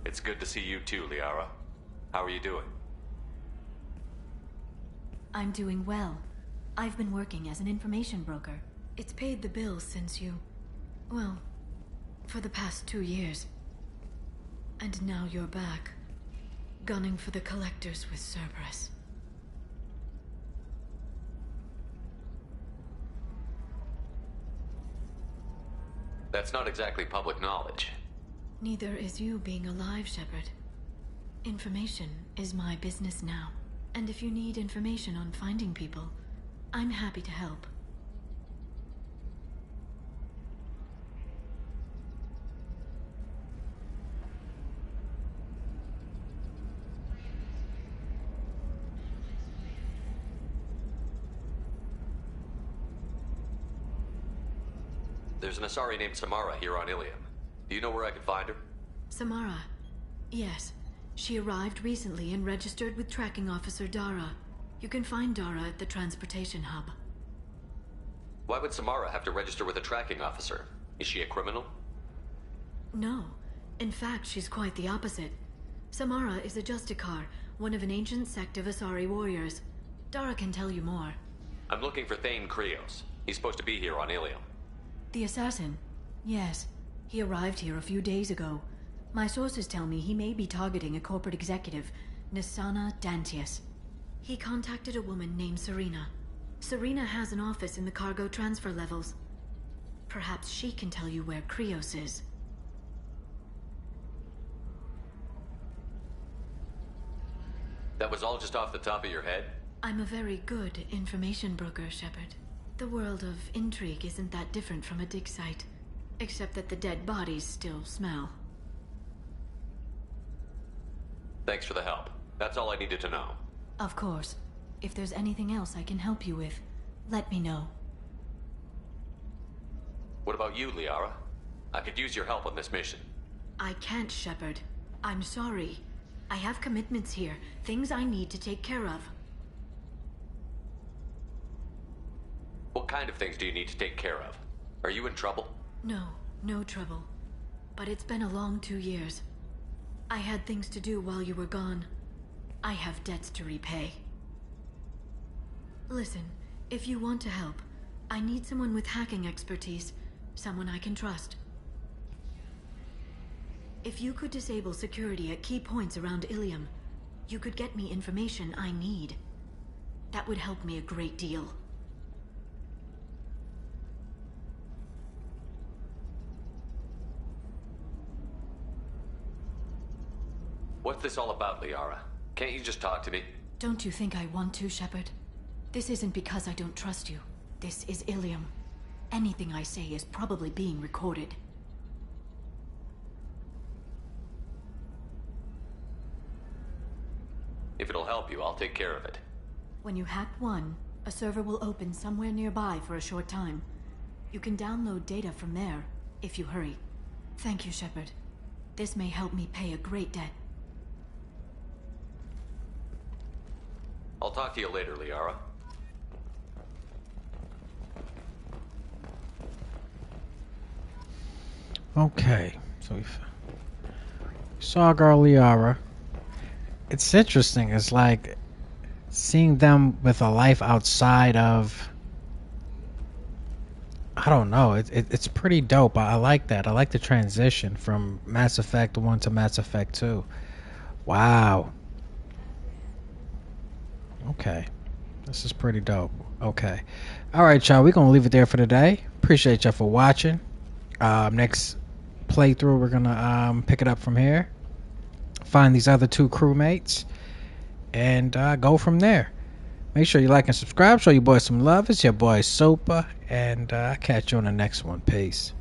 It's good to see you too, Liara. How are you doing? I'm doing well. I've been working as an information broker. It's paid the bills since you... well, for the past 2 years. And now you're back, gunning for the Collectors with Cerberus. That's not exactly public knowledge. Neither is you being alive, Shepard. Information is my business now. And if you need information on finding people, I'm happy to help. There's an Asari named Samara here on Ilium. Do you know where I can find her? Samara. Yes. She arrived recently and registered with Tracking Officer Dara. You can find Dara at the transportation hub. Why would Samara have to register with a tracking officer? Is she a criminal? No. In fact, she's quite the opposite. Samara is a Justicar, one of an ancient sect of Asari warriors. Dara can tell you more. I'm looking for Thane Krios. He's supposed to be here on Ilium. The assassin? Yes. He arrived here a few days ago. My sources tell me he may be targeting a corporate executive, Nisana Dantius. He contacted a woman named Serena. Serena has an office in the cargo transfer levels. Perhaps she can tell you where Krios is. That was all just off the top of your head? I'm a very good information broker, Shepard. The world of intrigue isn't that different from a dig site, except that the dead bodies still smell. Thanks for the help. That's all I needed to know. Of course. If there's anything else I can help you with, let me know. What about you, Liara? I could use your help on this mission. I can't, Shepard. I'm sorry. I have commitments here, things I need to take care of. What kind of things do you need to take care of? Are you in trouble? No, no trouble. But it's been a long 2 years. I had things to do while you were gone. I have debts to repay. Listen, if you want to help, I need someone with hacking expertise, someone I can trust. If you could disable security at key points around Ilium, you could get me information I need. That would help me a great deal. What's this all about, Liara? Can't you just talk to me? Don't you think I want to, Shepard? This isn't because I don't trust you. This is Ilium. Anything I say is probably being recorded. If it'll help you, I'll take care of it. When you hack one, a server will open somewhere nearby for a short time. You can download data from there, if you hurry. Thank you, Shepard. This may help me pay a great debt. I'll talk to you later, Liara. Okay, so we saw girl Liara. It's interesting. It's like seeing them with a life outside of. I don't know. It's pretty dope. I like that. I like the transition from Mass Effect 1 to Mass Effect 2. Wow. Okay. This is pretty dope. Okay. Alright, y'all. We're going to leave it there for today. Appreciate y'all for watching. Next playthrough, we're going to pick it up from here. Find these other two crewmates. And go from there. Make sure you like and subscribe. Show your boys some love. It's your boy Sopa. And I'll catch you on the next one. Peace.